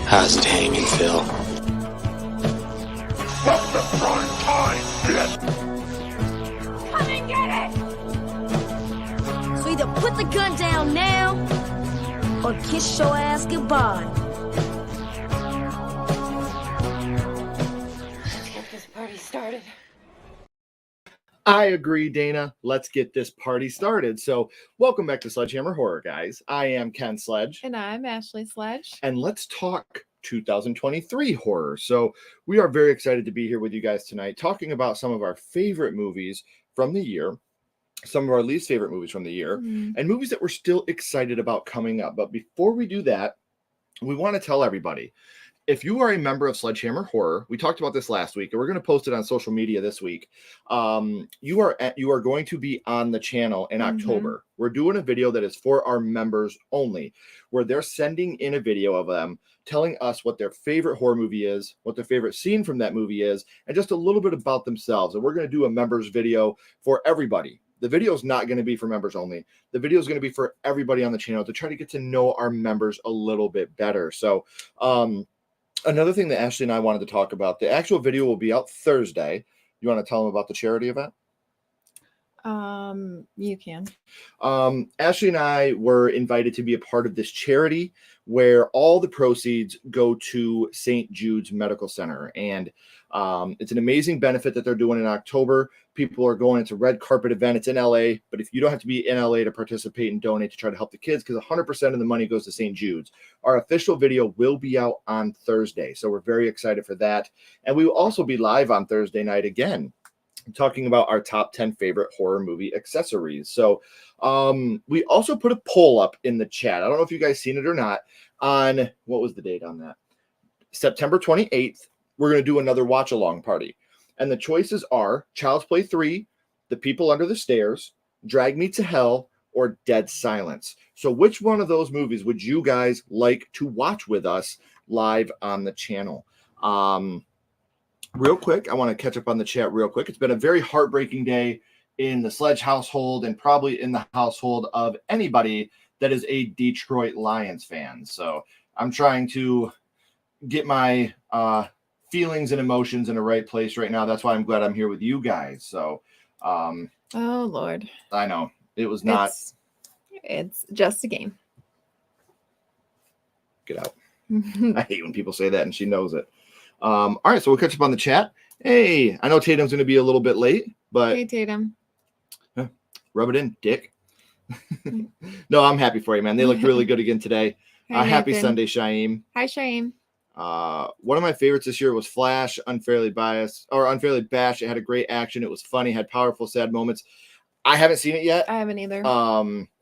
How's it hanging, Phil? From the prime time, bitch! Come and get it! So either put the gun down now, or kiss your ass goodbye. Let's get this party started. I agree, Dana. Let's get this party started. So, welcome back to Sledgehammer Horror, guys. I am Ken Sledge. And I'm Ashley Sledge. And let's talk 2023 horror. So, we are very excited to be here with you guys tonight, talking about some of our favorite movies from the year, some of our least favorite movies from the year, and movies that we're still excited about coming up. But before we do that, we want to tell everybody, if you are a member of Sledgehammer Horror, we talked about this last week, and we're going to post it on social media this week. You are going to be on the channel in October. We're doing a video that is for our members only, where they're sending in a video of them telling us what their favorite horror movie is, what their favorite scene from that movie is, and just a little bit about themselves. And we're going to do a members video for everybody. The video is not going to be for members only. The video is going to be for everybody on the channel to try to get to know our members a little bit better. So, another thing that Ashley and I wanted to talk about, the actual video will be out Thursday. You want to tell them about the charity event? You can. Ashley and I were invited to be a part of this charity where all the proceeds go to St. Jude's Medical Center. And it's an amazing benefit that they're doing in October. People are going. It's a red carpet event. It's in LA, but if you don't have to be in LA to participate and donate to try to help the kids, because 100% of the money goes to St. Jude's. Our official video will be out on Thursday, so we're very excited for that. And we will also be live on Thursday night again, talking about our top 10 favorite horror movie accessories. So we also put a poll up in the chat. I don't know if you guys seen it or not. On what was the date on that? September 28th, we're going to do another watch along party. And the choices are Child's Play 3, The People Under the Stairs, Drag Me to Hell, or Dead Silence. So which one of those movies would you guys like to watch with us live on the channel? Real quick, I want to catch up on the chat real quick. It's been a very heartbreaking day in the Sledge household and probably in the household of anybody that is a Detroit Lions fan. So I'm trying to get my feelings and emotions in the right place right now. That's why I'm glad I'm here with you guys. So, oh Lord, I know it was not. It's just a game. Get out. I hate when people say that, and she knows it. All right, so we'll catch up on the chat. Hey, I know Tatum's going to be a little bit late, but hey, Tatum, rub it in, dick. No, I'm happy for you, man. They looked really good again today. Happy Sunday, Shaim. Hi, Shaim. One of my favorites this year was Flash, Unfairly Bashed. It had a great action. It was funny, had powerful, sad moments. I haven't seen it yet. I haven't either.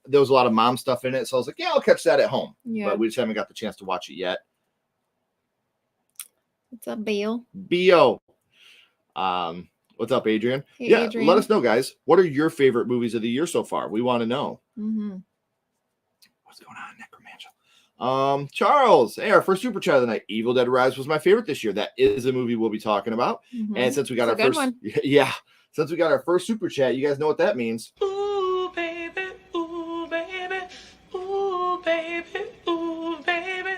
There was a lot of mom stuff in it, so I was like, yeah, I'll catch that at home. Yeah. But we just haven't got the chance to watch it yet. What's up, Bill? B.O. What's up, Adrian? Hey, yeah, Adrian. Let us know, guys. What are your favorite movies of the year so far? We want to know. What's going on, Necromancer? Charles, hey, our first super chat of the night. Evil Dead Rise was my favorite this year. That is a movie we'll be talking about. And since we got our first one. Yeah, since we got our first super chat, you guys know what that means. Ooh, baby, ooh, baby, ooh, baby, ooh, baby.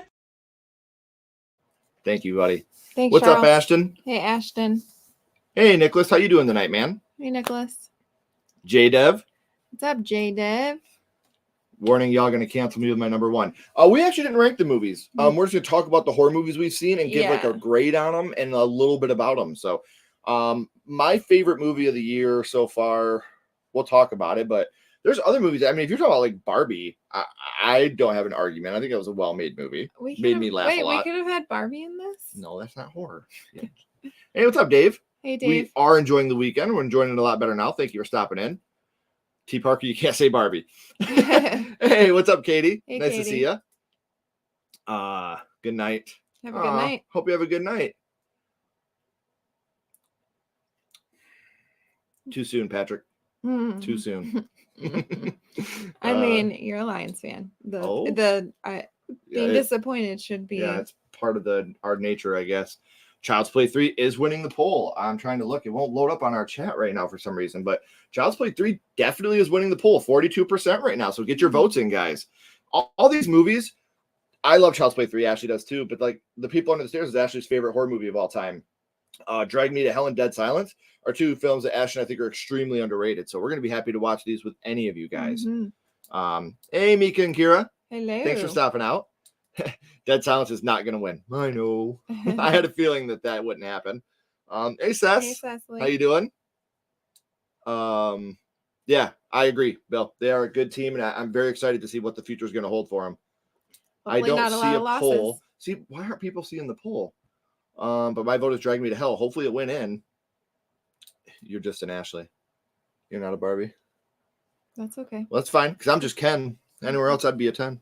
Thank you, buddy. Thanks, What's Charles. up, Ashton? Hey, Ashton. Hey, Nicholas. How you doing tonight, man? Hey, Nicholas. J-Dev. What's up, J-Dev? Warning, y'all gonna cancel me with my number one. We actually didn't rank the movies. We're just gonna talk about the horror movies we've seen and give like a grade on them and a little bit about them. So, my favorite movie of the year so far, we'll talk about it. But there's other movies. I mean, if you're talking about like Barbie, I don't have an argument. I think it was a well-made movie. Made me laugh a lot. We could have had Barbie in this. No, that's not horror. Yeah. Hey, what's up, Dave? Hey, Dave. We are enjoying the weekend. We're enjoying it a lot better now. Thank you for stopping in. T. Parker, you can't say Barbie. Hey, what's up, Katie? Hey, nice Katie. to see you. Good night. Have a good night. Hope you have a good night. Too soon, Patrick. Too soon. I mean, you're a Lions fan. Being disappointed should be. Yeah, it's part of our nature, I guess. Child's Play 3 is winning the poll. I'm trying to look. It won't load up on our chat right now for some reason, but Child's Play 3 definitely is winning the poll. 42% right now. So get your votes in, guys. All these movies, I love Child's Play 3. Ashley does too. But like The People Under the Stairs is Ashley's favorite horror movie of all time. Drag Me to Hell and Dead Silence are two films that Ashley and I think are extremely underrated. So we're going to be happy to watch these with any of you guys. Hey, Mika and Kira. Hello. Thanks for stopping out. Dead Silence is not going to win. I know. I had a feeling that wouldn't happen. Hey, Sess. Hey, Cecily. How you doing? Yeah, I agree, Bill. They are a good team, and I'm very excited to see what the future is going to hold for them. Hopefully I not don't a see lot a of poll. losses. See, why aren't people seeing the poll? But my vote is Drag Me to Hell. Hopefully it went in. You're just an Ashley. You're not a Barbie. That's okay. Well, that's fine, because I'm just Ken. Anywhere else, I'd be a 10.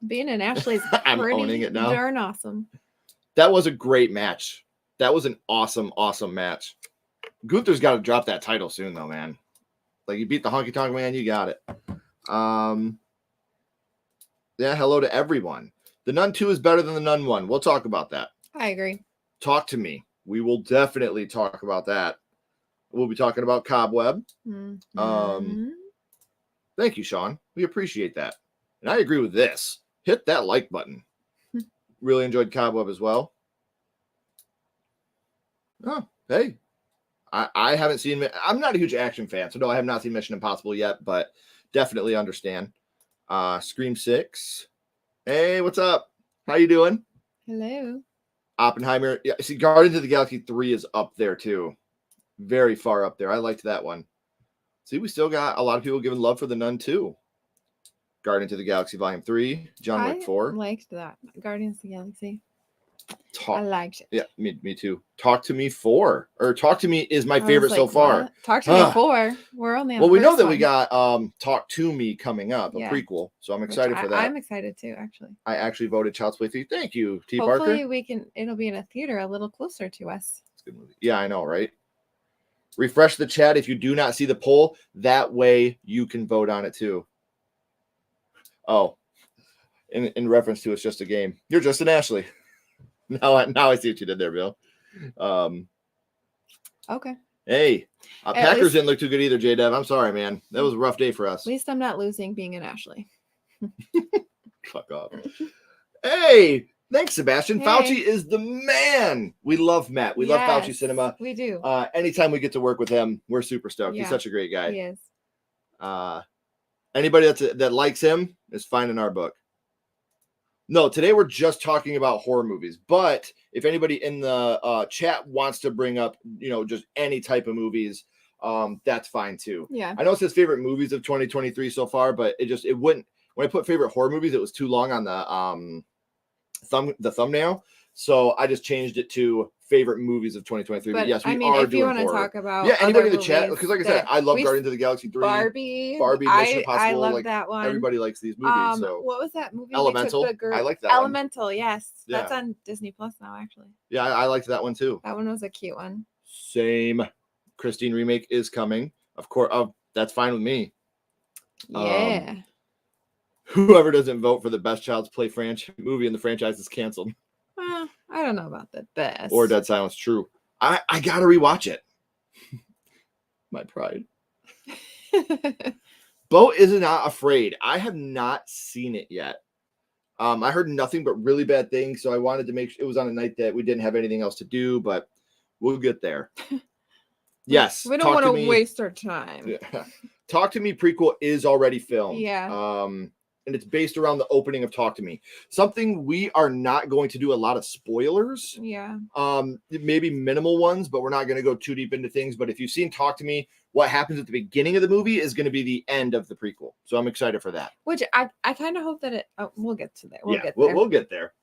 Being an Ashley's I'm pretty owning it now. darn awesome. That was a great match. That was an awesome, awesome match. Gunther's got to drop that title soon, though, man. Like, you beat the Honky Tonk Man, you got it. Yeah, hello to everyone. The Nun 2 is better than the Nun 1. We'll talk about that. I agree. Talk to me. We will definitely talk about that. We'll be talking about Cobweb. Thank you, Sean. We appreciate that. And I agree with this. Hit that like button. Really enjoyed Cobweb as well. Oh, hey. I haven't seen... I'm not a huge action fan, so no, I have not seen Mission Impossible yet, but definitely understand. Scream 6. Hey, what's up? How you doing? Hello. Oppenheimer. Yeah, see, Guardians of the Galaxy 3 is up there, too. Very far up there. I liked that one. See, we still got a lot of people giving love for the Nun 2. Guardians of the Galaxy Volume 3, John Wick 4. I liked that. Guardians of the Galaxy. I liked it. Yeah, me too. Talk to Me 4. Or Talk to Me is my favorite so far. What? Talk to Me 4. We're only on Well, the we know first that one. we got Talk to Me coming up, a prequel. So I'm excited for that. I'm excited too, actually. I actually voted Child's Play 3. Thank you, T. Hopefully Parker. it'll be in a theater a little closer to us. It's a good movie. Yeah, I know, right? Refresh the chat if you do not see the poll. That way you can vote on it too. Oh, in reference to It's Just a Game. You're just an Ashley. Now I see what you did there, Bill. Okay. Hey, Packers least- didn't look too good either, J-Dev. I'm sorry, man. That was a rough day for us. At least I'm not losing being an Ashley. Fuck off. Hey, thanks, Sebastian. Hey. Fauci is the man. We love Matt. We love Fauci Cinema. We do. Anytime we get to work with him, we're super stoked. Yeah. He's such a great guy. He is. Anybody that likes him is fine in our book. No, today we're just talking about horror movies. But if anybody in the chat wants to bring up, just any type of movies, that's fine too. Yeah. I know it says favorite movies of 2023 so far, but it wouldn't. When I put favorite horror movies, it was too long on the thumbnail. So I just changed it to favorite movies of 2023. But yes, we are if doing you want to horror. talk about Anybody in the other chat, movies because like I said, I love Guardians of the Galaxy 3, Barbie, Mission Impossible. I love like, that one. Everybody likes these movies. So what was that movie? Elemental. They took the I like that one. Elemental, yes. Yeah. That's on Disney Plus now, actually. Yeah, I liked that one too. That one was a cute one. Same. Christine remake is coming. Of course, that's fine with me. Yeah. Whoever doesn't vote for the best Child's Play movie in the franchise is canceled. I don't know about the best. Or Dead Silence. True. I gotta rewatch it. My pride. Bo is not afraid. I have not seen it yet. I heard nothing but really bad things, so I wanted to make sure it was on a night that we didn't have anything else to do, but we'll get there. Yes. We don't want to waste our time. Yeah. Talk to Me prequel is already filmed. Yeah. And it's based around the opening of Talk to Me. Something we are not going to do a lot of spoilers. Yeah. Maybe minimal ones, but we're not going to go too deep into things. But if you've seen Talk to Me, what happens at the beginning of the movie is going to be the end of the prequel. So I'm excited for that. Which I kind of hope that it. We'll get to that. We'll get there.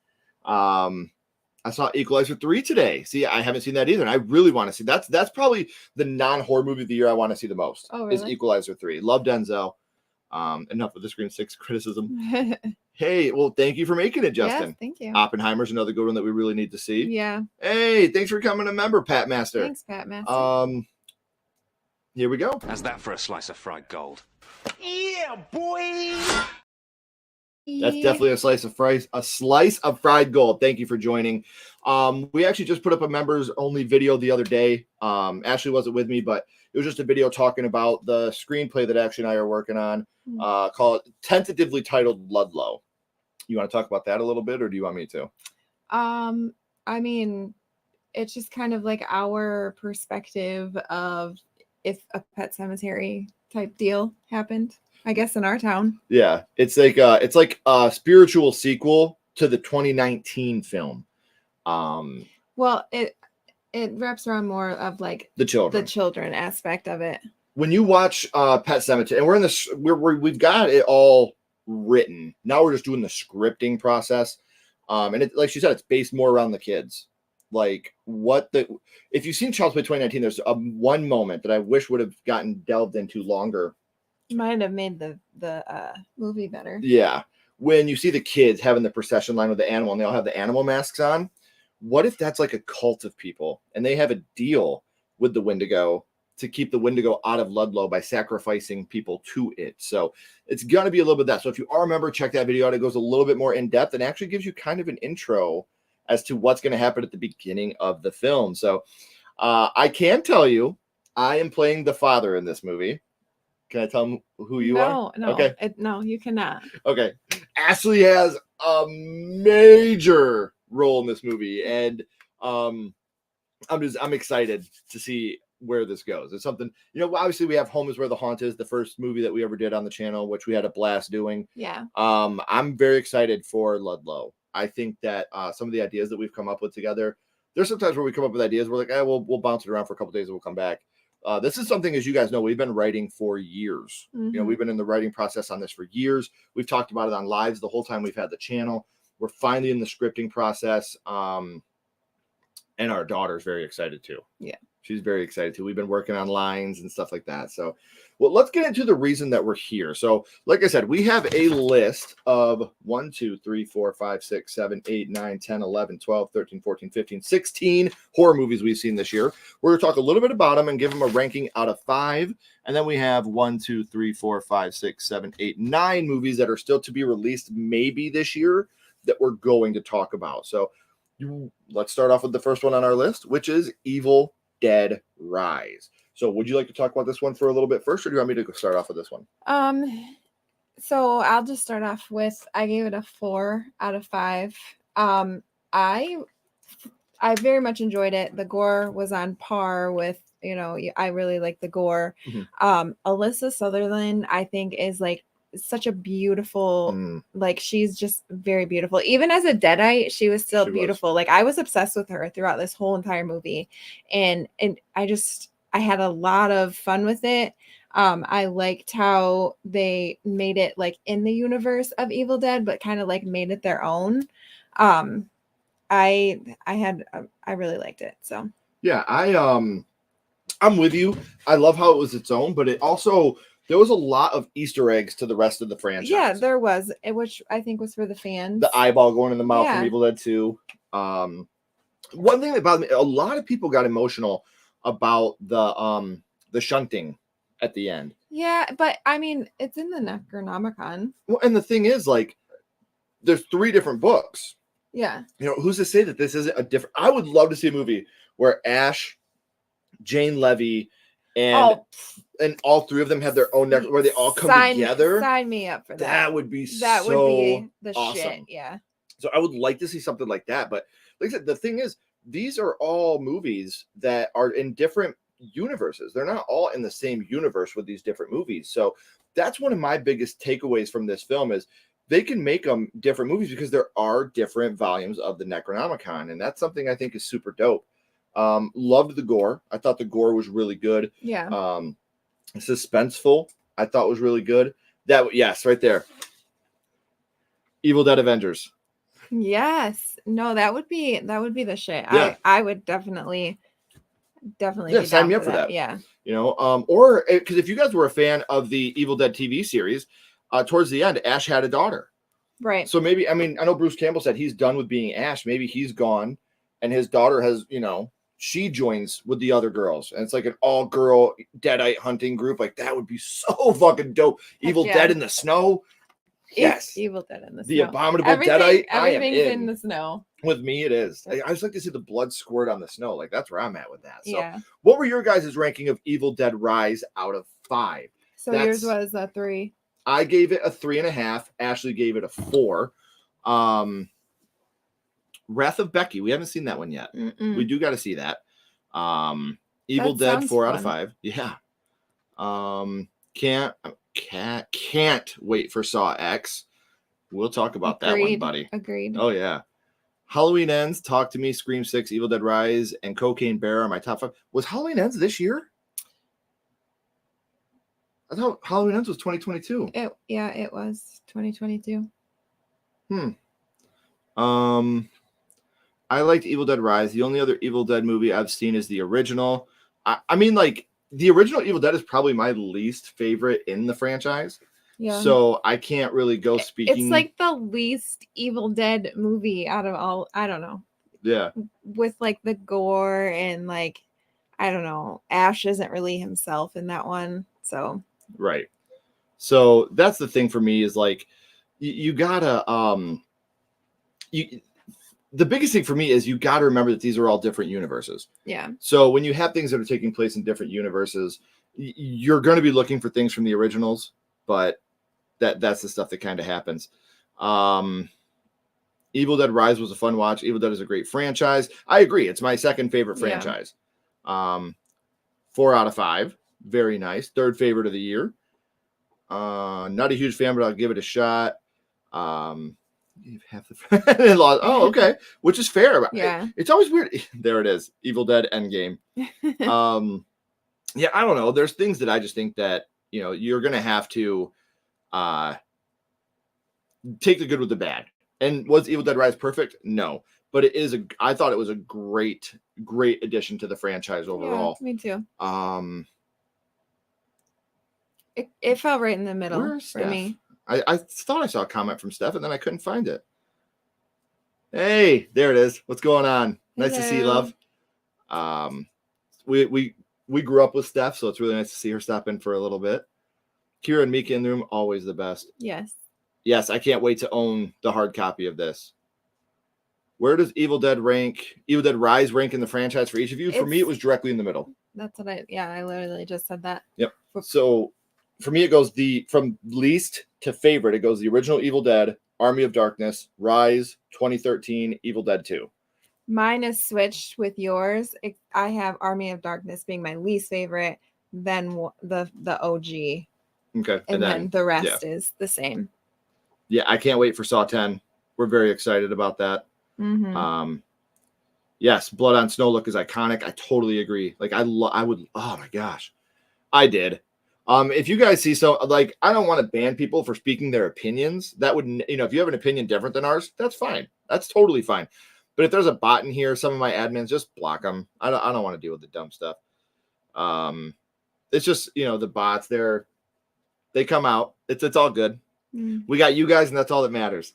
I saw Equalizer 3 today. See, I haven't seen that either, and I really want to see. That's probably the non-horror movie of the year I want to see the most. Oh, really? Is Equalizer 3. Love Denzel. Enough of the Scream 6 criticism. Hey, well, thank you for making it, Justin. Yes, thank you. Oppenheimer's another good one that we really need to see. Yeah. Hey, thanks for coming a member, Pat Master. Thanks, Pat Master. Here we go. How's that for a slice of fried gold? Yeah, boy! That's definitely a slice of fried gold. Thank you for joining. We actually just put up a members only video the other day. Ashley wasn't with me, but it was just a video talking about the screenplay that Ashley and I are working on, called tentatively titled Ludlow. You want to talk about that a little bit, or do you want me to? I mean, it's just kind of like our perspective of if a Pet Cemetery type deal happened, I guess, in our town. Yeah, it's like a spiritual sequel to the 2019 film. Well, it wraps around more of like the children aspect of it. When you watch Pet Cemetery, and we've got it all written. Now we're just doing the scripting process. And it, like she said, it's based more around the kids. Like if you've seen Child's Play 2019, there's one moment that I wish would have gotten delved into longer. Might have made the movie better. Yeah. When you see the kids having the procession line with the animal and they all have the animal masks on, what if that's like a cult of people and they have a deal with the Wendigo to keep the Wendigo out of Ludlow by sacrificing people to it? So it's going to be a little bit of that. So if you are a member, check that video out. It goes a little bit more in depth and actually gives you kind of an intro as to what's going to happen at the beginning of the film. So I can tell you, I am playing the father in this movie. Can I tell them who you are? No. Okay. No, you cannot. Okay. Ashley has a major role in this movie, and I'm excited to see where this goes. It's something, obviously we have Home is Where the Haunt Is, the first movie that we ever did on the channel, which we had a blast doing. Yeah. I'm very excited for Ludlow. I think that some of the ideas that we've come up with together, there's sometimes where we come up with ideas, we're like, we'll bounce it around for a couple days and we'll come back. This is something, as you guys know, we've been writing for years. Mm-hmm. We've been in the writing process on this for years. We've talked about it on lives the whole time we've had the channel. We're finally in the scripting process. And our daughter's very excited too. Yeah. She's very excited too. We've been working on lines and stuff like that. So, well, let's get into the reason that we're here. So, like I said, we have a list of 1, 2, 3, 4, 5, 6, 7, 8, 9, 10, 11, 12, 13, 14, 15, 16 horror movies we've seen this year. We're going to talk a little bit about them and give them a ranking out of 5. And then we have 1, 2, 3, 4, 5, 6, 7, 8, 9 movies that are still to be released maybe this year that we're going to talk about. So, let's start off with the first one on our list, which is Evil Dead Rise. So would you like to talk about this one for a little bit first, or do you want me to start off with this one? So I'll just start off with, I gave it a 4 out of 5. I very much enjoyed it. The gore was on par with, I really like the gore. Mm-hmm. Alyssa Sutherland, I think, is like such a beautiful, like, she's just very beautiful. Even as a Deadite, she was still beautiful. Like, I was obsessed with her throughout this whole entire movie, and I had a lot of fun with it. I liked how they made it like in the universe of Evil Dead, but kind of like made it their own. I really liked it. So yeah, I'm with you. I love how it was its own, but it also, there was a lot of Easter eggs to the rest of the franchise. Yeah, there was, which I think was for the fans. The eyeball going in the mouth from Evil Dead 2. One thing that bothered me, a lot of people got emotional about the shunting at the end. Yeah, but I mean, it's in the Necronomicon. Well, and the thing is, like, there's 3 different books. Yeah. Who's to say that this isn't a different? I would love to see a movie where Ash, Jane Levy, and all 3 of them have their own where they all come together. Sign me up for that. That would be that so would be the awesome. Shit. Yeah. So I would like to see something like that. But like I said, the thing is, these are all movies that are in different universes. They're not all in the same universe with these different movies. So that's one of my biggest takeaways from this film is they can make them different movies because there are different volumes of the Necronomicon. And that's something I think is super dope. Loved the gore. I thought the gore was really good. Yeah. Suspenseful, I thought was really good. Yes, right there. Evil Dead Avengers. Yes. No, that would be the shit. Yeah. I would definitely be sign down me up for that. Yeah. You know, or because if you guys were a fan of the Evil Dead TV series, towards the end, Ash had a daughter. Right. So maybe, I mean, I know Bruce Campbell said he's done with being Ash. Maybe he's gone and his daughter has, you know, she joins with the other girls. And it's like an all-girl Deadite hunting group. Like, that would be so fucking dope. Evil Dead in the snow. Yes. Evil Dead in the snow. The abominable Deadite. Everything's in the snow. With me, it is. I just like to see the blood squirt on the snow. Like, that's where I'm at with that. So, yeah. What were your guys' ranking of Evil Dead Rise out of 5? So yours was a 3. I gave it a 3.5. Ashley gave it a 4. Wrath of Becky. We haven't seen that one yet. We do got to see that. Evil Dead 4 out of 5. Yeah. Can't wait for Saw X. We'll talk about that one, buddy. Agreed. Oh yeah. Halloween Ends, Talk to Me, Scream 6, Evil Dead Rise, and Cocaine Bear are my top 5. Was Halloween Ends this year? I thought Halloween Ends was 2022. It was 2022. I liked Evil Dead Rise. The only other Evil Dead movie I've seen is the original. I mean, like, the original Evil Dead is probably my least favorite in the franchise. Yeah. So I can't really go speaking. It's like the least Evil Dead movie out of all. I don't know. Yeah. With like the gore and like, I don't know. Ash isn't really himself in that one. So. Right. So that's the thing for me is like, you gotta, the biggest thing for me is you got to remember that these are all different universes. Yeah. So when you have things that are taking place in different universes, you're going to be looking for things from the originals, but that's the stuff that kind of happens. Evil Dead Rise was a fun watch. Evil Dead is a great franchise. I agree. It's my second favorite franchise. 4 out of 5. Very nice. Third favorite of the year. Not a huge fan, but I'll give it a shot. Half the in-laws. Oh, okay. Which is fair. Yeah. It's always weird. There it is. Evil Dead Endgame. Yeah, I don't know. There's things that I just think that, you know, you're going to have to take the good with the bad. And was Evil Dead Rise perfect? No. But I thought it was a great addition to the franchise overall. Yeah, me too. It fell right in the middle for me. I thought I saw a comment from Steph, and then I couldn't find it. Hey, there it is. What's going on? Nice to see you, love. We grew up with Steph, so it's really nice to see her stop in for a little bit. Kira and Mika in the room, always the best. Yes. Yes, I can't wait to own the hard copy of this. Where does Evil Dead Rise rank in the franchise for each of you? For me, it was directly in the middle. That's what I literally just said that. Yep. So for me, it goes from least to favorite. It goes the original Evil Dead, Army of Darkness, Rise, 2013, Evil Dead 2. Mine is switched with yours. I have Army of Darkness being my least favorite, then the OG. Okay. And then the rest is the same. Yeah, I can't wait for Saw 10. We're very excited about that. Mm-hmm. Yes, Blood on Snow look is iconic. I totally agree. Like I would. Oh my gosh, I did. If you guys see like, I don't want to ban people for speaking their opinions. That would, you know, if you have an opinion different than ours, that's fine. That's totally fine. But if there's a bot in here, some of my admins, just block them. I don't want to deal with the dumb stuff. It's just, you know, the bots, they come out. It's all good. We got you guys, and that's all that matters.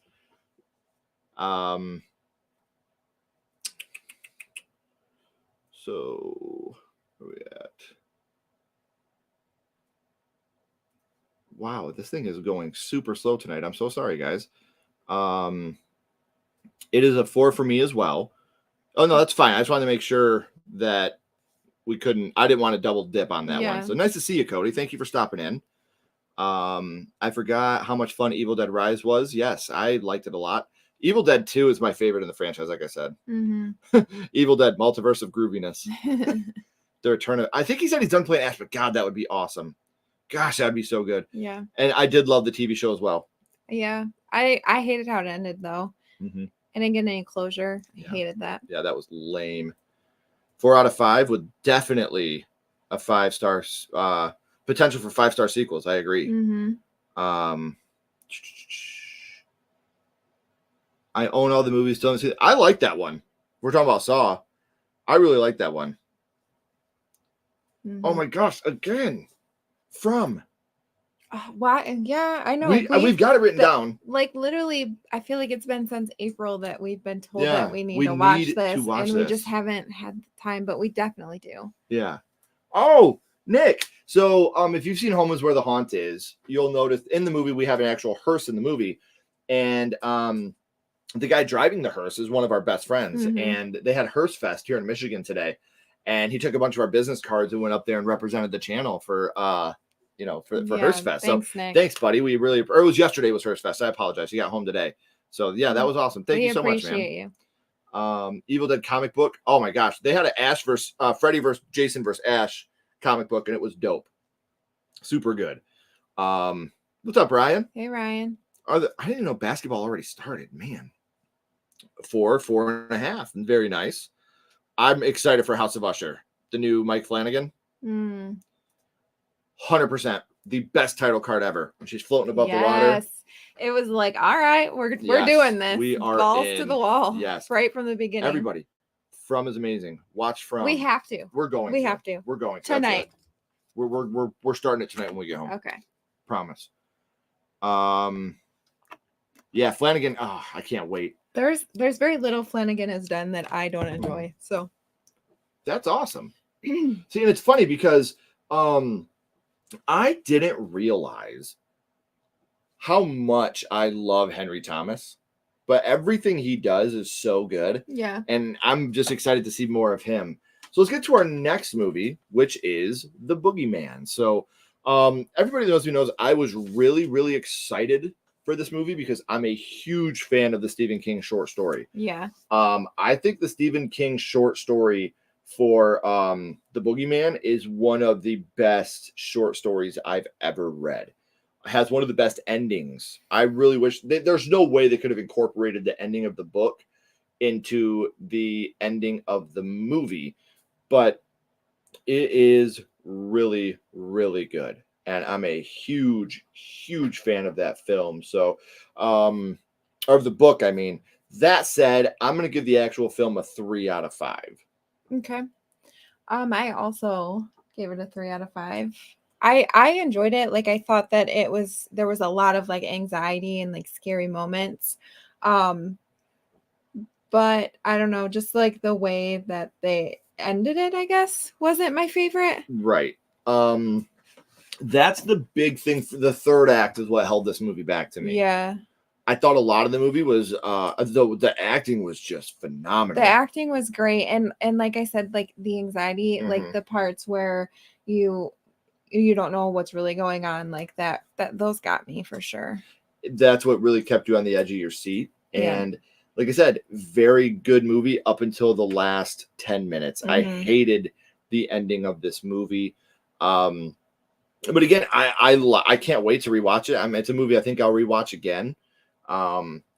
So where are we at? Wow, this thing is going super slow tonight. I'm so sorry, guys. It is a 4 for me as well. Oh no, that's fine. I just wanted to make sure that I didn't want to double dip on that one. So nice to see you, Cody. Thank you for stopping in. I forgot how much fun Evil Dead Rise was. Yes, I liked it a lot. Evil Dead 2 is my favorite in the franchise, like I said. Mm-hmm. Evil Dead, Multiverse of Grooviness. the return of. I think he said he's done playing Ash, but God, that would be awesome. Gosh, that'd be so good. Yeah. And I did love the TV show as well. Yeah. I hated how it ended though. Mm-hmm. I didn't get any closure. I Yeah. hated that. Yeah, that was lame. 4 out of 5 with definitely a 5-star potential for 5-star sequels. I agree. Mm-hmm. I own all the movies. Still haven't seen it. I like that one. We're talking about Saw. I really like that one. Mm-hmm. Oh my gosh! Again, From. Why? Yeah, I know. We've got it written down. Like literally, I feel like it's been since April that we've been told that we need to need watch this, to watch and we this. just haven't had the time. But we definitely do. Yeah. Oh, Nick. So, if you've seen Home is Where the Haunt Is, you'll notice in the movie we have an actual hearse in the movie, and the guy driving the hearse is one of our best friends, Mhm. and they had Hearse Fest here in Michigan today, and he took a bunch of our business cards and went up there and represented the channel for Hearse Fest. Thanks, So Nick. thanks, buddy. We really, or it was yesterday was Hearse Fest. I apologize. He got home today. So yeah, that was awesome. Thank you so much, man. Appreciate you. Evil Dead comic book. Oh my gosh, they had an Ash versus Freddy versus Jason versus Ash comic book, and it was dope. Super good. What's up, Brian? Hey, Ryan. I didn't know basketball already started. Man, 4.5, very nice. I'm excited for House of Usher, the new Mike Flanagan. 100% the best title card ever. When she's floating above the water. Yes. It was like, all right, we're Yes, doing this. we are balls to in. the wall. Yes. Right from the beginning. Everybody, From is amazing. Watch From. We have to. We're going. We have to. We're going to. That's Tonight. it. We're starting it tonight when we get home. Okay. Promise. Yeah, Flanagan. Oh, I can't wait. There's very little Flanagan has done that I don't enjoy. So That's awesome. See, and it's funny because I didn't realize how much I love Henry Thomas, but everything he does is so good. yeah. And I'm just excited to see more of him. So let's get to our next movie, which is The Boogeyman. So everybody that knows me knows I was really, really excited for this movie because I'm a huge fan of the Stephen King short story. Yeah. I think the Stephen King short story for The Boogeyman is one of the best short stories I've ever read. It has one of the best endings. I really wish there's no way they could have incorporated the ending of the book into the ending of the movie, but it is really, really good. And I'm a huge, huge fan of that film. So, of the book, I mean. That said, I'm going to give the actual film a 3 out of 5. Okay. I also gave it a 3 out of 5. I enjoyed it. Like I thought that there was a lot of like anxiety and like scary moments. But I don't know, just like the way that they ended it, I guess, wasn't my favorite. Right. That's the big thing. For the third act is what held this movie back to me. Yeah. I thought a lot of the movie was the acting was just phenomenal. The acting was great. And like I said, like the anxiety, like the parts where you don't know what's really going on, like that those got me for sure. That's what really kept you on the edge of your seat. And like I said, very good movie up until the last 10 minutes. I hated the ending of this movie. But again, I can't wait to rewatch it. I mean, it's a movie I think I'll rewatch again.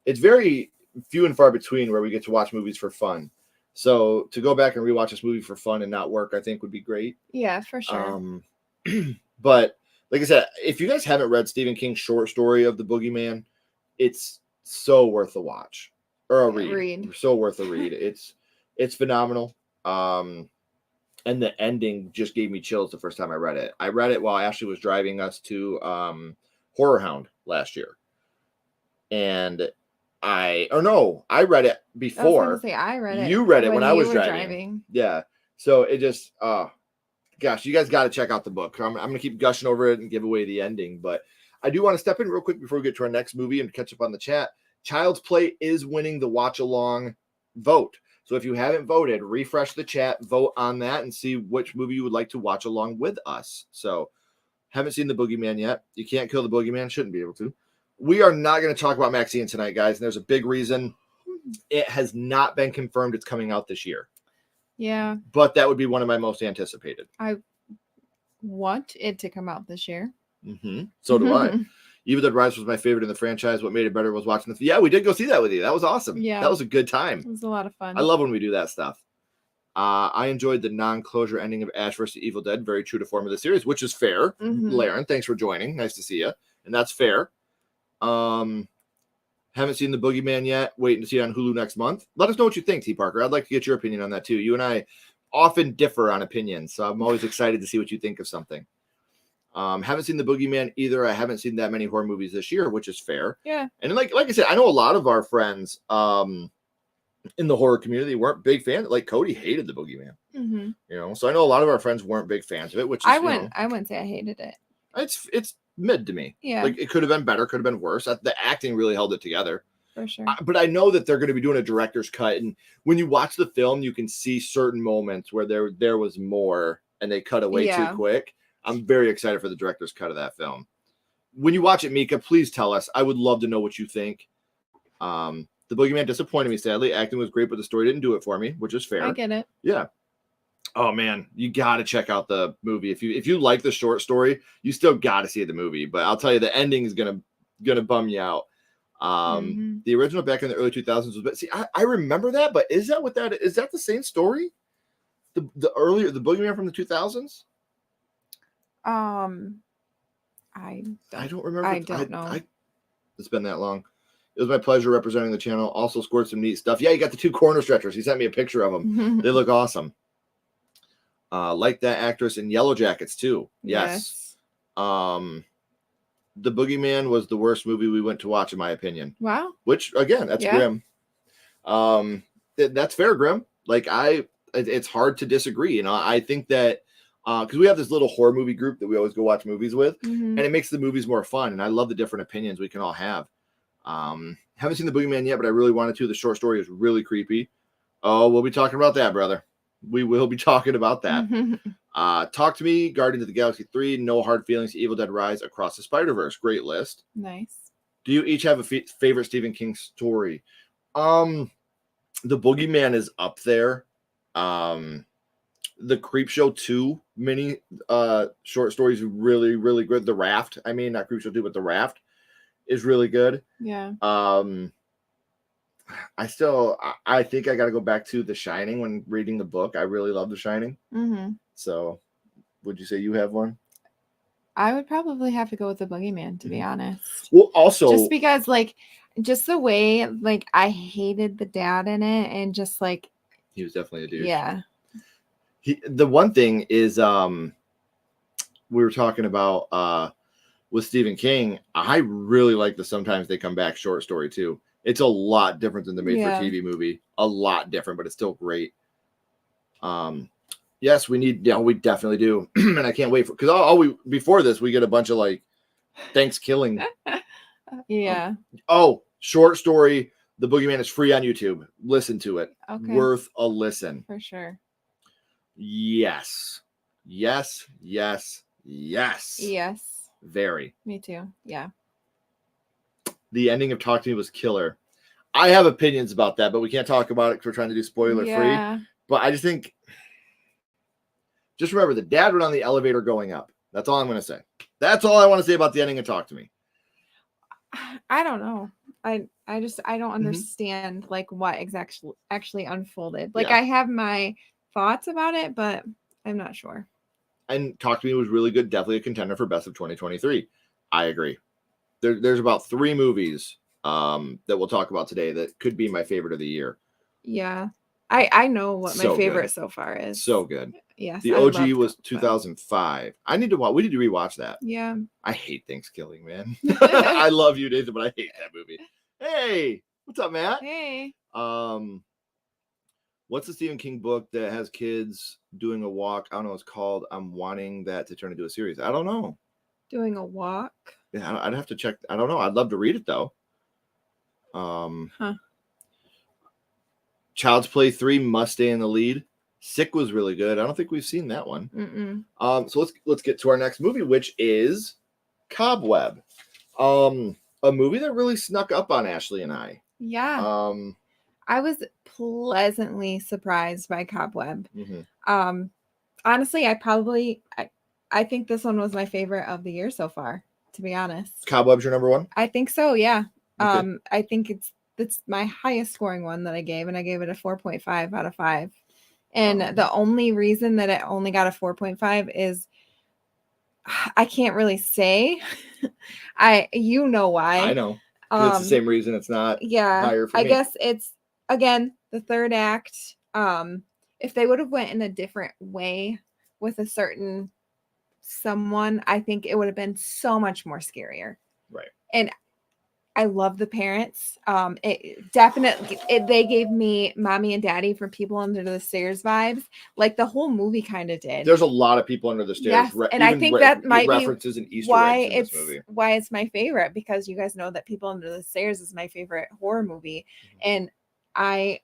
It's very few and far between where we get to watch movies for fun. So to go back and rewatch this movie for fun and not work, I think would be great. Yeah, for sure. But like I said, if you guys haven't read Stephen King's short story of The Boogeyman, it's so worth a watch or a read. So worth a read. It's phenomenal. And the ending just gave me chills the first time I read it. I read it while Ashley was driving us to Horror Hound last year. And I read it before. I was gonna say, I read it. You read it when I was were driving. Yeah. So it just, gosh, you guys got to check out the book. I'm going to keep gushing over it and give away the ending. But I do want to step in real quick before we get to our next movie and catch up on the chat. Child's Play is winning the watch along vote. So if you haven't voted, refresh the chat, vote on that, and see which movie you would like to watch along with us. So haven't seen The Boogeyman yet. You can't kill the Boogeyman. Shouldn't be able to. We are not going to talk about Maxine tonight, guys. And there's a big reason. It has not been confirmed it's coming out this year. Yeah. But that would be one of my most anticipated. I want it to come out this year. So do I. Evil Dead Rise was my favorite in the franchise. What made it better was watching the... Yeah, we did go see that with you. That was awesome. Yeah. That was a good time. It was a lot of fun. I love when we do that stuff. I enjoyed the non-closure ending of Ash vs. Evil Dead. Very true to form of the series, which is fair. Laren, thanks for joining. Nice to see you. And that's fair. Haven't seen The Boogeyman yet. Waiting to see it on Hulu next month. Let us know what you think, T. Parker. I'd like to get your opinion on that, too. You and I often differ on opinions, so I'm always excited to see what you think of something. Haven't seen The Boogeyman either. I haven't seen that many horror movies this year, which is fair. Yeah. And like I said, I know a lot of our friends in the horror community weren't big fans. Like Cody hated The Boogeyman. You know, so I know a lot of our friends weren't big fans of it, which is, I wouldn't say I hated it. It's mid to me. Yeah. Like it could have been better, could have been worse. The acting really held it together. For sure. But I know that they're going to be doing a director's cut, and when you watch the film, you can see certain moments where there was more, and they cut away too quick. I'm very excited for the director's cut of that film. When you watch it, Mika, please tell us. I would love to know what you think. The Boogeyman disappointed me, sadly. Acting was great, but the story didn't do it for me, which is fair. I get it. Yeah. Oh man, you got to check out the movie. If you like the short story, you still got to see the movie. But I'll tell you, the ending is gonna bum you out. The original back in the early 2000s was. See, I remember that, but is that the same story? The Boogeyman from the 2000s. I don't remember. I don't know. It's been that long. It was my pleasure representing the channel. Also scored some neat stuff. Yeah, you got the 2 corner stretchers. He sent me a picture of them. They look awesome. Like that actress in Yellow Jackets too. Yes. The Boogeyman was the worst movie we went to watch, in my opinion. Wow. Which again, that's grim. That's fair, Grim. Like it's hard to disagree. You know, I think that because we have this little horror movie group that we always go watch movies with, and it makes the movies more fun. And I love the different opinions we can all have. Haven't seen The Boogeyman yet, but I really wanted to. The short story is really creepy. Oh, we'll be talking about that, brother. We will be talking about that. Talk to Me, Guardians of the Galaxy 3, No Hard Feelings, Evil Dead Rise, Across the Spider-Verse. Great list. Nice. Do you each have a favorite Stephen King story? The Boogeyman is up there. The Creepshow 2 mini short stories really, really good. The Raft, I mean, not Creepshow 2, but The Raft is really good. Yeah. I think I got to go back to The Shining when reading the book. I really love The Shining. So would you say you have one? I would probably have to go with The Boogeyman, to be honest. Well, also just because just the way I hated the dad in it, and just he was definitely a douche. Yeah. The one thing is we were talking about with Stephen King, I really like the Sometimes They Come Back short story too. It's a lot different than the made-for-TV movie. A lot different, but it's still great. Yes, we definitely do. And I can't wait because before this, we get a bunch of thanks killing. Yeah. Short story. The Boogeyman is free on YouTube. Listen to it. Okay. Worth a listen. For sure. Yes. Yes. Yes. Yes. Yes. Very. Me too. Yeah. The ending of Talk to Me was killer. I have opinions about that, but we can't talk about it because we're trying to do spoiler free. But I just think, just remember, the dad went on the elevator going up. That's all I'm going to say. That's all I want to say about the ending of Talk to Me. I don't know. I don't understand what actually unfolded. I have my thoughts about it, but I'm not sure. And Talk to Me was really good. Definitely a contender for best of 2023. I agree. There's about 3 movies that we'll talk about today that could be my favorite of the year. Yeah. I know what my favorite so far is. So good. Yes. The OG was 2005. We need to rewatch that. Yeah. I hate Thanksgiving, man. I love you, Nathan, but I hate that movie. Hey, what's up, Matt? Hey. What's the Stephen King book that has kids doing a walk? I don't know what it's called. I'm wanting that to turn into a series. I don't know. Doing a walk? Yeah, I'd have to check. I don't know. I'd love to read it though. Child's Play 3 must stay in the lead. Sick was really good. I don't think we've seen that one. So let's get to our next movie, which is Cobweb. A movie that really snuck up on Ashley and I. Yeah. I was pleasantly surprised by Cobweb. Mm-hmm. Honestly, I think this one was my favorite of the year so far, to be honest. Cobweb's your number one? I think so, yeah. Okay. I think it's my highest scoring one that I gave, and I gave it a 4.5 out of 5. And the only reason that it only got a 4.5 is I can't really say. You know why. I know. It's the same reason it's not higher for me. I guess it's, again, the third act. If they would have went in a different way with a certain someone, I think it would have been so much more scarier. Right. And I love the parents. It definitely they gave me mommy and daddy from People Under the Stairs vibes, like the whole movie kind of did. There's a lot of people under the stairs. Yes, and I think that might be references and Easter eggs in this movie. Why it's my favorite, because you guys know that People Under the Stairs is my favorite horror movie, and I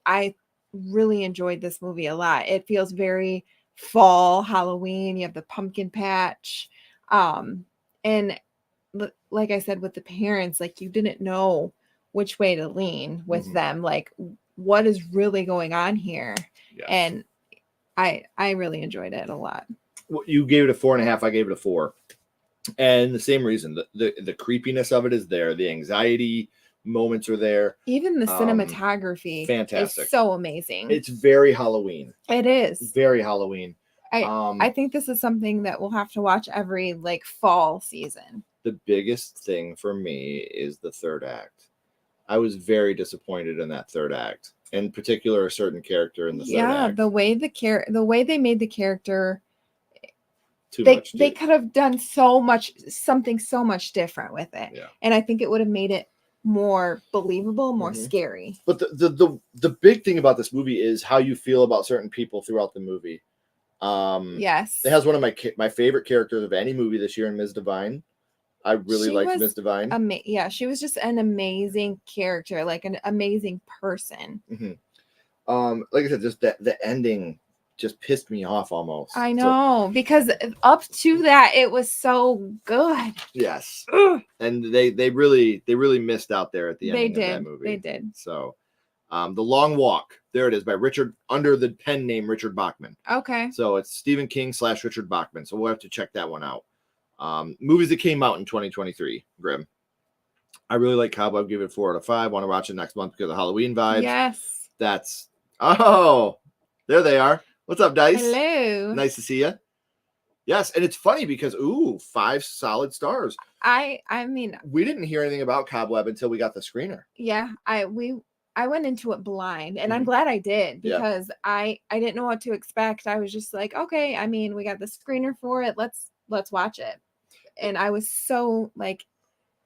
really enjoyed this movie a lot. It feels very fall, Halloween. You have the pumpkin patch, and like I said, with the parents, like you didn't know which way to lean with them, like what is really going on here. Yes. And I really enjoyed it a lot. Well, you gave it a 4.5. I gave it a 4, and the same reason. The creepiness of it is there. The anxiety moments are there. Even the cinematography, fantastic, is so amazing. It's very Halloween. It is very Halloween. I think this is something that we'll have to watch every like fall season. The biggest thing for me is the third act. I was very disappointed in that third act, in particular a certain character in the third act. The way they made the character, they could have done something so much different with it. Yeah. And I think it would have made it more believable, more scary. But the big thing about this movie is how you feel about certain people throughout the movie. Yes. It has one of my favorite characters of any movie this year in Ms. Divine. I really liked Ms. Divine. She was just an amazing character, like an amazing person. Mm-hmm. Like I said, just the ending just pissed me off almost. I know, because up to that, it was so good. Yes. And they really missed out there at the ending of that movie. They did. So, The Long Walk, there it is, by Richard, under the pen name Richard Bachman. Okay. So it's Stephen King / Richard Bachman. So we'll have to check that one out. Movies that came out in 2023, Grim. I really like Cobweb, give it 4 out of 5. Want to watch it next month because of Halloween vibes. Yes. There they are. What's up, Dice? Hello. Nice to see you. Yes, and it's funny because 5 solid stars. I mean, we didn't hear anything about Cobweb until we got the screener. Yeah, I went into it blind, and I'm glad I did, because I didn't know what to expect. I was just like, okay, I mean, we got the screener for it. Let's watch it. And I was so like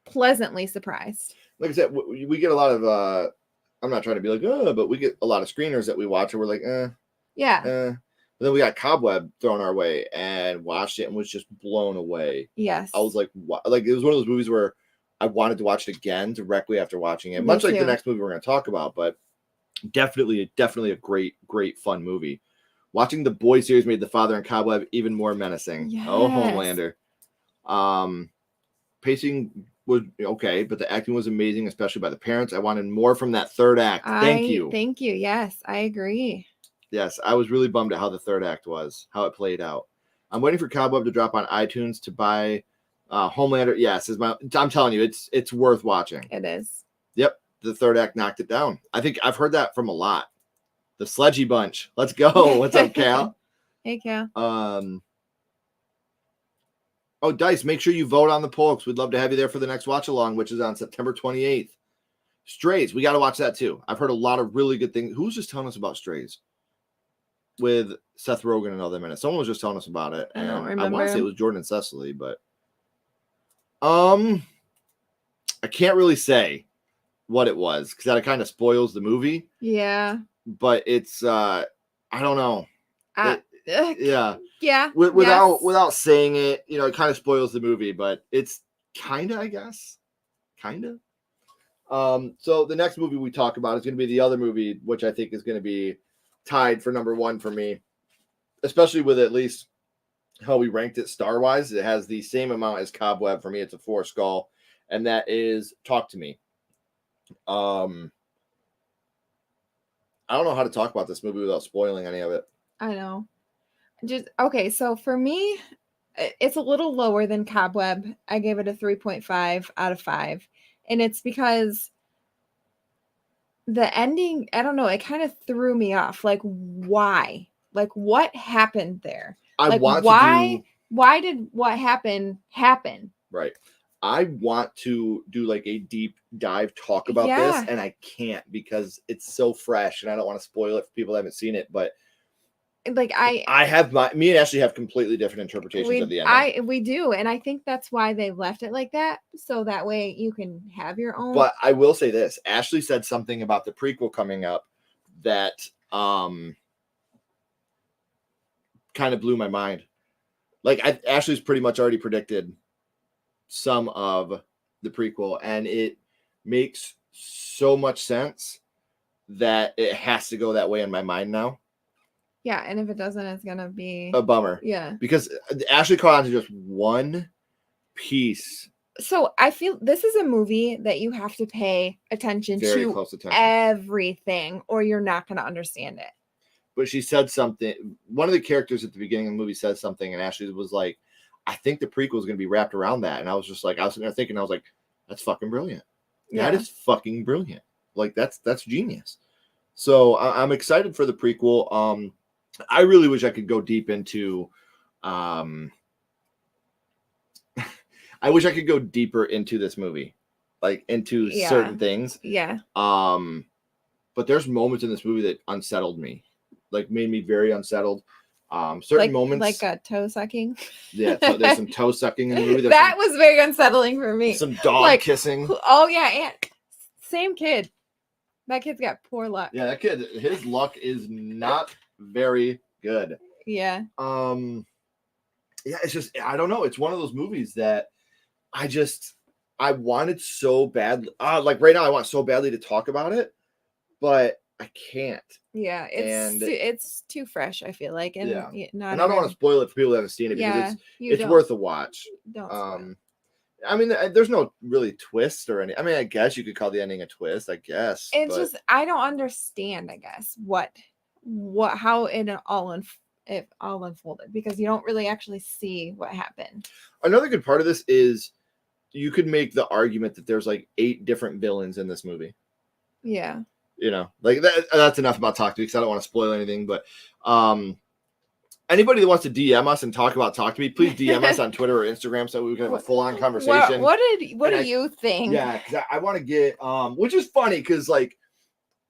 pleasantly surprised. Like I said, we get a lot of I'm not trying to be like, but we get a lot of screeners that we watch and we're like, yeah. But then we got Cobweb thrown our way and watched it and was just blown away. Yes. I was like, what? Like, it was one of those movies where I wanted to watch it again directly after watching it. Me Much too. like the next movie we're going to talk about, but definitely a great fun movie. Watching the Boy series made the father and Cobweb even more menacing. Yes. Oh, Homelander. Pacing was okay, but the acting was amazing, especially by the parents. I wanted more from that third act. Thank you. Yes, I agree. Yes, I was really bummed at how the third act was, how it played out. I'm waiting for Cobweb to drop on iTunes to buy Homelander. Yes, I'm telling you, it's worth watching. It is. Yep, the third act knocked it down. I think I've heard that from a lot. The Sledgy Bunch. Let's go. What's up, Cal? Hey, Cal. Oh, Dice, make sure you vote on the poll because we'd love to have you there for the next watch along, which is on September 28th. Strays, we got to watch that too. I've heard a lot of really good things. Who was just telling us about Strays? With Seth Rogen and all them in it. Someone was just telling us about it. I don't remember. I want to say it was Jordan and Cecily, but I can't really say what it was because that kind of spoils the movie. Yeah. But it's I don't know. Yeah. Without saying it, it kind of spoils the movie, but it's kind of, I guess. Kind of. So the next movie we talk about is going to be the other movie, which I think is going to be tied for number 1 for me, especially with at least how we ranked it star-wise. It has the same amount as Cobweb. For me, it's a 4 skull, and that is Talk to Me. I don't know how to talk about this movie without spoiling any of it. I know. Just okay, so for me, it's a little lower than Cobweb. I gave it a 3.5 out of 5. And it's because the ending, I don't know, it kind of threw me off. Like, why? Like, what happened there? Why did what happened happen? Right. I want to do like a deep dive talk about this, and I can't because it's so fresh, and I don't want to spoil it for people that haven't seen it. But like me and Ashley have completely different interpretations of the ending. We do, and I think that's why they left it like that, so that way you can have your own. But I will say this: Ashley said something about the prequel coming up that kind of blew my mind. Like Ashley's pretty much already predicted some of the prequel, and it makes so much sense that it has to go that way in my mind now. Yeah, and if it doesn't, it's gonna be a bummer. Yeah, because Ashley caught on to just one piece. So I feel this is a movie that you have to pay attention to everything, or you're not gonna understand it. But she said something. One of the characters at the beginning of the movie said something, and Ashley was like, I think the prequel is going to be wrapped around that. And I was just like, I was sitting there thinking, I was like, that's fucking brilliant. Yeah. That is fucking brilliant. Like, that's genius. So I'm excited for the prequel. I really wish I could go deep into, I wish I could go deeper into this movie, like into certain things. Yeah. But there's moments in this movie that unsettled me, like made me very unsettled. Certain moments, like a toe sucking. Yeah, so there's some toe sucking in the movie. That was very unsettling for me. Some dog kissing. Oh yeah, and same kid. That kid's got poor luck. Yeah, that kid, his luck is not very good. Yeah. Yeah, it's just, I don't know. It's one of those movies that I wanted so badly. Like right now, I want so badly to talk about it, but I can't. Yeah, it's too fresh, I feel like. And and I don't want to spoil it for people who haven't seen it because it's worth a watch. Don't I mean, there's no really twist or any. I mean, I guess you could call the ending a twist. I guess it's just I don't understand. I guess how it all unfolded because you don't really actually see what happened. Another good part of this is you could make the argument that there's like 8 different villains in this movie. Yeah. You know, like that's enough about Talk to Me because I don't want to spoil anything. But anybody that wants to DM us and talk to me, please DM us on Twitter or Instagram so we can have a full-on conversation. What do you think? Yeah, because I want to get, which is funny because like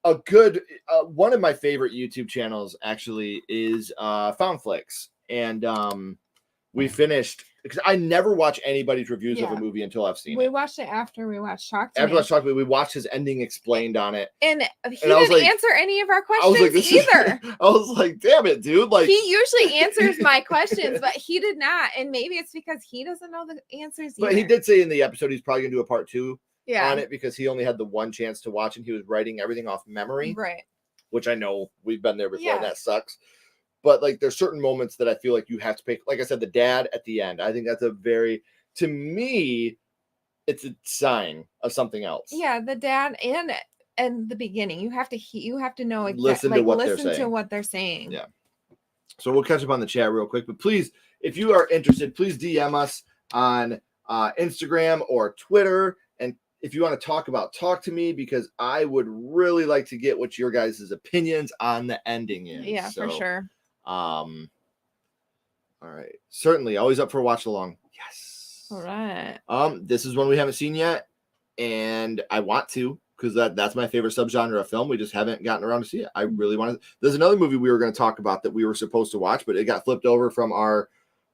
a good one of my favorite YouTube channels actually is Found Flicks, and we finished because I never watch anybody's reviews of a movie until I've seen it. We watched it after we watched Talk to Me. After we watched Talk to Me, we watched his ending explained on it. And he didn't answer any of our questions either. I was like, damn it, dude. Like he usually answers my questions, but he did not. And maybe it's because he doesn't know the answers either. But he did say in the episode he's probably gonna do a part 2 on it because he only had the one chance to watch and he was writing everything off memory. Right. Which I know we've been there before and that sucks. But like there's certain moments that I feel like you have to pay. Like I said, the dad at the end. I think that's to me, it's a sign of something else. Yeah, the dad and the beginning. You have to know exactly. Listen to what they're saying. Yeah. So we'll catch up on the chat real quick. But please, if you are interested, please DM us on Instagram or Twitter. And if you want to talk to me, because I would really like to get what your guys' opinions on the ending is. Yeah, for sure. All right. Certainly. Always up for a watch along. Yes. All right. This is one we haven't seen yet, and I want to because that's my favorite subgenre of film. We just haven't gotten around to see it. I really want to. There's another movie we were going to talk about that we were supposed to watch, but it got flipped over from our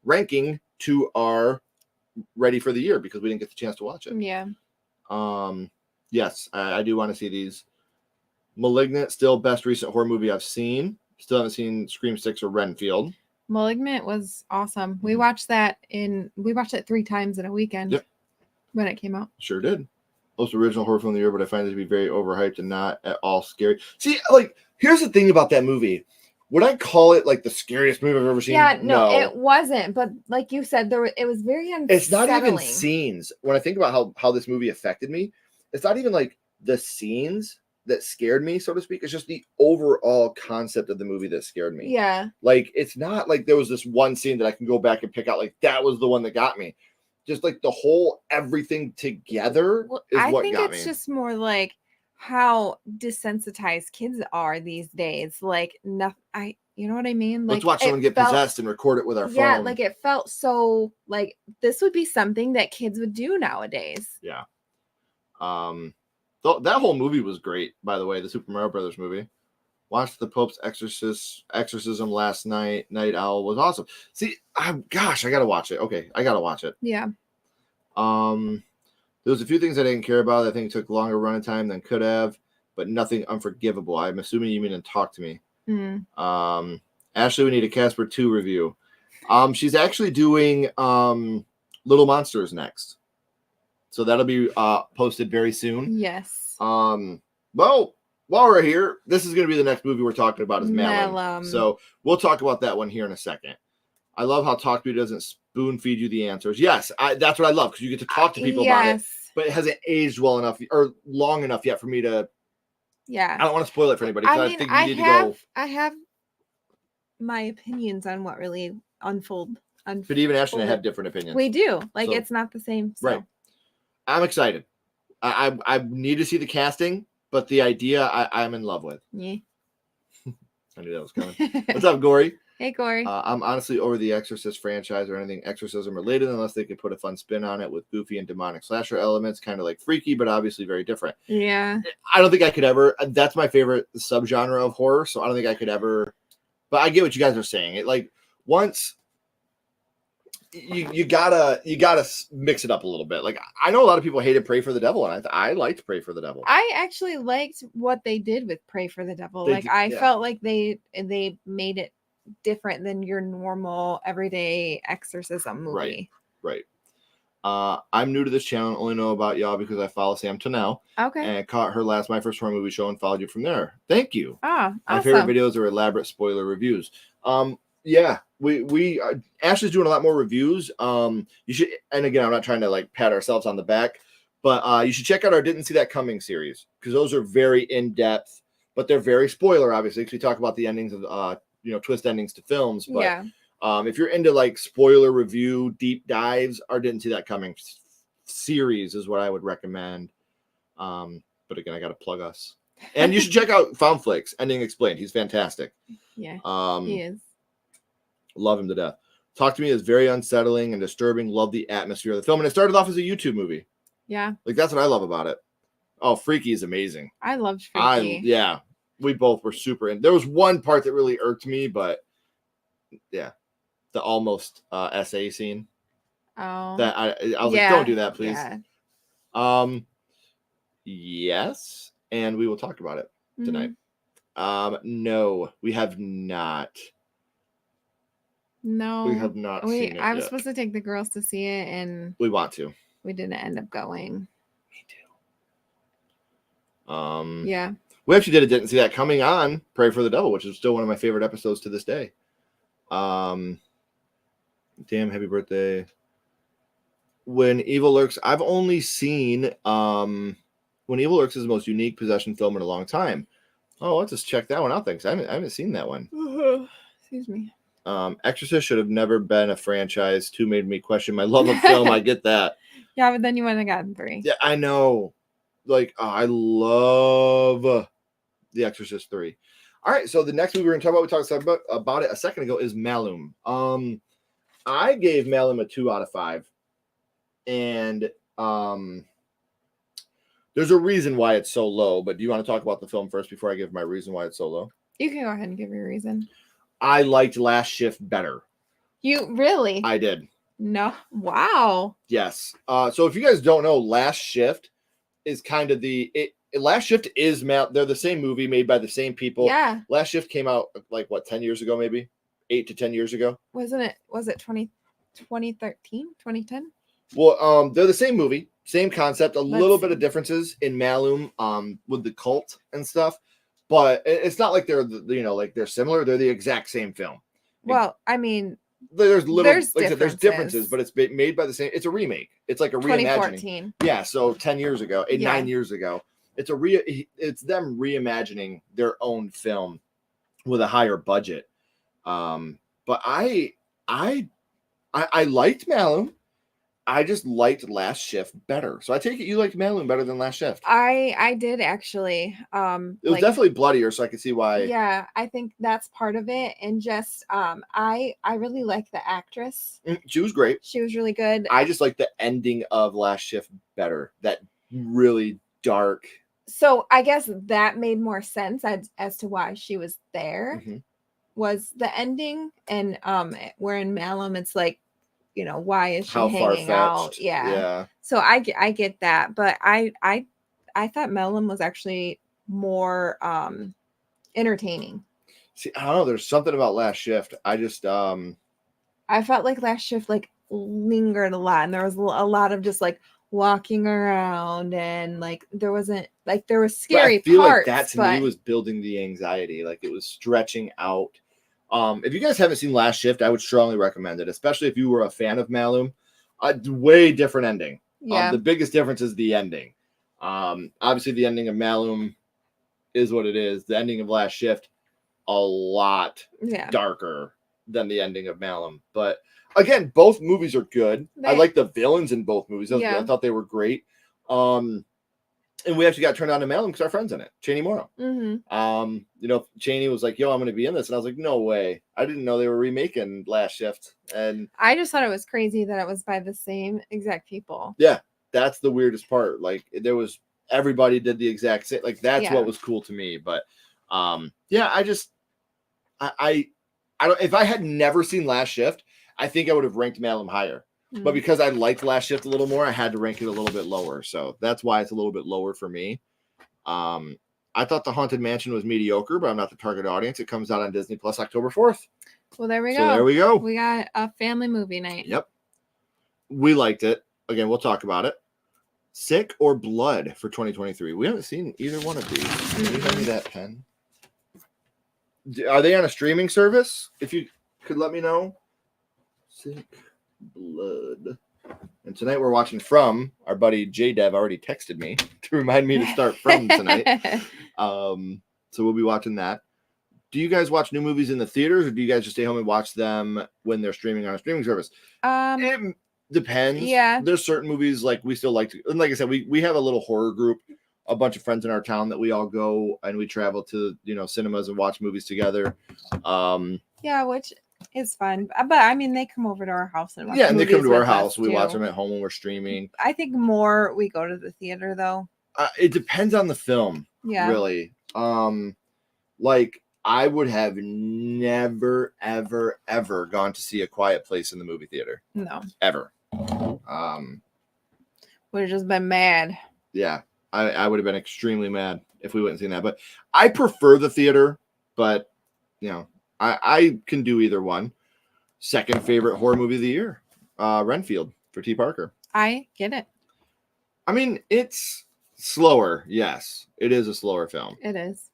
ranking to our ready for the year because we didn't get the chance to watch it. Yeah. Yes, I do want to see these. Malignant, still best recent horror movie I've seen. Still haven't seen Scream 6 or Renfield. Malignant was awesome. We watched it 3 times in a weekend when it came out. Sure did. Most original horror film of the year, but I find it to be very overhyped and not at all scary. See, like, here's the thing about that movie. Would I call it like the scariest movie I've ever seen? Yeah, no, it wasn't. But like you said, it was very unsettling. It's not even scenes. When I think about how this movie affected me, it's not even like the scenes that scared me, so to speak. It's just the overall concept of the movie that scared me. Yeah. Like, it's not like there was this one scene that I can go back and pick out, like, that was the one that got me. Just like the whole everything together is what got me. I think it's just more like how desensitized kids are these days. Like, you know what I mean? Like, let's watch someone get possessed and record it with our phone. Yeah, like it felt so like this would be something that kids would do nowadays. Yeah. That whole movie was great, by the way, the Super Mario Brothers movie. Watched the Pope's exorcism last night. Night Owl was awesome. See, gosh, I gotta watch it. Okay, I gotta watch it. Yeah. There was a few things I didn't care about. I think it took longer running time than could have, but nothing unforgivable. I'm assuming you mean in Talk to Me. Mm. Ashley, we need a Casper 2 review. She's actually doing Little Monsters next. So that'll be posted very soon. Yes. Well, while we're here, this is going to be the next movie we're talking about is Malum. So we'll talk about that one here in a second. I love how Talk to Me doesn't spoon feed you the answers. Yes, that's what I love because you get to talk to people about it. But it hasn't aged well enough or long enough yet for me to. Yeah. I don't want to spoil it for anybody. I mean, I have my opinions on what really unfolded. But even Ashley and I have different opinions. We do. Like, it's not the same. So. Right. I'm excited. I need to see the casting, but the idea I'm in love with. Yeah. I knew that was coming. What's up, Gory? Hey, Gory. I'm honestly over the Exorcist franchise or anything exorcism related unless they could put a fun spin on it with goofy and demonic slasher elements, kind of like freaky, but obviously very different. Yeah. I don't think I could ever. That's my favorite subgenre of horror, so I don't think I could ever. But I get what you guys are saying. It like once you gotta mix it up a little bit. Like I know a lot of people hated Pray for the Devil, and I liked Pray for the Devil. I actually liked what they did with Pray for the Devil. I felt like they made it different than your normal everyday exorcism movie. Right. I'm new to this channel and only know about y'all because I follow Sam to now. Okay. And I caught her my first horror movie show and followed you from there. Thank you. Awesome. My favorite videos are elaborate spoiler reviews. Yeah, we Ashley's doing a lot more reviews. You should, and again, I'm not trying to like pat ourselves on the back, but you should check out our Didn't See That Coming series because those are very in depth, but they're very spoiler obviously because we talk about the endings of twist endings to films. But yeah. If you're into like spoiler review deep dives, our Didn't See That Coming series is what I would recommend. But again, I got to plug us, and you should check out Found Flakes Ending Explained. He's fantastic. Yeah, he is. Love him to death. Talk to Me is very unsettling and disturbing. Love the atmosphere of the film. And it started off as a YouTube movie. Yeah. Like, that's what I love about it. Oh, Freaky is amazing. I loved Freaky. Yeah. We both were super in. There was one part that really irked me, but yeah. The almost essay scene. Oh. That I was like, don't do that, please. Yeah. Yes. And we will talk about it tonight. No, we have not. No, we have not seen it. I was supposed to take the girls to see it, and we want to. We didn't end up going. Me too. Yeah. We actually didn't see that coming on Pray for the Devil, which is still one of my favorite episodes to this day. Damn, happy birthday. When Evil Lurks, I've only seen When Evil Lurks is the most unique possession film in a long time. Oh, let's just check that one out then, because I haven't seen that one. Excuse me. Exorcist should have never been a franchise. 2 made me question my love of film. I get that. Yeah, but then you wouldn't have gotten 3. Yeah, I know. Like, I love The Exorcist 3. All right, so the next movie we're going to talk about, we talked about it a second ago, is Malum. I gave Malum a 2 out of 5. And there's a reason why it's so low, but do you want to talk about the film first before I give my reason why it's so low? You can go ahead and give your reason. I liked Last Shift better. You really? I did. No. Wow. Yes. So if you guys don't know, Last Shift is kind of Last Shift is they're the same movie made by the same people. Yeah. Last Shift came out like 10 years ago, maybe 8 to 10 years ago. Was it 2013, 2010? Well, they're the same movie, same concept, little bit of differences in Malum with the cult and stuff. But it's not like they're they're similar. They're the exact same film. Well, I mean, there's differences, but it's made by the same. It's a remake. It's like a reimagining. 2014. Yeah, so 10 years ago, 9 years ago. it's them reimagining their own film with a higher budget. But I liked Malum. I just liked Last Shift better. So I take it you liked Malum better than Last Shift. I did actually. It was definitely bloodier, so I could see why. Yeah, I think that's part of it. And just I really like the actress. She was great. She was really good. I just like the ending of Last Shift better. That really dark. So I guess that made more sense as to why she was there. Mm-hmm. Was the ending. And where in Malum it's like, you know, why is she hanging out? Yeah. So I get that, but I thought Malum was actually more entertaining. See, I don't know. There's something about Last Shift. I just I felt like Last Shift like lingered a lot, and there was a lot of just like walking around, and like there wasn't like there was scary I feel parts. Like that to me was building the anxiety. Like it was stretching out. If you guys haven't seen Last Shift, I would strongly recommend it, especially if you were a fan of Malum. A way different ending. Yeah. The biggest difference is the ending. Obviously, the ending of Malum is what it is. The ending of Last Shift, a lot darker than the ending of Malum. But again, both movies are good. I like the villains in both movies. I thought they were great. And we actually got turned on to Malum because our friend's in it, Cheney Morrow. Mm-hmm. You know, Cheney was like, "Yo, I'm going to be in this," and I was like, "No way! I didn't know they were remaking Last Shift." And I just thought it was crazy that it was by the same exact people. Yeah, that's the weirdest part. Like, there was everybody did the exact same. Like, that's what was cool to me. But, yeah, I don't. If I had never seen Last Shift, I think I would have ranked Malum higher. But because I liked Last Shift a little more, I had to rank it a little bit lower. So that's why it's a little bit lower for me. I thought The Haunted Mansion was mediocre, but I'm not the target audience. It comes out on Disney Plus October 4th. Well, there we go. So there we go. We got a family movie night. Yep. We liked it. Again, we'll talk about it. Sick or Blood for 2023. We haven't seen either one of these. Can you hand me that pen? Are they on a streaming service? If you could let me know. Sick Blood. And tonight we're watching From. Our buddy J-Dev already texted me to remind me to start From tonight. So we'll be watching that. Do you guys watch new movies in the theaters, or do you guys just stay home and watch them when they're streaming on a streaming service? It depends. Yeah. There's certain movies like we still like to, and like I said, we have a little horror group, a bunch of friends in our town that we all go and we travel to, you know, cinemas and watch movies together. Yeah, which is fun. But I mean, they come over to our house and watch and they come to our with house. us, We too. watch them at home when we're streaming. I think more we go to the theater though. It depends on the film. Yeah. Really. Like I would have never, ever, ever gone to see A Quiet Place in the movie theater. No. Ever. Would have just been mad. Yeah. I would have been extremely mad if we wouldn't seen that. But I prefer the theater, but you know, I can do either one. Second favorite horror movie of the year. Renfield for T. Parker. I get it. I mean, it's slower. Yes, it is a slower film. It is.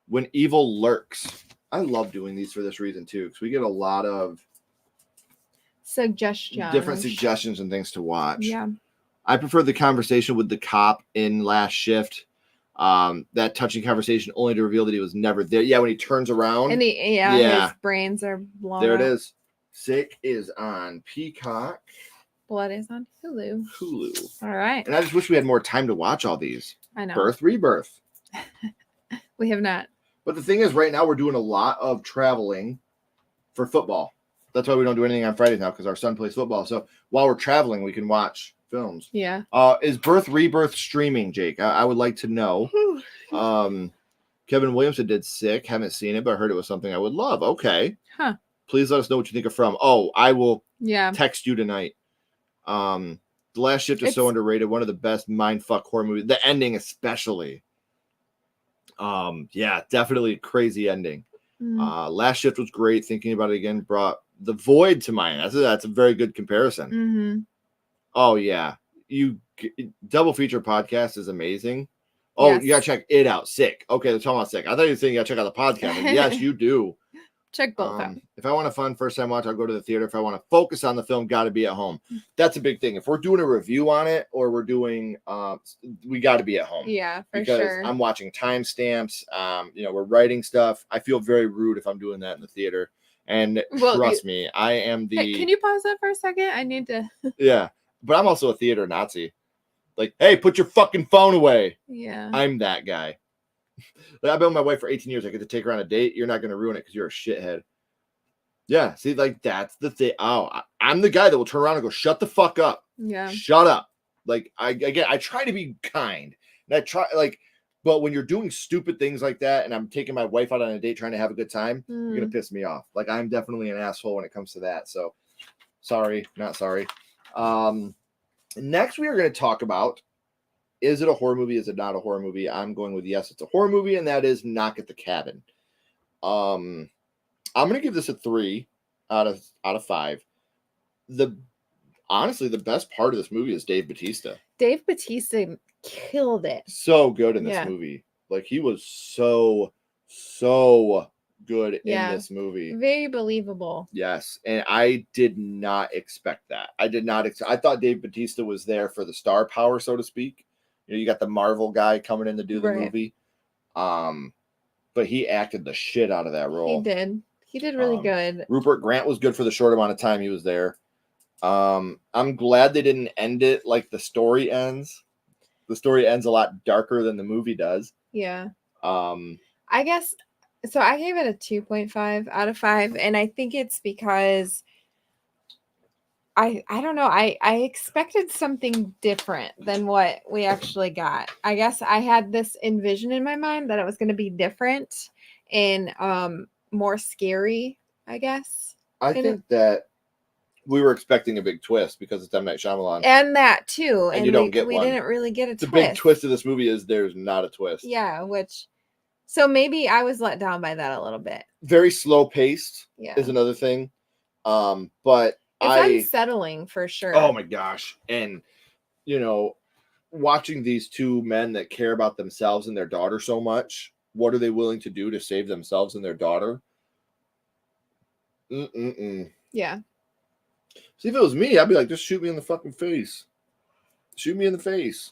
When Evil Lurks. I love doing these for this reason too, because we get a lot of Suggestions. different suggestions and things to watch. Yeah. I prefer the conversation with the cop in Last Shift. That touching conversation only to reveal that he was never there. Yeah, when he turns around. And his brains are blown. There up. it is. Sick is on Peacock. Blood is on Hulu. All right. And I just wish we had more time to watch all these. I know. Birth, Rebirth. We have not. But the thing is, right now we're doing a lot of traveling for football. That's why we don't do anything on Fridays now, because our son plays football. So while we're traveling, we can watch films. Yeah. Is Birth, Rebirth streaming, Jake? I would like to know. Kevin Williamson did Sick. Haven't seen it, but I heard it was something I would love. Okay. Huh. Please let us know what you think of From. Oh, I will Yeah. text you tonight. The Last Shift is so underrated. One of the best mindfuck horror movies. The ending especially. Yeah, definitely crazy ending. Last Shift was great. Thinking about it again brought The Void to mind. That's a very good comparison. Mm-hmm. Oh yeah, double feature podcast is amazing. Oh, Yes. You gotta check it out. Sick. Okay, they're talking about Sick. I thought you were saying you gotta check out the podcast. And yes, you do. Check both out. If I want a fun first time watch, I'll go to the theater. If I want to focus on the film, got to be at home. That's a big thing. If we're doing a review on it or we're doing, we got to be at home. Yeah, for because sure. I'm watching timestamps. We're writing stuff. I feel very rude if I'm doing that in the theater. And trust me, I am the. Hey, can you pause that for a second? I need to. Yeah, but I'm also a theater Nazi. Like, hey, put your fucking phone away. Yeah. I'm that guy. Like, I've been with my wife for 18 years. I get to take her on a date. You're not going to ruin it because you're a shithead. Yeah, see, like, that's the thing. Oh, I'm the guy that will turn around and go, shut the fuck up. Yeah. Shut up. Like, I try to be kind. And but when you're doing stupid things like that and I'm taking my wife out on a date trying to have a good time, you're going to piss me off. Like, I'm definitely an asshole when it comes to that. So, sorry, not sorry. Next, we are going to talk about, is it a horror movie? Is it not a horror movie? I'm going with yes, it's a horror movie, and that is Knock at the Cabin. I'm going to give this a 3 out of 5. Honestly, the best part of this movie is Dave Bautista. Dave Bautista killed it. So good in this movie. Like, he was so good in this movie. Very believable. Yes, and I did not expect that. I thought Dave Bautista was there for the star power, so to speak. You got the Marvel guy coming in to do the movie. But he acted the shit out of that role. He did really good. Rupert Grant was good for the short amount of time he was there. I'm glad they didn't end it like the story ends. The story ends a lot darker than the movie does. Yeah. I guess so. I gave it a 2.5 out of 5, and I think it's because I don't know. I expected something different than what we actually got. I guess I had this envision in my mind that it was going to be different and more scary, I guess. I think that we were expecting a big twist because it's M. Night Shyamalan. And that too. And you don't get we one. didn't really get a twist. The big twist of this movie is there's not a twist. Yeah, so maybe I was let down by that a little bit. Very slow paced Yeah. is another thing. But it's unsettling for sure. Oh my gosh. And watching these two men that care about themselves and their daughter so much, what are they willing to do to save themselves and their daughter? Yeah. See, if it was me, I'd be like, just shoot me in the fucking face. Shoot me in the face.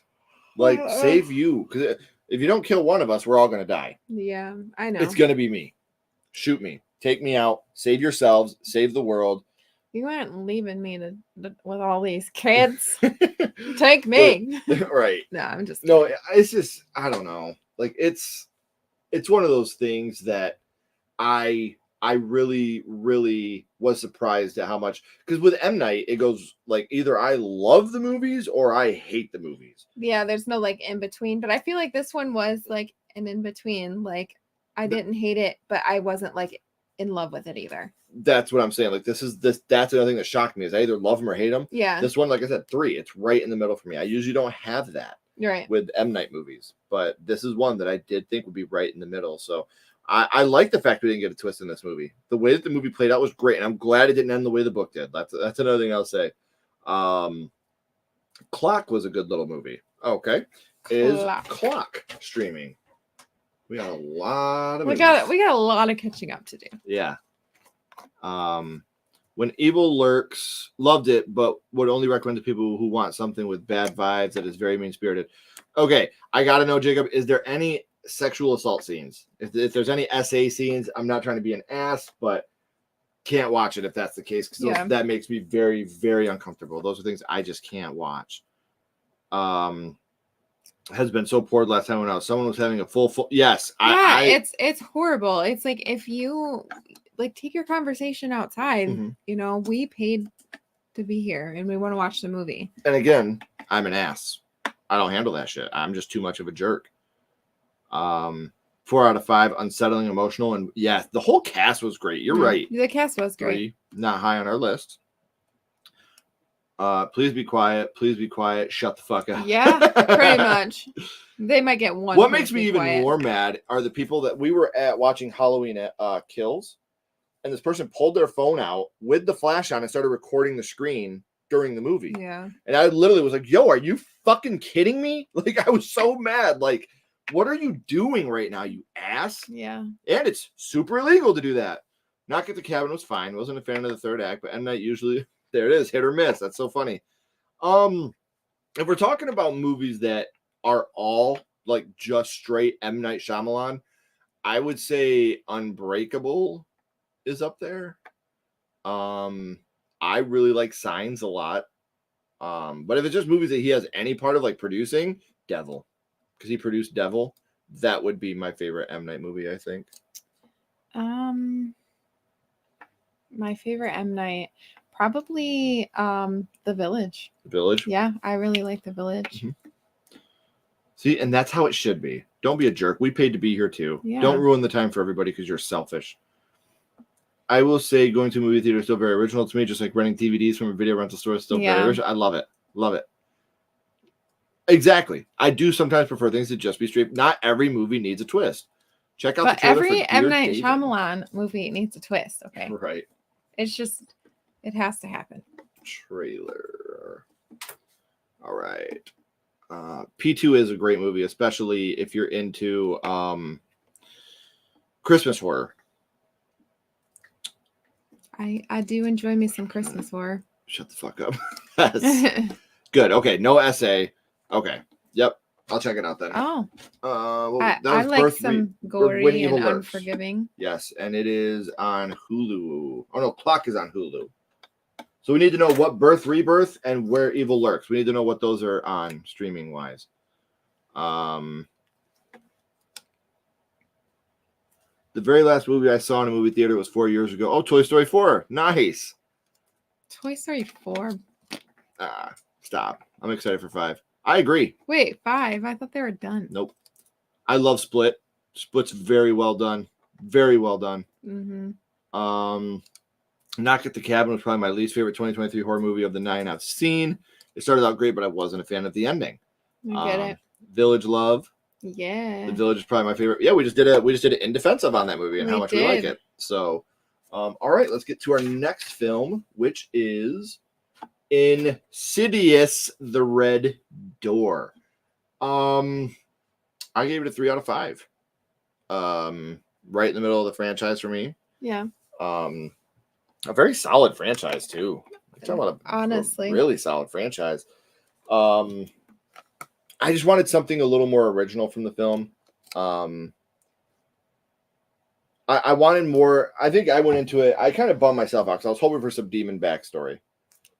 Like, save you. Because if you don't kill one of us, we're all going to die. Yeah, I know. It's going to be me. Shoot me. Take me out. Save yourselves. Save the world. You aren't leaving me with all these kids. Take me. Right. No, I'm just kidding. No, it's just, I don't know. Like, it's one of those things that I really, really was surprised at how much, because with M. Night, it goes like either I love the movies or I hate the movies. Yeah, there's no like in between, but I feel like this one was like an in between. Like, I didn't hate it, but I wasn't like in love with it either. That's what I'm saying. Like, that's another thing that shocked me is I either love them or hate them. Yeah. This one, like I said, 3. It's right in the middle for me. I usually don't have that. Right. With M. Night movies, but this is one that I did think would be right in the middle. So I like the fact we didn't get a twist in this movie. The way that the movie played out was great, and I'm glad it didn't end the way the book did. That's another thing I'll say. Clock was a good little movie. Okay, is Clock streaming? We got a lot of. We got a lot of catching up to do. Yeah. When Evil Lurks, loved it, but would only recommend to people who want something with bad vibes that is very mean-spirited. Okay, I gotta know, Jacob, is there any sexual assault scenes? If there's any SA scenes, I'm not trying to be an ass, but can't watch it if that's the case, because that makes me very, very uncomfortable. Those are things I just can't watch. Has been so poor the last time when someone was having a full yes. It's horrible. It's like, if you like take your conversation outside, we paid to be here and we want to watch the movie. And again, I'm an ass. I don't handle that shit. I'm just too much of a jerk. 4 out of 5, unsettling, emotional, and yeah, the whole cast was great. You're right. The cast was great. 3, not high on our list. Please be quiet. Please be quiet. Shut the fuck up. Yeah, pretty much. They might get one. What makes me even more mad are the people that we were at watching Halloween at Kills, and this person pulled their phone out with the flash on and started recording the screen during the movie. Yeah. And I literally was like, yo, are you fucking kidding me? Like, I was so mad. Like, what are you doing right now, you ass? Yeah. And it's super illegal to do that. Knock at the Cabin was fine. Wasn't a fan of the third act, but M. Night usually, there it is, hit or miss. That's so funny. If we're talking about movies that are all like just straight M. Night Shyamalan, I would say Unbreakable is up there. I really like Signs a lot. But if it's just movies that he has any part of like producing, Devil, because he produced Devil, that would be my favorite M. Night movie, I think. My favorite M. Night, probably The Village. The Village? Yeah, I really like The Village. Mm-hmm. See, and that's how it should be. Don't be a jerk. We paid to be here too. Yeah. Don't ruin the time for everybody because you're selfish. I will say going to a movie theater is still very original to me, just like renting DVDs from a video rental store is still very original. I love it. Love it. Exactly. I do sometimes prefer things to just be straight. Not every movie needs a twist. Check out the trailer every for M. Dear Night David. Shyamalan movie needs a twist, okay? Right. It's just, it has to happen. Trailer. All right. P2 is a great movie, especially if you're into Christmas horror. I do enjoy me some Christmas horror. Shut the fuck up. Yes. Good. Okay. No essay. Okay. Yep. I'll check it out then. Oh. Well, I like some gory Winnie and Evil Lurks. unforgiving. Yes, and it is on Hulu. Oh no, Clock is on Hulu. So we need to know what Birth, Rebirth, and Where Evil Lurks. We need to know what those are on streaming wise. The very last movie I saw in a movie theater was 4 years ago. Oh, Toy Story 4. Nice. Toy Story 4. Stop. I'm excited for 5. I agree. Wait, 5? I thought they were done. Nope. I love Split. Split's very well done. Very well done. Mm-hmm. Knock at the Cabin was probably my least favorite 2023 horror movie of the 9 I've seen. It started out great, but I wasn't a fan of the ending. I get it. Village Love. Yeah. The Village is probably my favorite. Yeah, we just did it in defensive on that movie and how much we like it. So, all right, let's get to our next film, which is Insidious: The Red Door. I gave it a 3 out of 5. Right in the middle of the franchise for me. Yeah. A very solid franchise too. Honestly, a really solid franchise. I just wanted something a little more original from the film. I wanted more. I think I went into it. I kind of bummed myself out because I was hoping for some demon backstory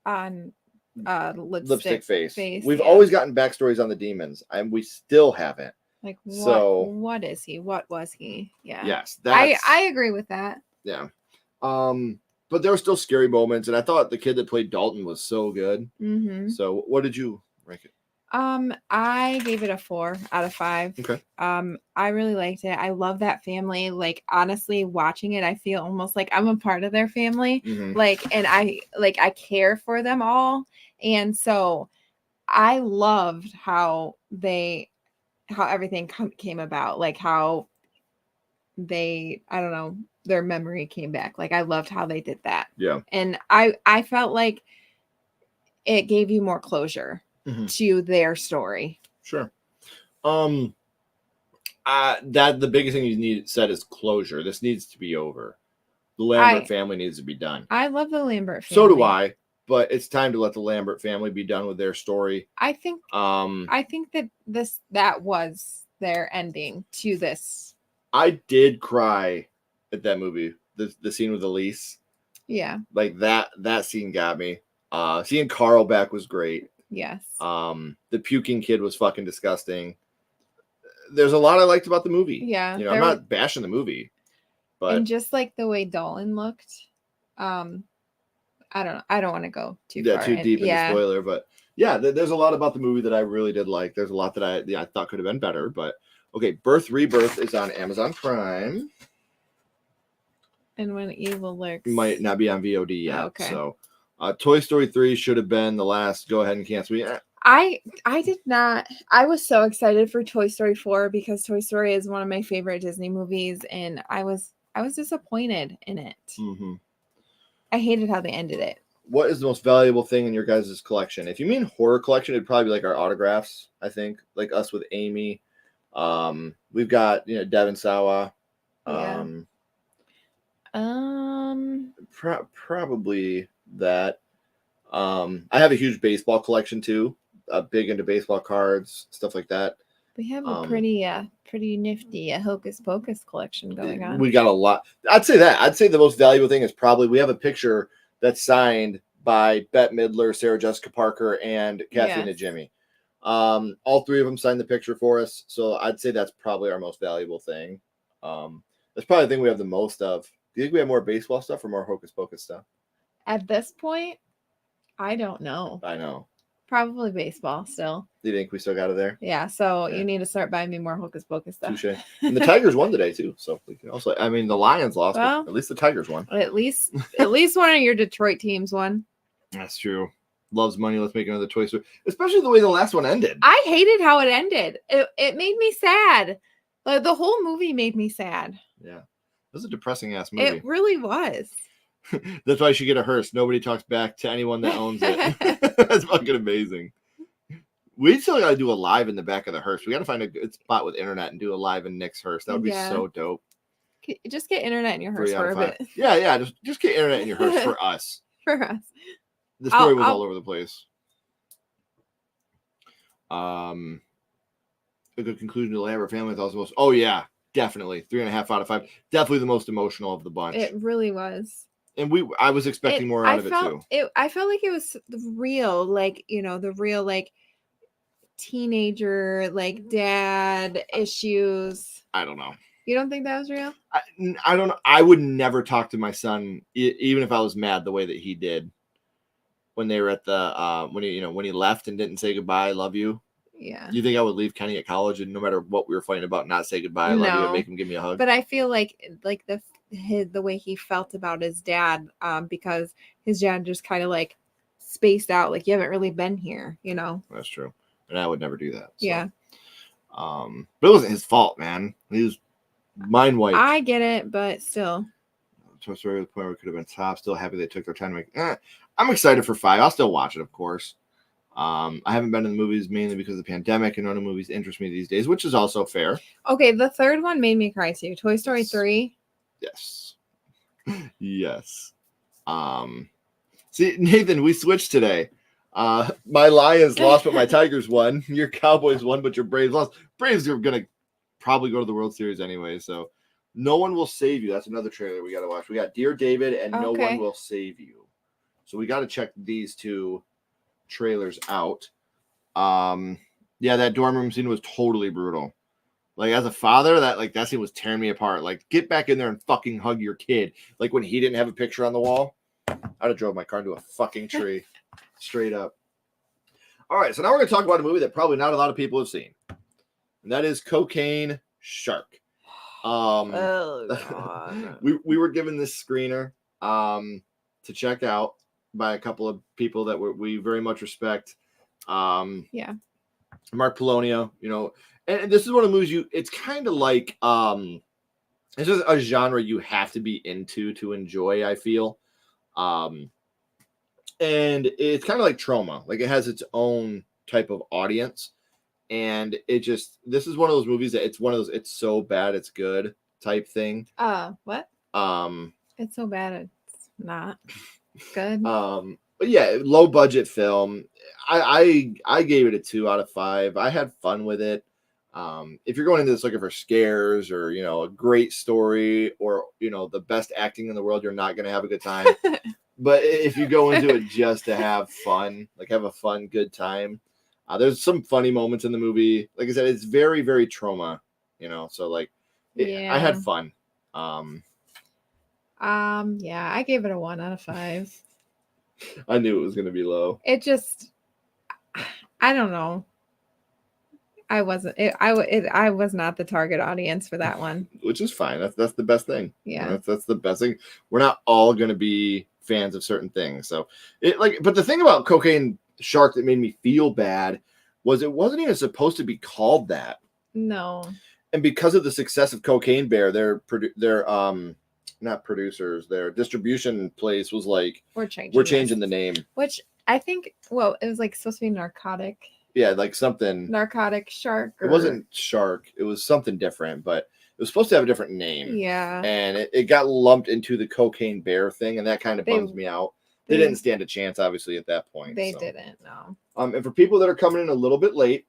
on lipstick face. We've yeah. always gotten backstories on the demons, and we still haven't. Like what is he? What was he? Yeah. Yes, I agree with that. Yeah. But there were still scary moments, and I thought the kid that played Dalton was so good. Mm-hmm. So, what did you rank it? I gave it a 4 out of 5. Okay. I really liked it. I love that family. Like, honestly, watching it, I feel almost like I'm a part of their family. Mm-hmm. Like, and I care for them all. And so I loved how everything came about. Like how I don't know, their memory came back. Like, I loved how they did that. Yeah. And I felt like it gave you more closure to their story. Sure. That the biggest thing you said is closure. This needs to be over. The Lambert family needs to be done. I love the Lambert family. So do I, but it's time to let the Lambert family be done with their story. I think that was their ending to this. I did cry at that movie. The scene with Elise. Yeah. Like that scene got me. Seeing Carl back was great. Yes. The puking kid was fucking disgusting. There's a lot I liked about the movie. Yeah. I'm not bashing the movie, but and just like the way Dolan looked, I don't want to go too far. Too deep in the spoiler, but yeah, there's a lot about the movie that I really did like. There's a lot that I thought could have been better, but okay. Birth, Rebirth is on Amazon Prime. And When Evil Lurks Might not be on VOD yet. Okay. So Toy Story 3 should have been the last go ahead and cancel. I did not. I was so excited for Toy Story 4 because Toy Story is one of my favorite Disney movies, and I was disappointed in it. Mm-hmm. I hated how they ended it. What is the most valuable thing in your guys' collection? If you mean horror collection, it'd probably be like our autographs, I think. Like us with Amy. We've got, Devin Sawa. Probably that. I have a huge baseball collection too. Big into baseball cards, stuff like that. We have a pretty nifty Hocus Pocus collection going on. We got a lot. I'd say the most valuable thing is probably we have a picture that's signed by Bette Midler, Sarah Jessica Parker, and Kathy and Jimmy. All three of them signed the picture for us. So I'd say that's probably our most valuable thing. That's probably the thing we have the most of. Do you think we have more baseball stuff or more Hocus Pocus stuff? At this point, I don't know. I know. Probably baseball still. Do you think we still got it there? Yeah, so you need to start buying me more Hocus Pocus stuff. Touche. And the Tigers won today too, so we can also. I mean, the Lions lost, but at least the Tigers won. At least one of your Detroit teams won. That's true. Loves money. Let's make another Toy Story. Especially the way the last one ended. I hated how it ended. It made me sad. Like the whole movie made me sad. Yeah, it was a depressing ass movie. It really was. That's why you should get a hearse. Nobody talks back to anyone that owns it. That's fucking amazing. We still got to do a live in the back of the hearse. We got to find a good spot with internet and do a live in Nick's hearse. That would be so dope. Just get internet in your hearse for a bit. Yeah. Just get internet in your hearse for us. For us. The story was all over the place. A good conclusion to Lambert family. Thought was the most. Oh yeah, definitely 3.5 out of 5. Definitely the most emotional of the bunch. It really was. And I was expecting more out of it too. I felt like it was real, like the real like teenager like dad issues. I don't know. You don't think that was real? I don't know. I would never talk to my son, even if I was mad the way that he did when they were at the when he left and didn't say goodbye, love you. Yeah. You think I would leave Kenny at college and no matter what we were fighting about, not say goodbye, love you, and make him give me a hug? But I feel like the way he felt about his dad, because his dad just kind of like spaced out, like you haven't really been here, That's true, and I would never do that. So. Yeah. But it wasn't his fault, man. He was mind wiped. I get it, but still. To a story to the point where it could have been top. Still happy they took their time to make. I'm excited for 5. I'll still watch it, of course. I haven't been to the movies mainly because of the pandemic, and none of the movies interest me these days, which is also fair. Okay, the third one made me cry too. Toy Story 3. Yes. Yes. See, Nathan, we switched today. My Lions lost, but my Tigers won. Your Cowboys won, but your Braves lost. Braves are gonna probably go to the World Series anyway, so No One Will Save You. That's another trailer we gotta watch. We got Dear David and No One Will Save You. So we gotta check these two trailers out. Yeah, that dorm room scene was totally brutal. Like, as a father, that scene was tearing me apart. Like, get back in there and fucking hug your kid. Like, when he didn't have a picture on the wall, I'd have drove my car into a fucking tree. Straight up. All right, so now we're going to talk about a movie that probably not a lot of people have seen. And that is Cocaine Shark. God. we were given this screener to check out by a couple of people that we very much respect. Yeah. Mark Polonio, and this is one of the movies it's kind of like it's just a genre you have to be into to enjoy, I feel. And it's kind of like Trauma. Like, it has its own type of audience. And this is one of those movies that it's so bad it's good type thing. What? It's so bad it's not good. But yeah, low budget film. I gave it a 2 out of 5. I had fun with it. If you're going into this looking for scares or a great story or the best acting in the world, you're not going to have a good time. But if you go into it just to have fun, like have a fun, good time, there's some funny moments in the movie. Like I said, it's very, very Trauma. So I had fun. Yeah, I gave it a 1 out of 5. I knew it was going to be low. It just, I don't know. I was not the target audience for that one, which is fine. That's the best thing. Yeah, that's the best thing. We're not all going to be fans of certain things. So but the thing about Cocaine Shark that made me feel bad was it wasn't even supposed to be called that. No. And because of the success of Cocaine Bear, their not producers, their distribution place was like, we're changing the name. Which I think, it was like supposed to be narcotic. Yeah, like something narcotic shark. It wasn't shark. It was something different, but was supposed to have a different name. Yeah. And it got lumped into the Cocaine Bear thing, and that kind of bums me out. They didn't stand a chance, obviously, at that point. They didn't, no. And for people that are coming in a little bit late,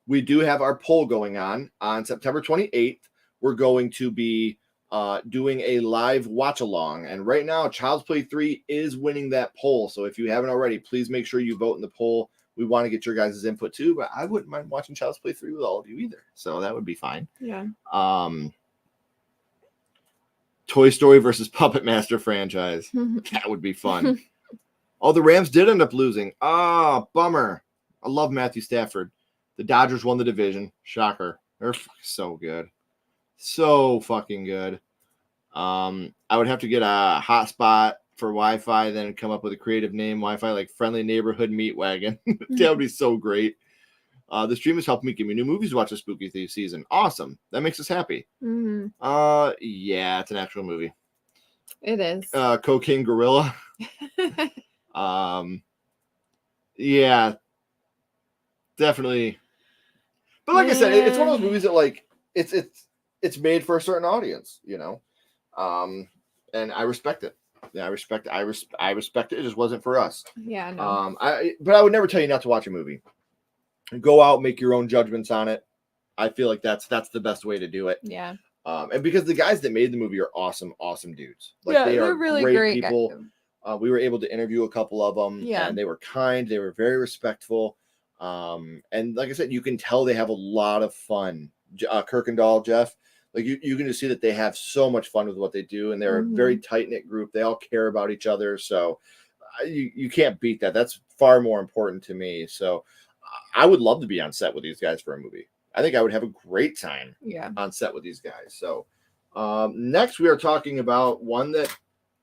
we do have our poll going on September 28th. We're going to be doing a live watch along, and right now Child's Play 3 is winning that poll. So if you haven't already, please make sure you vote in the poll. We want to get your guys' input too, but I wouldn't mind watching Child's Play 3 with all of you either. So that would be fine. Yeah. Toy Story versus Puppet Master franchise. That would be fun. Oh, the Rams did end up losing. Ah, bummer. I love Matthew Stafford. The Dodgers won the division. Shocker. They're so good. So fucking good. I would have to get a hotspot for Wi-Fi, then come up with a creative name, Wi-Fi like Friendly Neighborhood Meat Wagon. That would be so great. The stream has helped me give me new movies to watch this spooky season. Awesome. That makes us happy. Yeah, it's an actual movie. It is. Cocaine Gorilla. Yeah, definitely. But like I said, it's one of those movies that like it's made for a certain audience, you know. And I respect it. Yeah, I respect it. It just wasn't for us. Yeah, no. But I would never tell you not to watch a movie. Go out, make your own judgments on it. I feel like that's the best way to do it. Yeah. And because the guys that made the movie are awesome dudes. Like yeah, they are really great people. We were able to interview a couple of them. Yeah. And they were kind. They were very respectful. And like I said, you can tell they have a lot of fun. Kirkendall, Jeff, like you can just see that they have so much fun with what they do, and they're a very tight-knit group. They all care about each other, so you can't beat that. That's far more important to me. So I would love to be on set with these guys for a movie. I think I would have a great time on set with these guys. So next we are talking about one that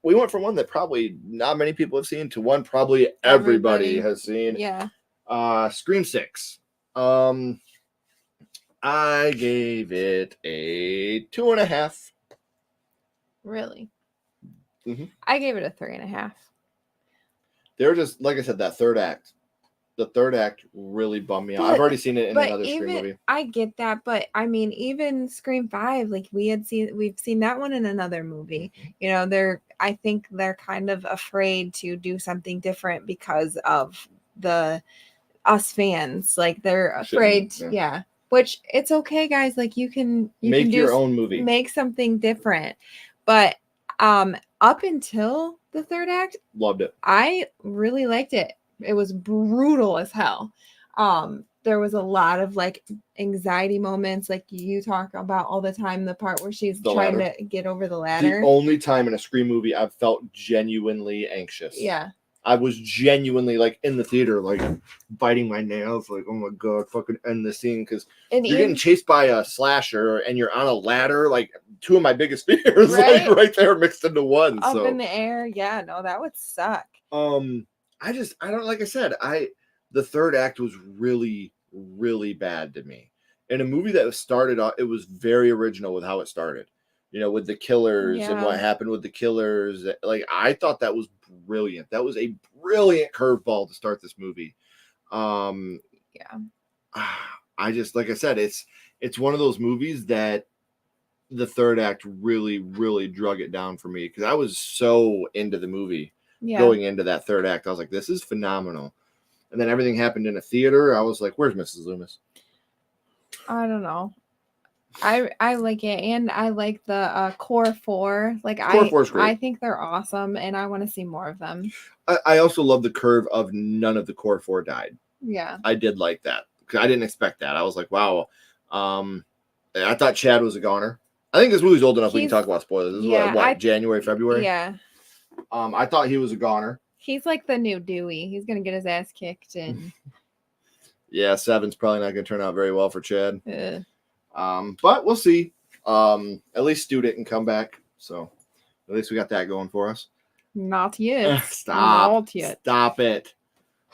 we went from one that probably not many people have seen to one probably everybody has seen. Yeah. Scream 6. I gave it a 2.5. Really? Mm-hmm. I gave it a 3.5. They're just, like I said, that third act. The third act really bummed me out. I've already seen it in another Scream movie. I get that, but I mean, even Scream 5, like we've seen that one in another movie. You know, I think they're kind of afraid to do something different because of us fans. Like they're afraid. Yeah. Which it's okay, guys. Like you can make your own movie, make something different. But up until the third act, loved it. I really liked it. It was brutal as hell. There was a lot of like anxiety moments, like you talk about all the time. The part where she's trying to get over the ladder. The only time in a Scream movie I've felt genuinely anxious. Yeah. I was genuinely like in the theater, like biting my nails, like, oh my God, fucking end the scene. Because you're getting chased by a slasher and you're on a ladder, like two of my biggest fears, like right there mixed into one. Up in the air. Yeah, no, that would suck. I don't, like I said, the third act was really, really bad to me. In a movie that started off, it was very original with how it started. You know, with the killers and what happened with the killers. Like, I thought that was brilliant. That was a brilliant curveball to start this movie. I just, like I said, it's one of those movies that the third act really, really drug it down for me because I was so into the movie going into that third act. I was like, this is phenomenal. And then everything happened in a theater. I was like, where's Mrs. Loomis? I don't know. I like it, and I like the core 4. Like core 4's great. I think they're awesome, and I want to see more of them. I also love the curve of none of the core 4 died. Yeah, I did like that because I didn't expect that. I was like, wow. I thought Chad was a goner. I think this movie's old enough we can talk about spoilers. This is what January, February? Yeah. I thought he was a goner. He's like the new Dewey. He's gonna get his ass kicked and. Yeah, 7's probably not gonna turn out very well for Chad. But we'll see. At least Stu didn't come back, so at least we got that going for us. Not yet. Stop. Not yet. Stop it.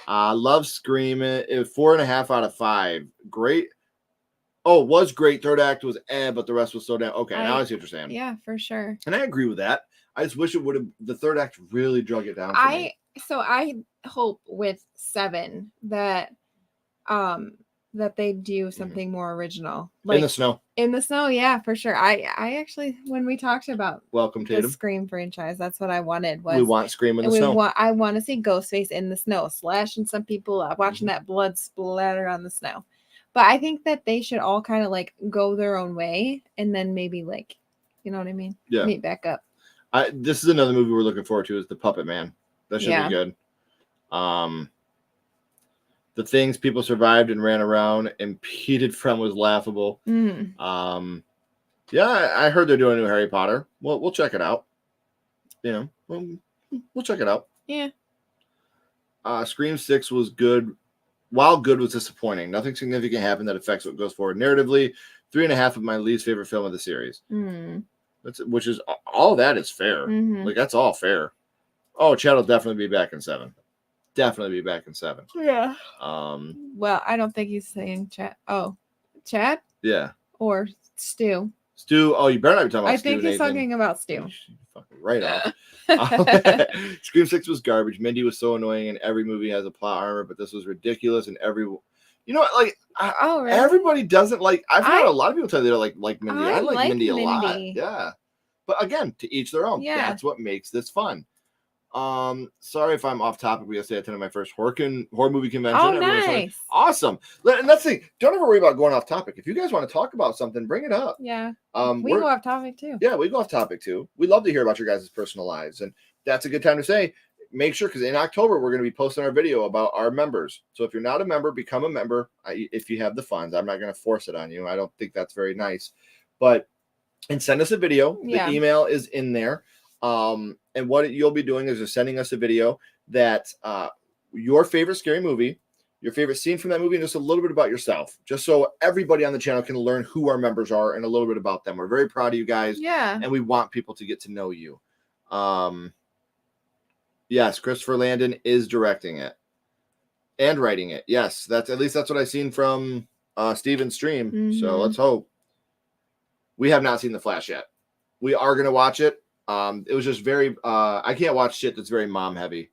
Love Scream. It was 4.5 out of 5. Great. Oh, it was great. Third act was but the rest was so down. Okay, now I see what you're saying. Yeah, for sure. And I agree with that. I just wish it would have. The third act really drug it down. For me. So I hope with 7 that that they do something more original. In the snow. In the snow, yeah, for sure. I actually, when we talked about Welcome, the Tatum. Scream franchise, that's what I wanted. We want Scream in the snow. I want to see Ghostface in the snow, slashing some people up, watching that blood splatter on the snow. But I think that they should all kind of like go their own way, and then maybe like, you know what I mean? Yeah. Meet back up. This is another movie we're looking forward to, is The Puppet Man. That should be good. The things people survived and ran around impeded from was laughable. Yeah, I heard they're doing a new Harry Potter. We'll check it out. You know, we'll check it out. Yeah. Scream 6 was good. While good, was disappointing. Nothing significant happened that affects what goes forward narratively. 3.5 of my least favorite film of the series. Which is all that is fair. Like, that's all fair. Oh, Chad will definitely be back in 7. Definitely be back in 7. Yeah. Well, I don't think he's saying Chad. Oh, Chad? Yeah. Or Stu. Stu. Oh, you better not be talking about Stu. I think he's talking about Stu. Fucking right off. Scream 6 was garbage. Mindy was so annoying, and every movie has a plot armor, but this was ridiculous. And you know, like, really? Everybody doesn't like. I've had a lot of people tell me they don't like Mindy. I like Mindy a lot. Mindy. Yeah. But again, to each their own. Yeah. That's what makes this fun. Sorry if I'm off topic. We yesterday attended my first horror movie convention. Oh, Everyone's nice. like, awesome. And that's the thing. Don't ever worry about going off topic. If you guys want to talk about something, bring it up. Yeah. We go off topic too. Yeah, we go off topic too. We love to hear about your guys' personal lives. And that's a good time to say, make sure, because in October, we're going to be posting our video about our members. So if you're not a member, become a member if you have the funds. I'm not going to force it on you. I don't think that's very nice. And send us a video. Yeah. The email is in there. And what you'll be doing is just sending us a video that your favorite scary movie, your favorite scene from that movie, and just a little bit about yourself, just so everybody on the channel can learn who our members are and a little bit about them. We're very proud of you guys. Yeah. And we want people to get to know you. Yes, Christopher Landon is directing it and writing it. Yes, that's what I've seen from Steven's stream. So let's hope. We have not seen The Flash yet. We are going to watch it. It was just very I can't watch shit that's very mom heavy.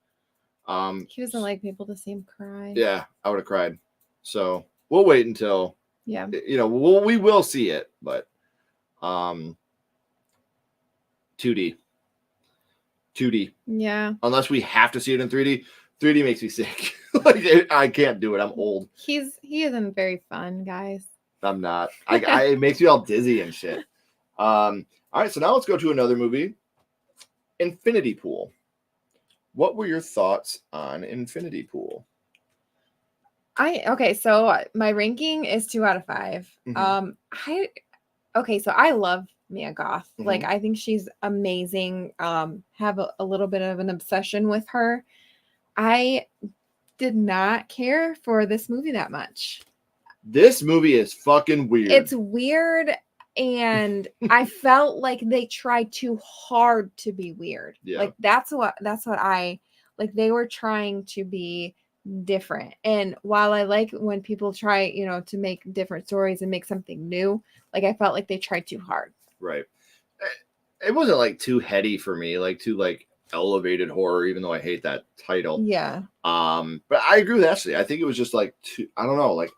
He doesn't like people to see him cry. Yeah, I would have cried. So we'll wait until we will see it, but 2D. Yeah. Unless we have to see it in 3D. 3D makes me sick. Like, I can't do it. I'm old. He isn't very fun, guys. I'm not. It makes me all dizzy and shit. All right, so now let's go to another movie, Infinity Pool. What were your thoughts on Infinity Pool? So my ranking is 2 out of 5. So I love Mia Goth. Like, I think she's amazing. Have a little bit of an obsession with her. I did not care for this movie that much. This movie is fucking weird. It's weird, and I felt like they tried too hard to be weird. Yeah. Like, that's what I like. They were trying to be different. And while I like when people try, to make different stories and make something new, like, I felt like they tried too hard. Right. It wasn't like too heady for me, like too like elevated horror, even though I hate that title. Yeah. But I agree with Ashley. I think it was just like I don't know, like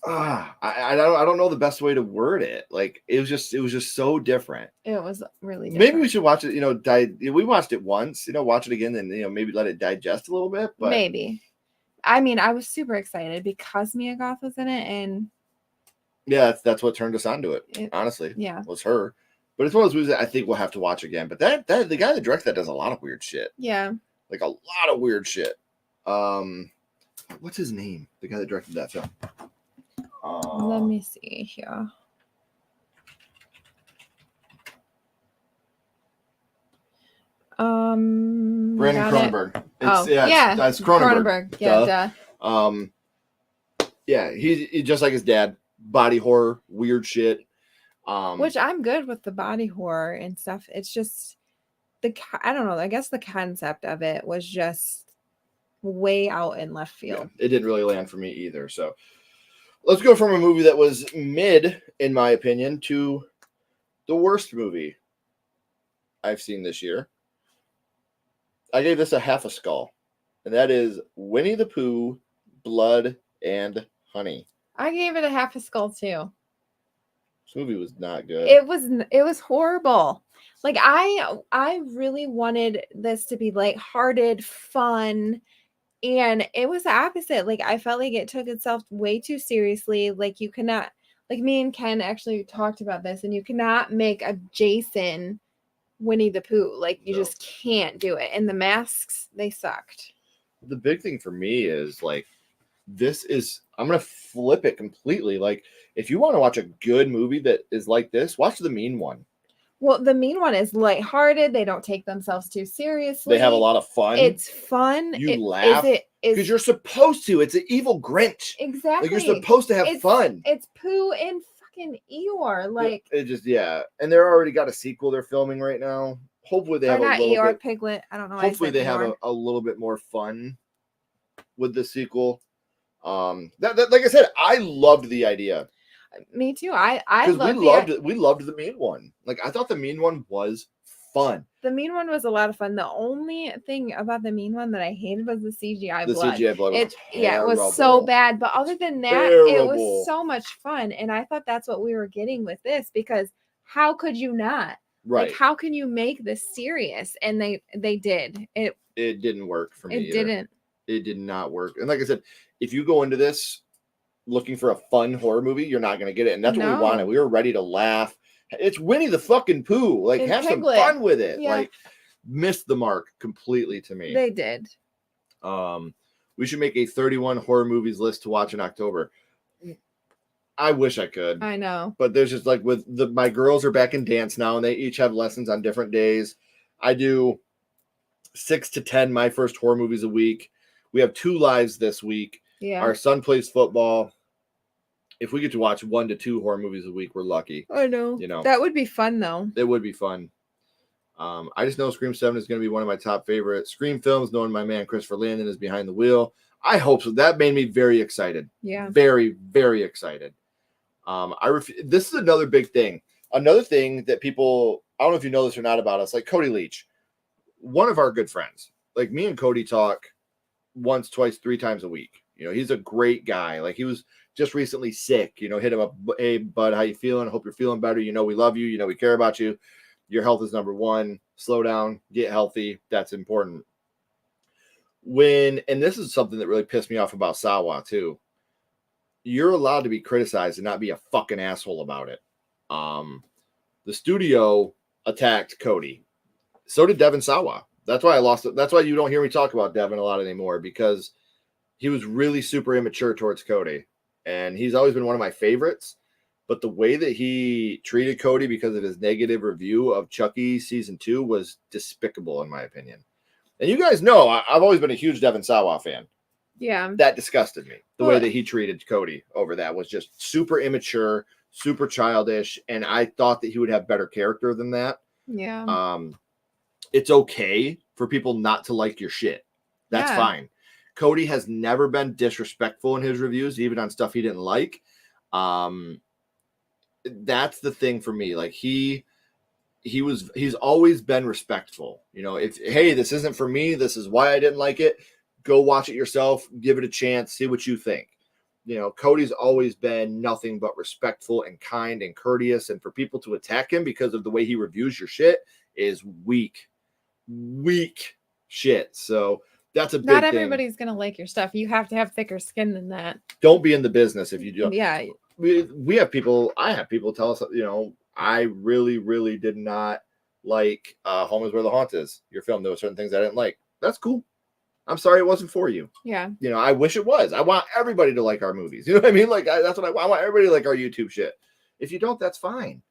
I don't know the best way to word it. Like, it was just so different. It was really different. Maybe we should watch it, we watched it once, watch it again, and maybe let it digest a little bit. But maybe. I mean, I was super excited because Mia Goth was in it, and yeah, that's what turned us onto it, honestly. Yeah. Was her. But it's one of those movies that I think we'll have to watch again. But that the guy that directs that does a lot of weird shit. Yeah. Like, a lot of weird shit. What's his name? The guy that directed that film. Let me see here. Brandon Cronenberg. That's Cronenberg. Yeah. Yeah, he's just like his dad. Body horror, weird shit. Which I'm good with the body horror and stuff. It's just I don't know. I guess the concept of it was just way out in left field. Yeah, it didn't really land for me either. So let's go from a movie that was mid, in my opinion, to the worst movie I've seen this year. I gave this a half a skull, and that is Winnie the Pooh, Blood and Honey. I gave it a half a skull too. This movie was not good. It was horrible. Like I really wanted this to be lighthearted, fun, and it was the opposite. Like I felt like it took itself way too seriously. Like you cannot, like me and Ken actually talked about this, and you cannot make a Jason Winnie the Pooh. Like you just can't do it. And the masks, they sucked. The big thing for me is like, I'm going to flip it completely. Like, if you want to watch a good movie that is like this, watch The Mean One. Well, The Mean One is lighthearted. They don't take themselves too seriously. They have a lot of fun. It's fun. You laugh because you're supposed to. It's an evil Grinch. Exactly. Like, you're supposed to have fun. It's Pooh and fucking Eeyore. Like it just, yeah. And they're already got a sequel they're filming right now. Hopefully they have not a little Eeyore, bit. Piglet. I don't know. Hopefully they have a little bit more fun with the sequel. That like I said, I loved the idea. Me too. I we loved The Mean One. Like I thought The Mean One was fun. The Mean One was a lot of fun. The only thing about The Mean One that I hated was the CGI blood. The CGI blood was it was so bad. But other than that, it was so much fun. And I thought that's what we were getting with this, because how could you not? Right. Like how can you make this serious? And they did. It didn't work for me. It didn't. It did not work. And like I said, if you go into this looking for a fun horror movie, you're not going to get it. And that's what we wanted. We were ready to laugh. It's Winnie the fucking Pooh. Like, have some fun with it. Yeah. Like, missed the mark completely to me. They did. We should make a 31 horror movies list to watch in October. I wish I could. I know. But there's just like my girls are back in dance now, and they each have lessons on different days. I do 6 to 10 my first horror movies a week. We have 2 lives this week. Yeah. Our son plays football. If we get to watch 1 to 2 horror movies a week, we're lucky. I know. You know. That would be fun though. It would be fun. I just know Scream 7 is going to be one of my top favorite Scream films, knowing my man Christopher Landon is behind the wheel. I hope so. That made me very excited. Yeah. Very, very excited. This is another big thing. Another thing that people, I don't know if you know this or not about us, like Cody Leach, one of our good friends. Like me and Cody talk once, twice, 3 times a week. You know, he's a great guy. Like he was just recently sick, you know, hit him up. Hey, bud, how you feeling? Hope you're feeling better. You know, we love you. You know, we care about you. Your health is number one. Slow down, get healthy. That's important. And this is something that really pissed me off about Sawa too. You're allowed to be criticized and not be a fucking asshole about it. The studio attacked Cody. So did Devin Sawa. That's why I lost it. That's why you don't hear me talk about Devin a lot anymore, because he was really super immature towards Cody. And he's always been one of my favorites. But the way that he treated Cody because of his negative review of Chucky season 2 was despicable, in my opinion. And you guys know I've always been a huge Devin Sawa fan. Yeah. That disgusted me. The way that he treated Cody over that was just super immature, super childish. And I thought that he would have better character than that. Yeah. It's okay for people not to like your shit. That's fine. Cody has never been disrespectful in his reviews, even on stuff he didn't like. That's the thing for me. Like he's always been respectful. You know, hey, this isn't for me. This is why I didn't like it. Go watch it yourself. Give it a chance. See what you think. You know, Cody's always been nothing but respectful and kind and courteous. And for people to attack him because of the way he reviews your shit is weak shit. So that's a big thing. Not everybody's going to like your stuff. You have to have thicker skin than that. Don't be in the business if you don't. Yeah. We have people, I have people tell us, you know, I really, really did not like Home is Where the Haunt Is, your film. There were certain things I didn't like. That's cool. I'm sorry it wasn't for you. Yeah. You know, I wish it was. I want everybody to like our movies. You know what I mean? Like, that's what I want. I want everybody to like our YouTube shit. If you don't, that's fine.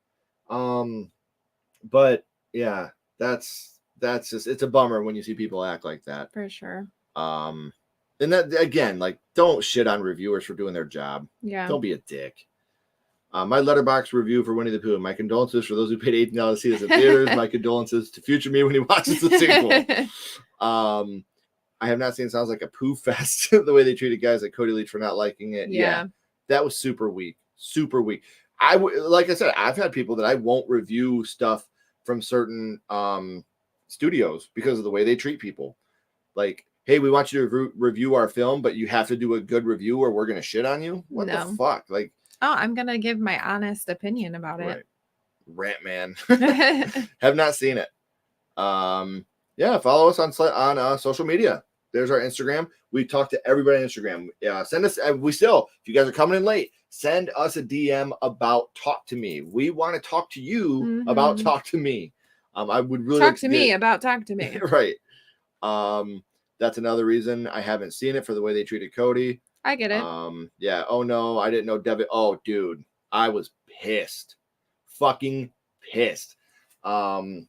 But yeah, that's just, it's a bummer when you see people act like that. For sure. And that, again, like, don't shit on reviewers for doing their job. Yeah. Don't be a dick. My Letterboxd review for Winnie the Pooh. My condolences for those who paid $18 to see this in theaters. My condolences to future me when he watches the sequel. I have not seen Sounds Like a Pooh Fest. The way they treated guys like Cody Leach for not liking it. Yeah. That was super weak. Super weak. Like I said, I've had people that I won't review stuff from certain studios because of the way they treat people. Like, hey, we want you to review our film, but you have to do a good review or we're going to shit on you. What No. the fuck? Like, oh, I'm going to give my honest opinion about it. right. Rant man. Have not seen it. Yeah, follow us on social media. There's our Instagram. We talk to everybody on Instagram. Send us. If you guys are coming in late, send us a DM about Talk to Me. We want to talk to you about Talk to Me. I would really talk to me about Talk to Me. Right. That's another reason I haven't seen it, for the way they treated Cody. I get it. Yeah. Oh no, I didn't know Devin. Oh, dude, I was pissed. Fucking pissed. I'm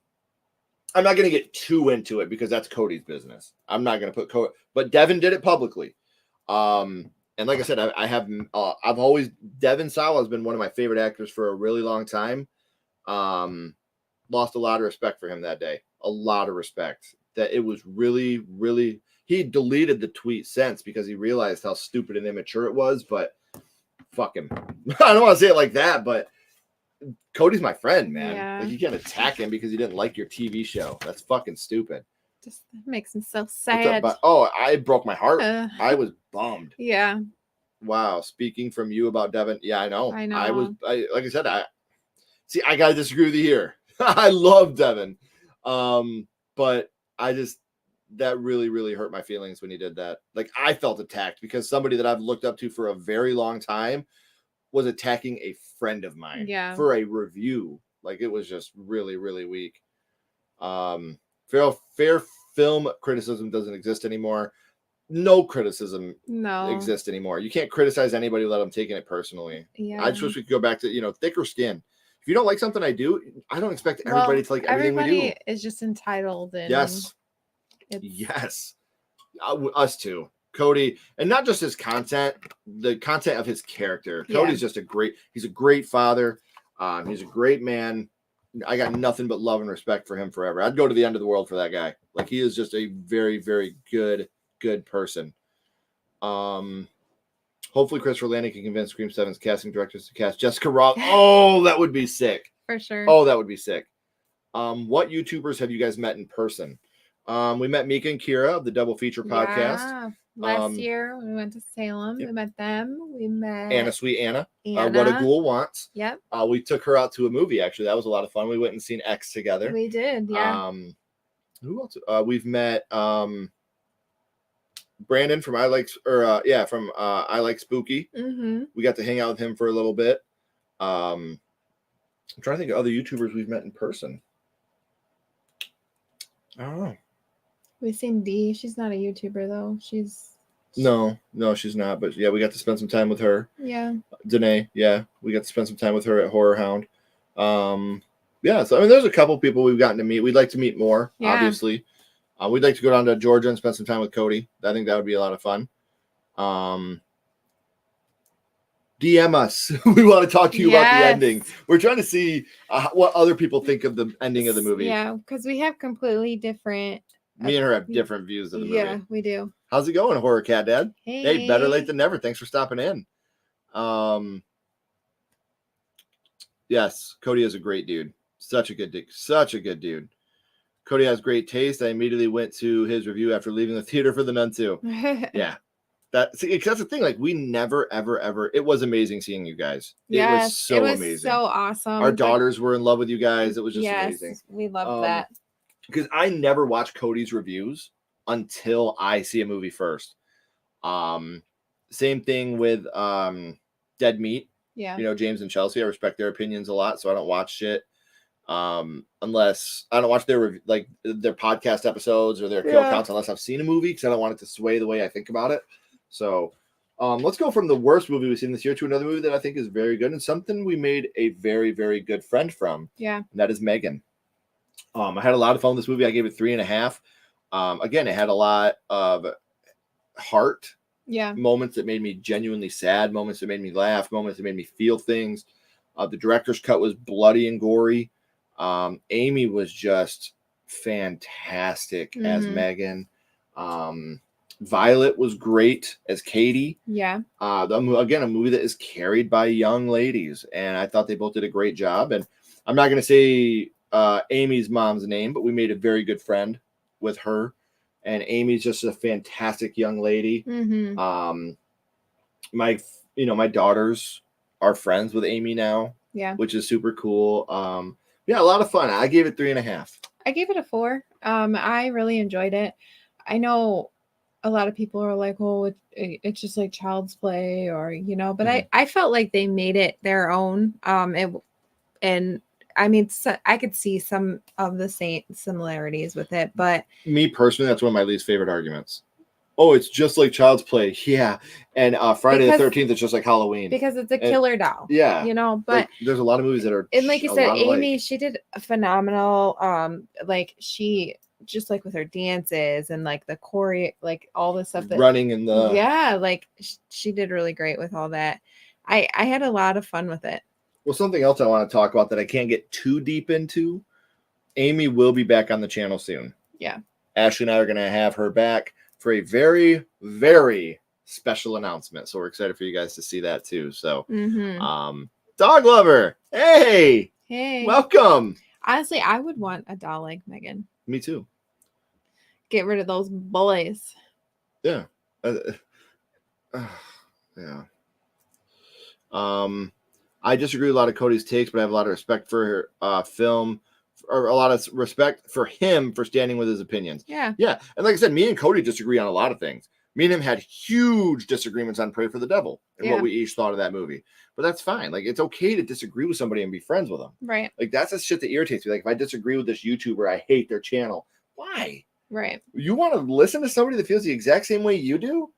not going to get too into it because that's Cody's business. I'm not going to put Cody, but Devin did it publicly. And like I said, I've always, Devin Sawa has been one of my favorite actors for a really long time. Lost a lot of respect for him that day. A lot of respect. That it was really, really, he deleted the tweet since because he realized how stupid and immature it was, but fuck him. I don't want to say it like that, but Cody's my friend, man. Yeah. Like, you can't attack him because he didn't like your TV show. That's fucking stupid. Just makes me so sad. I broke my heart. I was bummed. Yeah. Wow. Speaking from you about Devin. Yeah, I know. I know. Like I said, I gotta disagree with you here. I love Devin. But that really, really hurt my feelings when he did that. Like, I felt attacked because somebody that I've looked up to for a very long time was attacking a friend of mine for a review. Like, it was just really, really weak. Fair film criticism doesn't exist anymore. No criticism exists anymore. You can't criticize anybody without them taking it personally. Yeah. I just wish we could go back to, thicker skin. If you don't like something I do, I don't expect everybody to like everything we do. Everybody is just entitled. And yes. Us too. Cody, and not just his content, the content of his character. Cody's just he's a great father. He's a great man. I got nothing but love and respect for him forever. I'd go to the end of the world for that guy. Like, he is just a very, very good person. Hopefully Christopher Landon can convince Scream 7's casting directors to cast Jessica Raw. Oh, that would be sick. For sure. Oh, that would be sick. What YouTubers have you guys met in person? We met Mika and Kira of the Double Feature podcast. Last year we went to Salem. We met them. We met Anna, Sweet Anna. What a Ghoul Wants. Yep. We took her out to a movie, actually. That was a lot of fun. We went and seen X together. We did, yeah. Who else? We've met Brandon from I Like Spooky. Mm-hmm. We got to hang out with him for a little bit. I'm trying to think of other YouTubers we've met in person. I don't know. We've seen Dee. She's not a YouTuber though. No, she's not. But yeah, we got to spend some time with her. Yeah. Danae, yeah, we got to spend some time with her at Horror Hound. Yeah, so I mean, there's a couple people we've gotten to meet. We'd like to meet more, obviously. We'd like to go down to Georgia and spend some time with Cody. I think that would be a lot of fun. DM us. We want to talk to you about the ending. We're trying to see what other people think of the ending of the movie. Yeah, because we have completely different. Me and her have different views of the movie. Yeah, we do. How's it going, Horror Cat Dad? Hey, better late than never. Thanks for stopping in. Yes, Cody is a great dude. Such a good dude. Cody has great taste. I immediately went to his review after leaving the theater for the Nun II. Yeah. That's the thing. Like, we never, ever. It was amazing seeing you guys. Yes, it was so amazing. So awesome. Our daughters were in love with you guys. It was just amazing. We loved that. Because I never watch Cody's reviews until I see a movie first. Same thing with Dead Meat. Yeah. James and Chelsea. I respect their opinions a lot, so I don't watch shit. Unless I don't watch their podcast episodes or their kill counts unless I've seen a movie, because I don't want it to sway the way I think about it. So let's go from the worst movie we've seen this year to another movie that I think is very good and something we made a very, very good friend from. Yeah. And that is Megan. I had a lot of fun with this movie. I gave it 3.5. Again, it had a lot of heart. Yeah. Moments that made me genuinely sad, moments that made me laugh, moments that made me feel things. The director's cut was bloody and gory. Amy was just fantastic as Megan. Violet was great as Katie. Yeah. Again, a movie that is carried by young ladies, and I thought they both did a great job. And I'm not going to say Amy's mom's name, but we made a very good friend with her. and Amy's just a fantastic young lady. Mm-hmm. My daughters are friends with Amy now, which is super cool. Yeah, a lot of fun. I gave it 3.5. I gave it a 4. I really enjoyed it. I know a lot of people are like, oh, it's just like Child's Play, or but I felt like they made it their own. And I mean, I could see some of the same similarities with it, but me personally, that's one of my least favorite arguments. Oh, it's just like Child's Play. Yeah. And Friday the 13th, it's just like Halloween. Because it's a killer doll. Yeah. But like, there's a lot of movies that are. And like you said, Amy, she did a phenomenal, like she, just like with her dances and like the choreo, like all the stuff that. Running in the. Yeah, like she did really great with all that. I had a lot of fun with it. Well, something else I want to talk about that I can't get too deep into. Amy will be back on the channel soon. Yeah. Ashley and I are going to have her back for a very, very special announcement. So we're excited for you guys to see that too. So, Dog Lover, hey, welcome. Honestly, I would want a doll like Megan. Me too. Get rid of those bullies. Yeah. Yeah. I disagree with a lot of Cody's takes, but I have a lot of respect for her film, or a lot of respect for him for standing with his opinions. Yeah. Yeah. And like I said, me and Cody disagree on a lot of things. Me and him had huge disagreements on Pray for the Devil and what we each thought of that movie. But that's fine. Like, it's okay to disagree with somebody and be friends with them. Right. Like, that's the shit that irritates me. Like, if I disagree with this YouTuber, I hate their channel. Why? Right. You want to listen to somebody that feels the exact same way you do?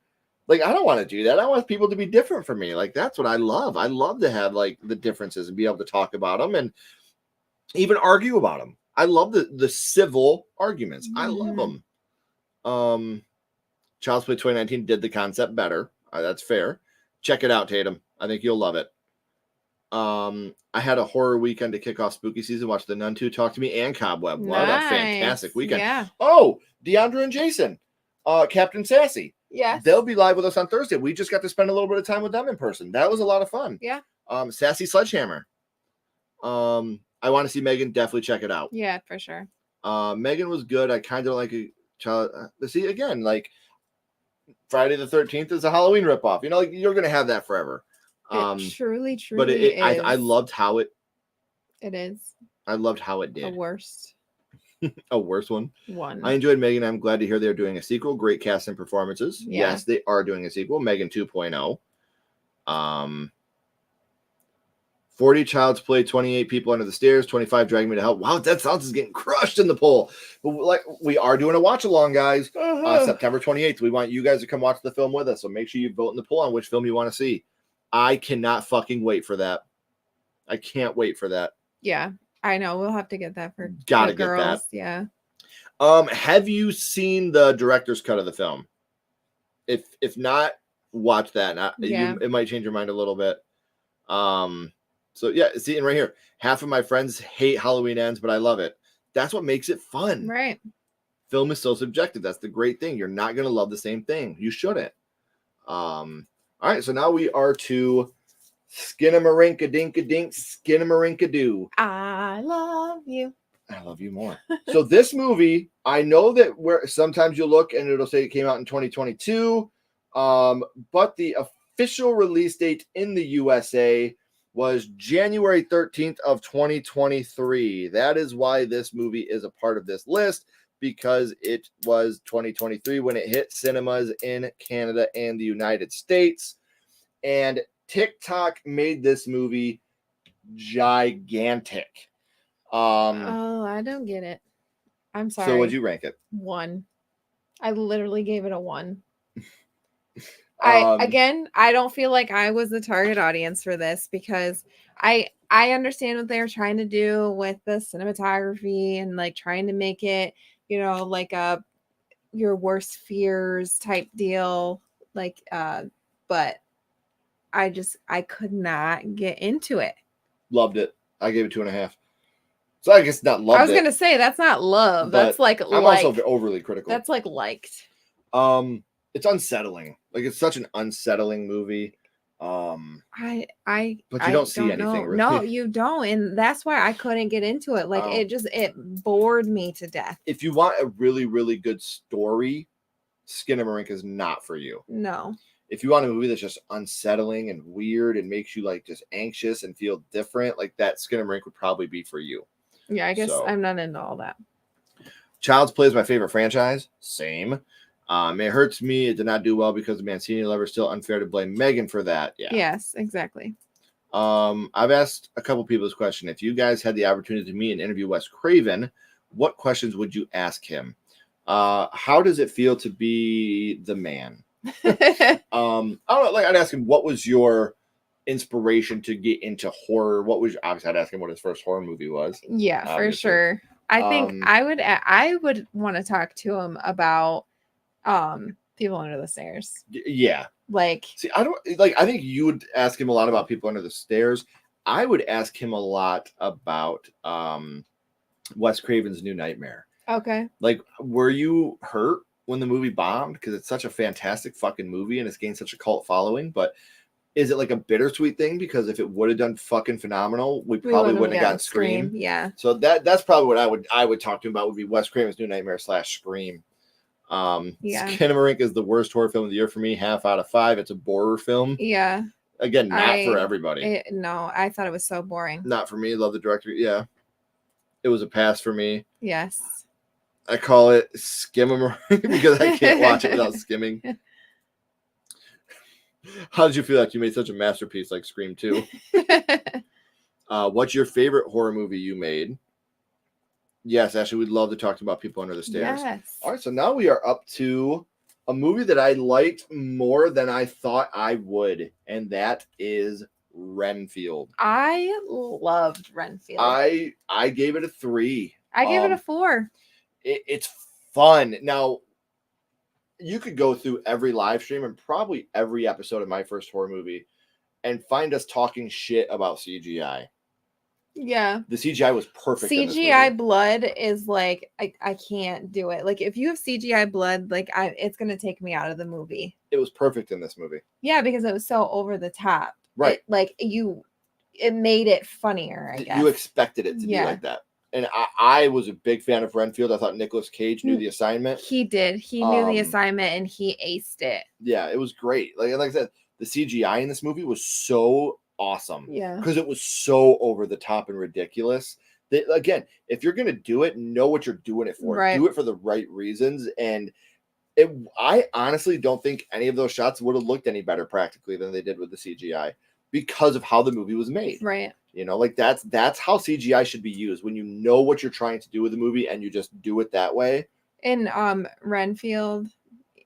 Like, I don't want to do that. I want people to be different from me. Like, that's what I love. I love to have, like, the differences and be able to talk about them and even argue about them. I love the civil arguments. I love them. Child's Play 2019 did the concept better. That's fair. Check it out, Tatum. I think you'll love it. I had a horror weekend to kick off spooky season. Watched the Nun II, Talk to Me, and Cobweb. Wow, that's a fantastic weekend. Yeah. Oh, Deandra and Jason, Captain Sassy. Yes. They'll be live with us on Thursday. We just got to spend a little bit of time with them in person. That was a lot of fun. Yeah. Sassy Sledgehammer. I want to see Megan. Definitely check it out. Yeah, for sure. Megan was good. I kind of like a child. See, again, like Friday the 13th is a Halloween ripoff. You know, like you're gonna have that forever. It truly but is. I loved how it. It is. I loved how it did. A worst. A worse one. I enjoyed Megan. I'm glad to hear they're doing a sequel. Great cast and performances. Yeah. Yes, they are doing a sequel. Megan 2.0. 40 Child's Play, 28 People Under the Stairs, 25 Dragging Me to Hell. Wow, Dead Silence is getting crushed in the poll. But like, we are doing a watch along, guys. September 28th. We want you guys to come watch the film with us. So make sure you vote in the poll on which film you want to see. I cannot fucking wait for that. I can't wait for that. Yeah, I know. We'll have to get that for Gotta the get girls. that. Yeah. Have you seen the director's cut of the film? If not, watch that. It might change your mind a little bit. So yeah, see, and right here, half of my friends hate Halloween Ends, but I love it. That's what makes it fun. Right. Film is so subjective. That's the great thing. You're not going to love the same thing. You shouldn't. All right, so now we are to Skinamarink-a-dink-a-dink, Skinamarink-a-doo. I love you. I love you more. So this movie, I know that where sometimes you look and it'll say it came out in 2022, but the official release date in the USA was January 13th of 2023. That is why this movie is a part of this list, because it was 2023 when it hit cinemas in Canada and the United States. And TikTok made this movie gigantic. I don't get it. I'm sorry. So would you rank it? 1. I literally gave it a 1. I don't feel like I was the target audience for this, because I understand what they were trying to do with the cinematography and like trying to make it, like a your worst fears type deal. Like, but I could not get into it. Loved it. I gave it 2.5. So I guess not loved it. I was gonna say that's not love. That's like I'm also overly critical. That's like liked. It's unsettling. Like, it's such an unsettling movie. I But you don't see anything, know. really. No, you don't, and that's why I couldn't get into it. Like it bored me to death. If you want a really, really good story, Skinamarink is not for you. No. If you want a movie that's just unsettling and weird and makes you like just anxious and feel different, like that, Skinamarink would probably be for you. Yeah, I guess I'm not into all that. Child's Play is my favorite franchise. Same. It hurts me. It did not do well because the Mancini lover. Still unfair to blame Megan for that. Yeah. Yes, exactly. I've asked a couple people this question. If you guys had the opportunity to meet and interview Wes Craven, what questions would you ask him? How does it feel to be the man? I don't know. Like, I'd ask him, what was your inspiration to get into horror? Obviously, I'd ask him what his first horror movie was. Yeah, obviously. for sure. I think I would want to talk to him about People Under the Stairs. Yeah. Like, see, I think you would ask him a lot about People Under the Stairs. I would ask him a lot about Wes Craven's New Nightmare. Okay. Like, were you hurt when the movie bombed? Because it's such a fantastic fucking movie and it's gained such a cult following, but is it like a bittersweet thing? Because if it would have done fucking phenomenal, we probably wouldn't have gotten Scream. Yeah. So that's probably what I would talk to him about, would be Wes Craven's New Nightmare / Scream. Yeah. Skinamarink is the worst horror film of the year for me. 5 out of 5. It's a borer film. Yeah. Again, not for everybody. No, I thought it was so boring. Not for me. Love the director. Yeah. It was a pass for me. Yes. I call it Skinamarink because I can't watch it without skimming. How did you feel like you made such a masterpiece like Scream 2? What's your favorite horror movie you made? Yes, Ashley, we'd love to talk about People Under the Stairs. Yes. All right, so now we are up to a movie that I liked more than I thought I would, and that is Renfield. I loved Renfield. I gave it a 3. I gave it a 4. It's fun. Now, you could go through every live stream and probably every episode of My First Horror Movie and find us talking shit about CGI. Yeah. The CGI was perfect. CGI blood is like, I can't do it. Like, if you have CGI blood, like, it's going to take me out of the movie. It was perfect in this movie. Yeah, because it was so over the top. Right. It made it funnier, I guess. You expected it to be like that. And I was a big fan of Renfield. I thought Nicolas Cage knew the assignment. He did. He knew the assignment and he aced it. Yeah, it was great. Like I said, the CGI in this movie was so awesome. Yeah. Because it was so over the top and ridiculous. That, again, if you're going to do it, know what you're doing it for. Right. Do it for the right reasons. And I honestly don't think any of those shots would have looked any better practically than they did with the CGI because of how the movie was made. Right. You know, like that's how CGI should be used, when you know what you're trying to do with the movie and you just do it that way. In Renfield,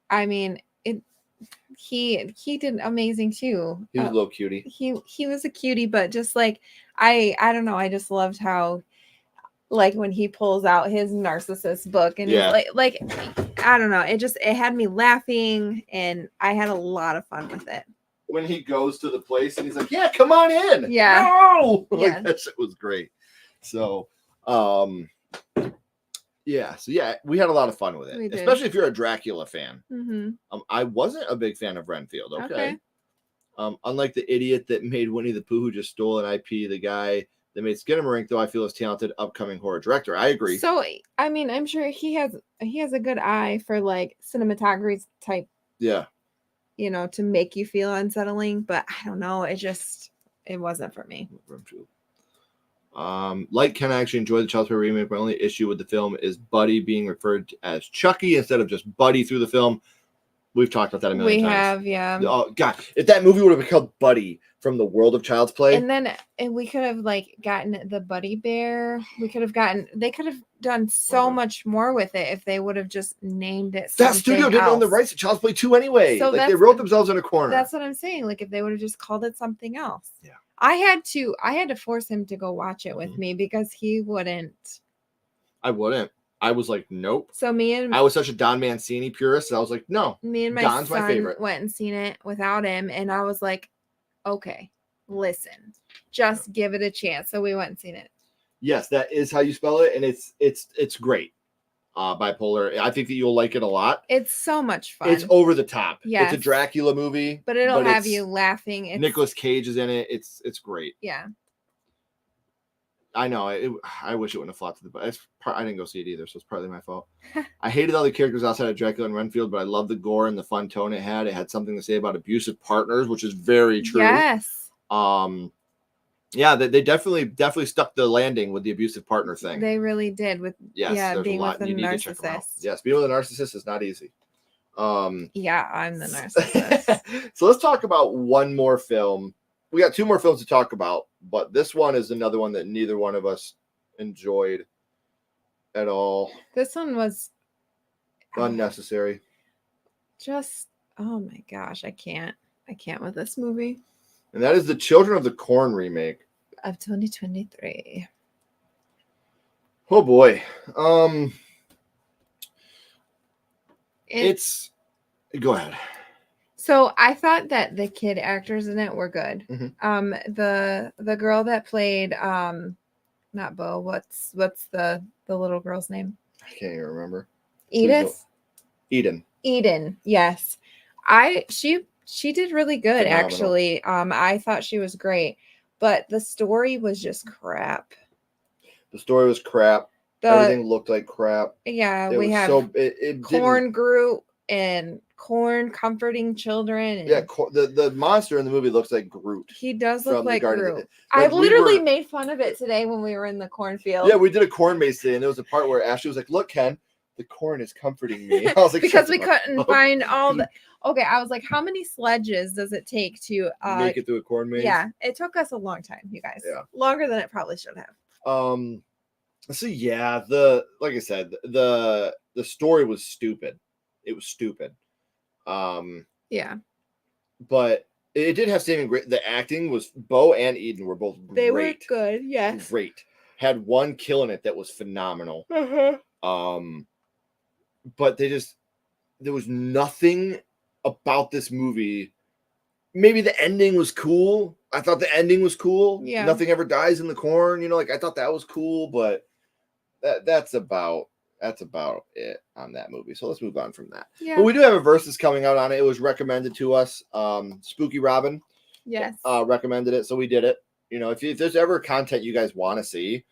I mean, he did amazing too. He was a little cutie. He was a cutie, but just like I don't know, I just loved how, like, when he pulls out his narcissist book and he's like I don't know, it had me laughing and I had a lot of fun with it. When he goes to the place and he's like, yeah, come on in. Yeah. No! Yeah. Like, that shit was great. So, yeah. So, yeah, we had a lot of fun with it, especially if you're a Dracula fan. Mm-hmm. I wasn't a big fan of Renfield. Okay. Unlike the idiot that made Winnie the Pooh, who just stole an IP, the guy that made Skinamarink, though, I feel is talented upcoming horror director. I agree. So, I mean, I'm sure he has a good eye for like cinematography type. Yeah. You know, to make you feel unsettling, but I don't know. It wasn't for me. Like Ken, I actually enjoyed the Child's Play remake. My only issue with the film is Buddy being referred to as Chucky instead of just Buddy through the film. We've talked about that a million times. We have, yeah. Oh God, if that movie would have been called Buddy from the world of Child's Play, and we could have like gotten the Buddy Bear. They could have done so much more with it if they would have just named it. That studio didn't own the rights to Child's Play 2 anyway. So like, they wrote themselves in a corner. That's what I'm saying. Like, if they would have just called it something else. Yeah. I had to force him to go watch it with me because he wouldn't. I wouldn't. I was like, nope. So I was such a Don Mancini purist. And I was like, no. Me and my Don's son my favorite. went and seen it without him, and I was like, okay, listen, just give it a chance. So we went and seen it. Yes, that is how you spell it, and it's great. bipolar. I think that you'll like it a lot. It's so much fun. It's over the top. Yes. It's a Dracula movie, but it'll have it's- you laughing. It's, Nicolas Cage is in it. It's great. yeah. I know. I wish it wouldn't have flopped to the. I didn't go see it either, so it's partly my fault. I hated all the characters outside of Dracula and Renfield, but I loved the gore and the fun tone it had. It had something to say about abusive partners, which is very true. Yes. Yeah, they definitely stuck the landing with the abusive partner thing. They really did with there's being a lot. with a You need to check them out. narcissist. Yes, being with a narcissist is not easy. Yeah, I'm the narcissist. So let's talk about one more film. We got two more films to talk about, but this one is another one that neither one of us enjoyed at all. This one was Unnecessary. just, oh my gosh, I can't with this movie And that is the Children of the Corn remake. of 2023. Oh boy. It's go ahead. So I thought that the kid actors in it were good. Mhm. The girl that played not Bo, what's the little girl's name? I can't even remember. Edith? Eden. Yes. She did really good, Phenomenal. actually. I thought she was great, but the story was just crap. The story was crap. Everything looked like crap. Yeah, It we was have so it corn didn't- Groot and corn comforting children. And Yeah, the monster in the movie looks like Groot. he does look from the like Guardians of Groot. the- I like, we literally were- made fun of it today when we were in the cornfield. Yeah, we did a corn maze today, and there was a part where Ashley was like, "Look, Ken, the corn is comforting me." I was like, because "Shut we the fuck couldn't up." find all the. Okay, I was like, how many sledges does it take to Make it through a corn maze. Yeah, it took us a long time, you guys. Yeah. Longer than it probably should have. So yeah, like I said, the story was stupid. It was stupid. Yeah. But it did have saving grace. The acting was Bo and Eden were both great. They were good, yes. Great. Had one kill in it that was phenomenal. But there was nothing about this movie. Maybe the ending was cool. I thought the ending was cool. Yeah. Nothing ever dies in the corn. Like I thought that was cool, but that's about it on that movie. So let's move on from that. Yeah. But we do have a versus coming out on it. It was recommended to us. Spooky Robin Yes. recommended it, so we did it. If there's ever content you guys want to see,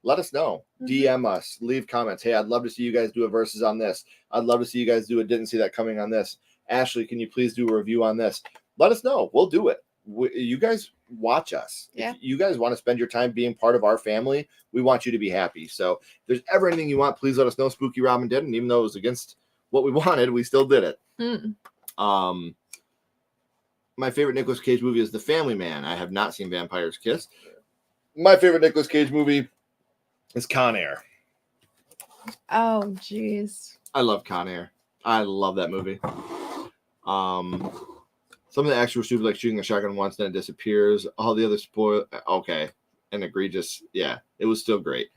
let us know. DM us, leave comments. Hey, I'd love to see you guys do a versus on this. I'd love to see you guys do a didn't see that coming on this. Ashley, can you please do a review on this? Let us know. We'll do it. You guys watch us. Yeah. If you guys want to spend your time being part of our family, we want you to be happy. So if there's ever anything you want, please let us know. Spooky Robin did, and even though it was against what we wanted, we still did it. My favorite Nicolas Cage movie is The Family Man. I have not seen Vampire's Kiss. My favorite Nicolas Cage movie is Con Air. Oh, jeez. I love Con Air. I love that movie. Some of the acts were stupid, like shooting a shotgun once, then it disappears. All the other and egregious. Yeah, it was still great.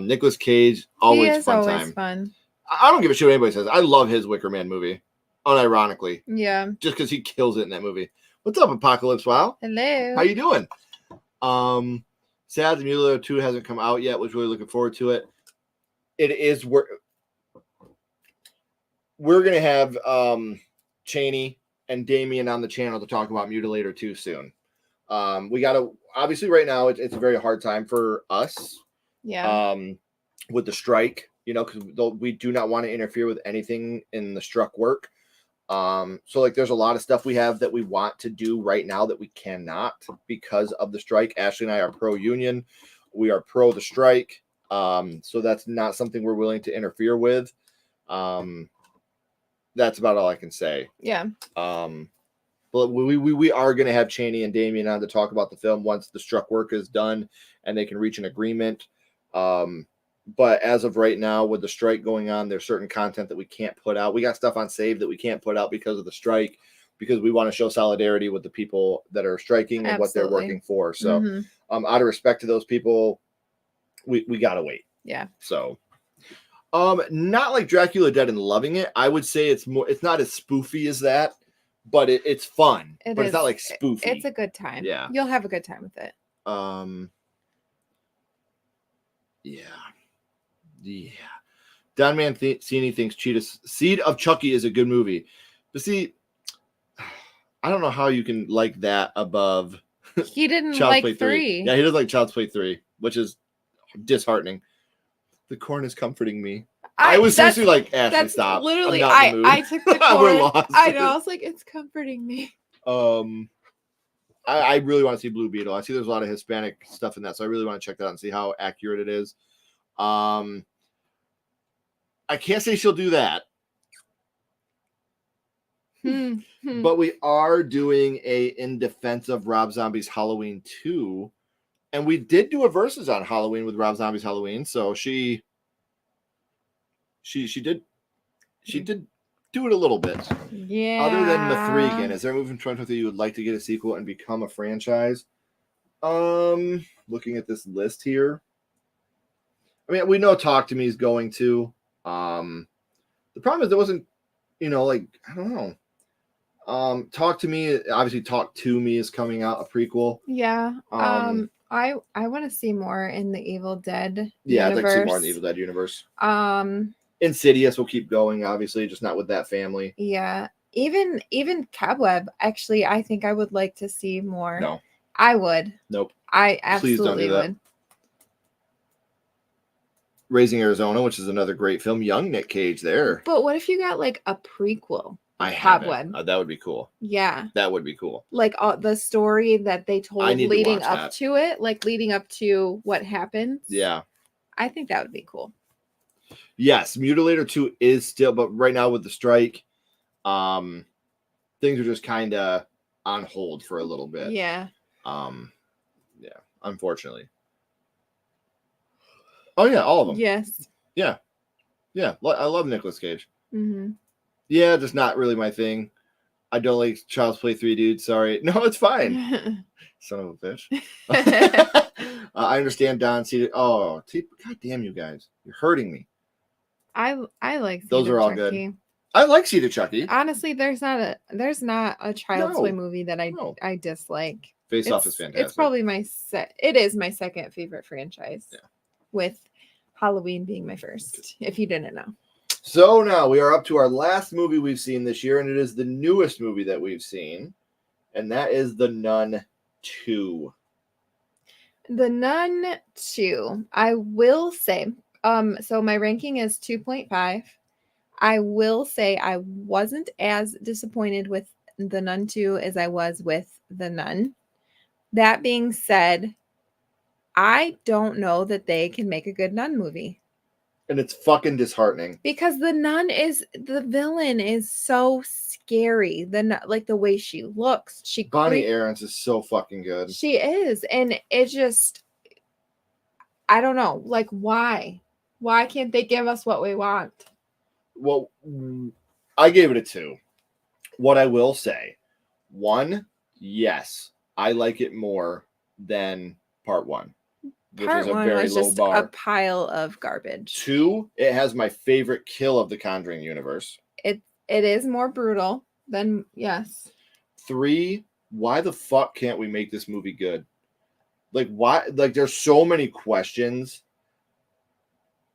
Nicolas Cage, always fun time. I don't give a shit what anybody says. I love his Wicker Man movie, unironically, Yeah. just because he kills it in that movie. What's up, Apocalypse Wow? Hello. How you doing? Sad the Mueller 2 hasn't come out yet. Was really looking forward to it. It is we're gonna have Cheney and Damien on the channel to talk about Mutilator 2 soon. We gotta obviously right now it's a very hard time for us. Yeah. With the strike, because we do not want to interfere with anything in the struck work. So like there's a lot of stuff we have that we want to do right now that we cannot because of the strike. Ashley and I are pro union. We are pro the strike. So that's not something we're willing to interfere with. That's about all I can say. Yeah. But we are going to have Cheney and Damien on to talk about the film once the struck work is done and they can reach an agreement. But as of right now, with the strike going on, there's certain content that we can't put out. We got stuff on save that we can't put out because of the strike, because we want to show solidarity with the people that are striking and what they're working for. So out of respect to those people, we got to wait. Yeah. So not like Dracula Dead and loving it. I would say it's not as spoofy as that, but it's fun. It's not like spoofy. It's a good time. Yeah. You'll have a good time with it. Yeah. Don Mancini thinks Seed of Chucky is a good movie. But see, I don't know how you can like that above He didn't Child's like Play 3. Yeah, he doesn't like Child's Play 3, which is disheartening. The corn is comforting me. I was seriously like, Ashley, stop. Literally, I'm not in the mood. I took the We're corn. lost. I know. I was like, it's comforting me. I really want to see Blue Beetle. I see there's a lot of Hispanic stuff in that, so I really want to check that out and see how accurate it is. I can't say she'll do that. But we are doing a In Defense of Rob Zombie's Halloween 2. And we did do a versus on Halloween with Rob Zombie's Halloween. So she did do it a little bit. Yeah. Other than the 3 again, is there a movie from 2023 you would like to get a sequel and become a franchise? Looking at this list here. I mean, we know Talk to Me is going to. The problem is there wasn't, I don't know. Talk to Me, obviously Talk to Me is coming out, a prequel. Yeah. I want to see more in the Evil Dead yeah, universe. I'd like to see more in the Evil Dead universe. Insidious will keep going, obviously, just not with that family. Yeah. Even Cobweb, actually, I think I would like to see more. No. I would. Nope. I Please don't absolutely do that. would. Raising Arizona, which is another great film. Young Nick Cage there. But what if you got like a prequel? I haven't. Cobweb. That would be cool. Yeah. That would be cool. Like the story that they told I need to leading watch up that. to it, like leading up to what happens. Yeah. I think that would be cool. Yes, Mutilator 2 is still, but right now with the strike, things are just kind of on hold for a little bit. Yeah. Yeah, unfortunately. Oh yeah, all of them. Yes. Yeah. Yeah, I love Nicolas Cage. Mm-hmm. Yeah, just not really my thing. I don't like Child's Play 3, dude. Sorry. No, it's fine. Son of a bitch. I understand Don Cedar. Oh, God damn you guys. You're hurting me. I like those Cedar are all Chucky. good. I like Cedar Chucky. Honestly, there's not a Child's Play movie that I dislike. Face Off is fantastic. It's probably it is my second favorite franchise. Yeah. With Halloween being my first, if you didn't know. So now we are up to our last movie we've seen this year, and it is the newest movie that we've seen, and that is The Nun II. The Nun II. I will say, so my ranking is 2.5. I will say I wasn't as disappointed with The Nun II as I was with The Nun. That being said, I don't know that they can make a good nun movie. And it's fucking disheartening. Because the villain is so scary. Like the way she looks. Bonnie Aarons is so fucking good. She is. And it just, I don't know. Like, why? Why can't they give us what we want? Well, I gave it a 2. What I will say, 1, yes, I like it more than part 1. Which Part is a 1 very was low just bar. a pile of garbage. 2, it has my favorite kill of the Conjuring universe. It is more brutal than, yes. 3, why the fuck can't we make this movie good? Like, why? Like, there's so many questions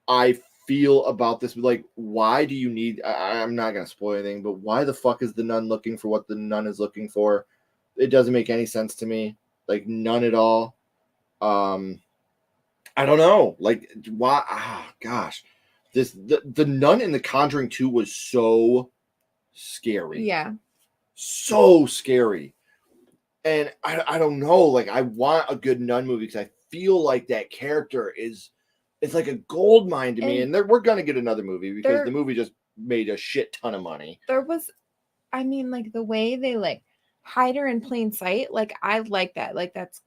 I feel about this. Like, why do you need? I'm not gonna spoil anything, but why the fuck is the nun looking for what the nun is looking for? It doesn't make any sense to me. Like, none at all. I don't know. Like, why? Gosh, the nun in The Conjuring 2 was so scary. Yeah. So scary. And I don't know. Like, I want a good nun movie because I feel like that character it's like a gold mine to me. And we're gonna get another movie because the movie just made a shit ton of money. There was, I mean, like the way they like hide her in plain sight. Like, I like that. Like, that's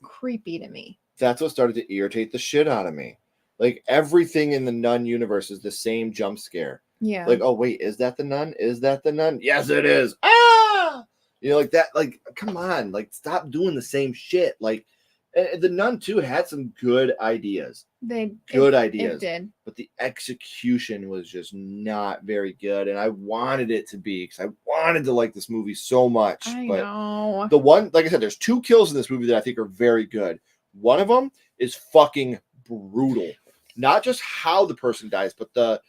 creepy to me. That's what started to irritate the shit out of me. Like, everything in the nun universe is the same jump scare. Yeah. Like, oh wait, is that the nun? Is that the nun? Yes, it is. Ah! Like that. Like, come on. Like, stop doing the same shit. Like, the Nun 2 had some good ideas. Good ideas. It did. But the execution was just not very good. And I wanted it to be because I wanted to like this movie so much. I but know. the one, like I said, there's 2 kills in this movie that I think are very good. One of them is fucking brutal. not just how the person dies, but the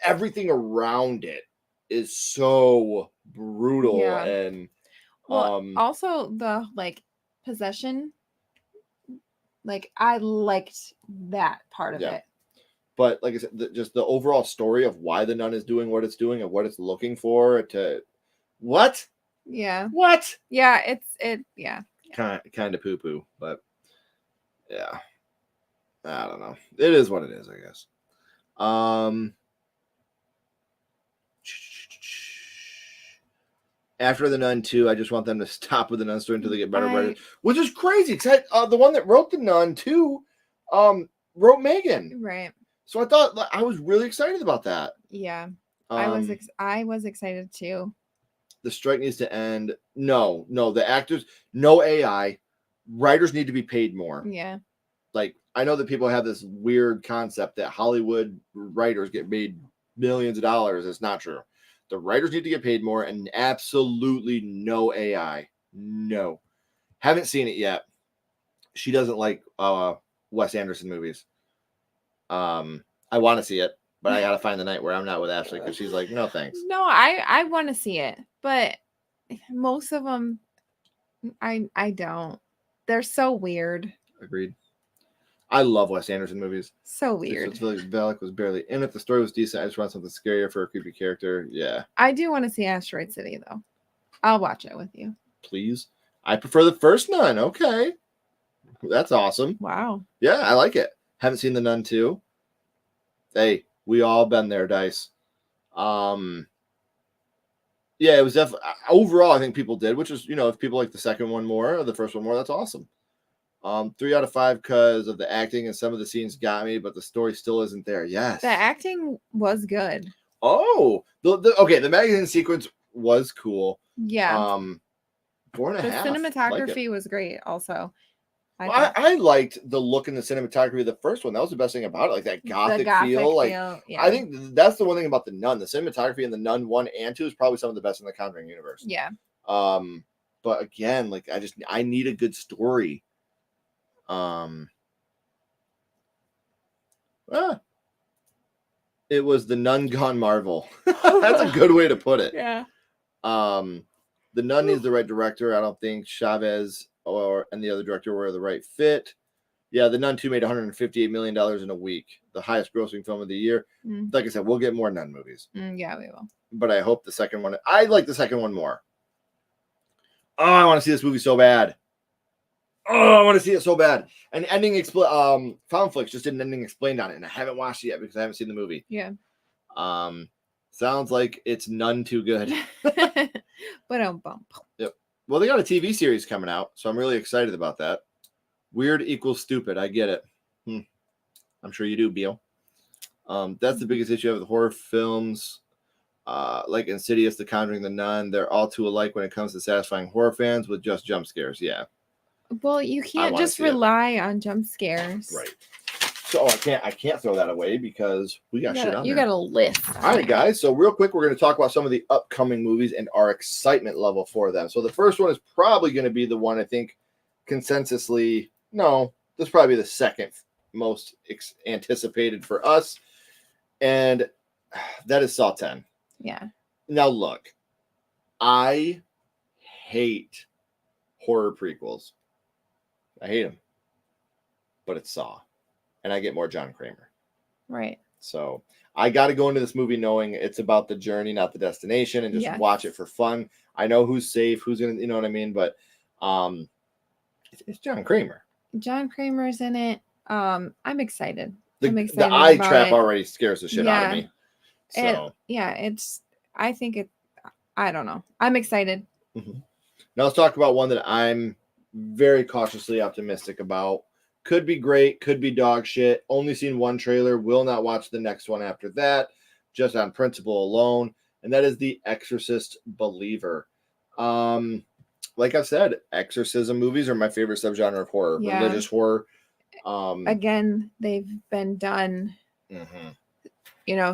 everything around it is so brutal. Yeah. And also the like possession, like I liked that part of it. But like I said, just the overall story of why the nun is doing what it's doing and what it's looking for to what? Yeah. What? Yeah, yeah. Kind of poo-poo, but yeah. I don't know. It is what it is, I guess. After the Nun 2, I just want them to stop with the Nun story until they get better writers, which is crazy. Because the one that wrote the Nun 2 wrote Megan. Right. So I thought I was really excited about that. Yeah. I was excited too. The strike needs to end. No, the actors, no AI. Writers need to be paid more. Yeah. Like, I know that people have this weird concept that Hollywood writers get paid millions of dollars. It's not true. The writers need to get paid more, and absolutely no AI. No. Haven't seen it yet. She doesn't like Wes Anderson movies. I want to see it, but I got to find the night where I'm not with Ashley because she's like, no, thanks. No, I want to see it, but most of them, I don't. They're so weird. Agreed. I love Wes Anderson movies. So weird. Just like Valak was barely in it. The story was decent. I just want something scarier for a creepy character. Yeah. I do want to see Asteroid City though. I'll watch it with you. Please. I prefer the first Nun. Okay. That's awesome. Wow. Yeah, I like it. Haven't seen the Nun 2. Hey, we all been there, Dice. Yeah, it was definitely overall, I think people did, which is, if people like the second one more or the first one more, that's awesome. 3 out of 5 because of the acting and some of the scenes got me, but the story still isn't there. Yes. The acting was good. Oh, okay. The magazine sequence was cool. Yeah. 4.5. The cinematography was great also. I liked the look and the cinematography of the first one. That was the best thing about it. Like that gothic feel. Like, yeah. I think that's the one thing about the Nun. The cinematography in the Nun 1 and 2 is probably some of the best in the Conjuring universe. Yeah. But again, like I need a good story. It was the Nun gone Marvel. That's a good way to put it. Yeah. The Nun needs the right director. I don't think Chavez and the other director were the right fit. Yeah, the Nun 2 made $158 million in a week, the highest grossing film of the year. Like I said, we'll get more Nun movies. Yeah, we will. But I hope the second one. I like the second one more. Oh, I want to see this movie so bad. Oh, I want to see it so bad. And Foundflix just did an ending explained on it, and I haven't watched it yet because I haven't seen the movie. Yeah. Sounds like it's none too good. But Yep. Well, they got a TV series coming out, so I'm really excited about that. Weird equals stupid. I get it. I'm sure you do, Beal. That's the biggest issue with horror films. Like Insidious, The Conjuring, The Nun. They're all too alike when it comes to satisfying horror fans with just jump scares. Yeah. Well, you can't just rely on jump scares. Right. So I can't throw that away because we got shit on You there. got a list. All right, guys. So real quick, we're going to talk about some of the upcoming movies and our excitement level for them. So the first one is probably going to be the one I think consensusly. No, this is probably the second most anticipated for us, and that is Saw 10. Yeah. Now look, I hate horror prequels. I hate them, but it's Saw, and I get more John Kramer. Right. So I got to go into this movie knowing it's about the journey, not the destination, and just watch it for fun. I know who's safe, who's gonna, you know what I mean. But it's John Kramer. John Kramer's in it. I'm excited. The eye trap already scares the shit out of me. So I don't know. I'm excited. Mm-hmm. Now let's talk about one that I'm very cautiously optimistic about. Could be great, could be dog shit. Only seen one trailer, will not watch the next one after that, just on principle alone. And that is The Exorcist Believer. Like I said, exorcism movies are my favorite subgenre of horror, religious horror. Again, they've been done,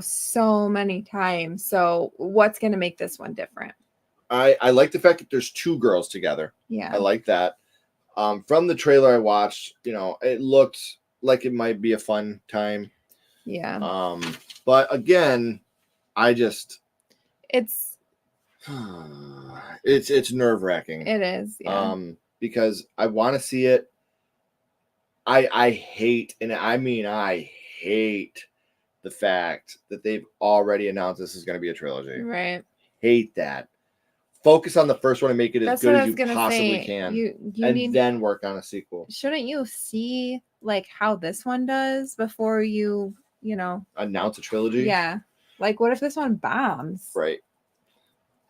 so many times. So what's going to make this one different? I like the fact that there's two girls together. Yeah. I like that. From the trailer I watched, it looked like it might be a fun time. Yeah. But again, I just It's it's nerve-wracking. it is. Yeah. Because I want to see it. I hate, and I mean I hate the fact that they've already announced this is going to be a trilogy. Right. Hate that. Focus on the first one and make it as good as you possibly can. You and need, then work on a sequel. shouldn't you see like how this one does before you Announce a trilogy? Yeah. Like what if this one bombs? Right.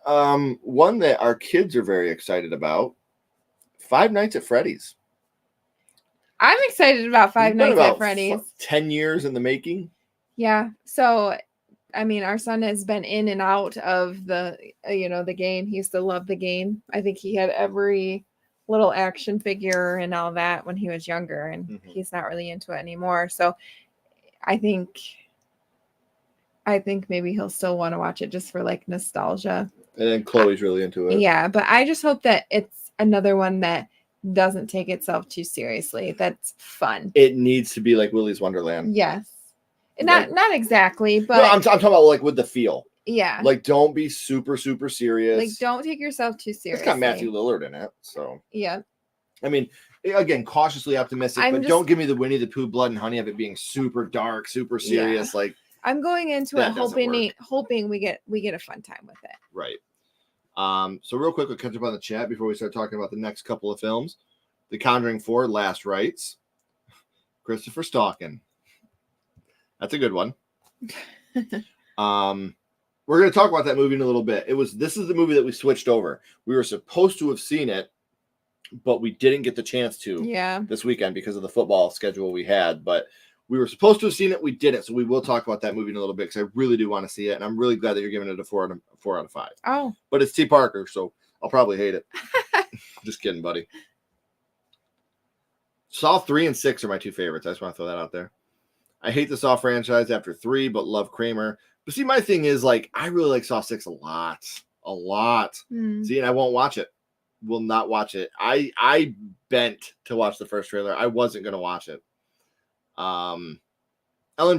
One that our kids are very excited about, Five Nights at Freddy's. I'm excited about Five It's been Nights about at Freddy's. 10 years in the making. Yeah. So, I mean, our son has been in and out of the, the game. He used to love the game. I think he had every little action figure and all that when he was younger, and he's not really into it anymore. So, I think maybe he'll still want to watch it just for like nostalgia. And then Chloe's really into it. Yeah, but I just hope that it's another one that doesn't take itself too seriously. That's fun. It needs to be like Willy's Wonderland. Yes. Not exactly, but no, I'm talking about like with the feel. Yeah. Like don't be super serious. Like don't take yourself too seriously. It's got Matthew Lillard in it, so yeah. I mean, again, cautiously optimistic, but don't give me the Winnie the Pooh Blood and Honey of it being super dark, super serious. Like I'm going into it hoping we get a fun time with it. Right. So real quick, we'll catch up on the chat before we start talking about the next couple of films. The Conjuring 4, Last Rites. Christopher Stalken. That's a good one. We're going to talk about that movie in a little bit. This is the movie that we switched over. We were supposed to have seen it, but we didn't get the chance to this weekend because of the football schedule we had. But we were supposed to have seen it. We didn't. So we will talk about that movie in a little bit because I really do want to see it. And I'm really glad that you're giving it a 4 out of 5. Oh. But it's T. Parker, so I'll probably hate it. Just kidding, buddy. Saw 3 and 6 are my 2 favorites. I just want to throw that out there. I hate the Saw franchise after 3, but love Kramer. But see, my thing is, like, I really like Saw 6 a lot. A lot. See, and I won't watch it. Will not watch it. I bent to watch the first trailer. I wasn't going to watch it. Ellen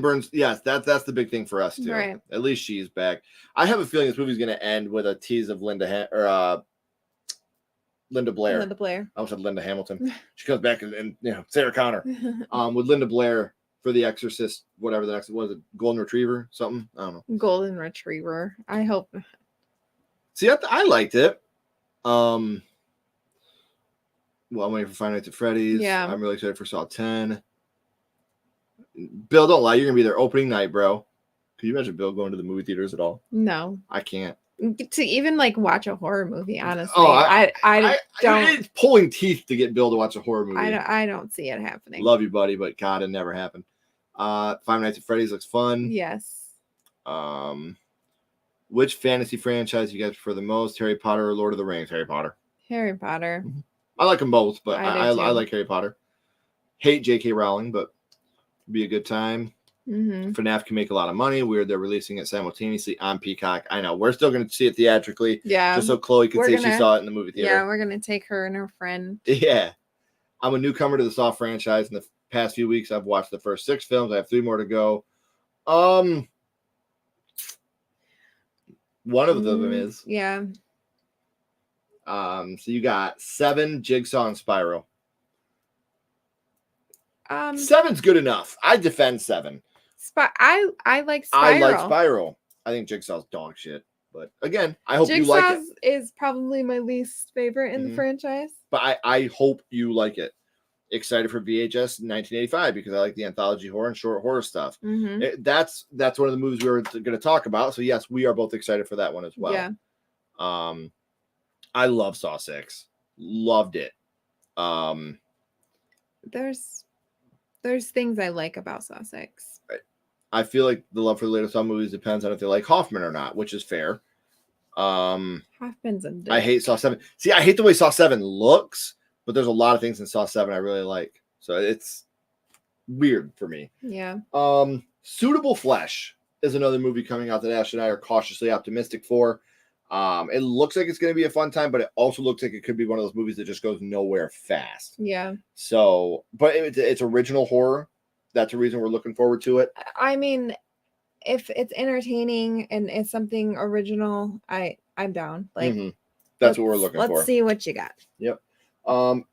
Burns, yes, that's the big thing for us, too. Right. At least she's back. I have a feeling this movie's going to end with a tease of Linda Blair. Linda Blair. I almost said Linda Hamilton. She comes back and Sarah Connor. With Linda Blair for The Exorcist, whatever the next was, it Golden Retriever, something. I don't know. Golden Retriever. I hope. See, I liked it. Well, I'm waiting for Five Nights at Freddy's. Yeah. I'm really excited for Saw 10. Bill, don't lie. You're gonna be there opening night, bro. Can you imagine Bill going to the movie theaters at all? No. I can't. To even like watch a horror movie, honestly. Oh, I don't. It's pulling teeth to get Bill to watch a horror movie. I don't see it happening. Love you, buddy, but God, it never happened. Five Nights at Freddy's looks fun. Yes. Which fantasy franchise you guys prefer the most? Harry Potter or Lord of the Rings? Harry Potter. Harry Potter. I like them both, but I like Harry Potter. Hate J.K. Rowling, but be a good time. FNAF can make a lot of money. Weird they're releasing it simultaneously on Peacock. I know. We're still going to see it theatrically. Yeah. Just so Chloe can say she saw it in the movie theater. Yeah, we're going to take her and her friend. Yeah. I'm a newcomer to the Saw franchise. In the past few weeks, I've watched the first 6 films. I have 3 more to go. One of them is. Yeah. So you got 7, Jigsaw, and Spiral. 7's good enough. I defend 7. I like Spiral. I like Spiral. I think Jigsaw's dog shit. But again, I hope you like it. Jigsaw's is probably my least favorite in the franchise. But I hope you like it. Excited for VHS 1985 because I like the anthology horror and short horror stuff. That's one of the movies we were going to talk about. So yes, we are both excited for that one as well. Yeah. I love Saw 6. Loved it. There's things I like about Saw 6. Right. I feel like the love for the later Saw movies depends on if they like Hoffman or not, which is fair. Hoffman's a dick. I hate Saw 7. See, I hate the way Saw 7 looks, but there's a lot of things in Saw 7 I really like. So it's weird for me. Yeah. Suitable Flesh is another movie coming out that Ash and I are cautiously optimistic for. It looks like it's going to be a fun time, but it also looks like it could be one of those movies that just goes nowhere fast. Yeah. So, but it's original horror. that's a reason we're looking forward to it. I mean, if it's entertaining and it's something original, I'm down. Like That's what we're looking for. Let's see what you got. Yep.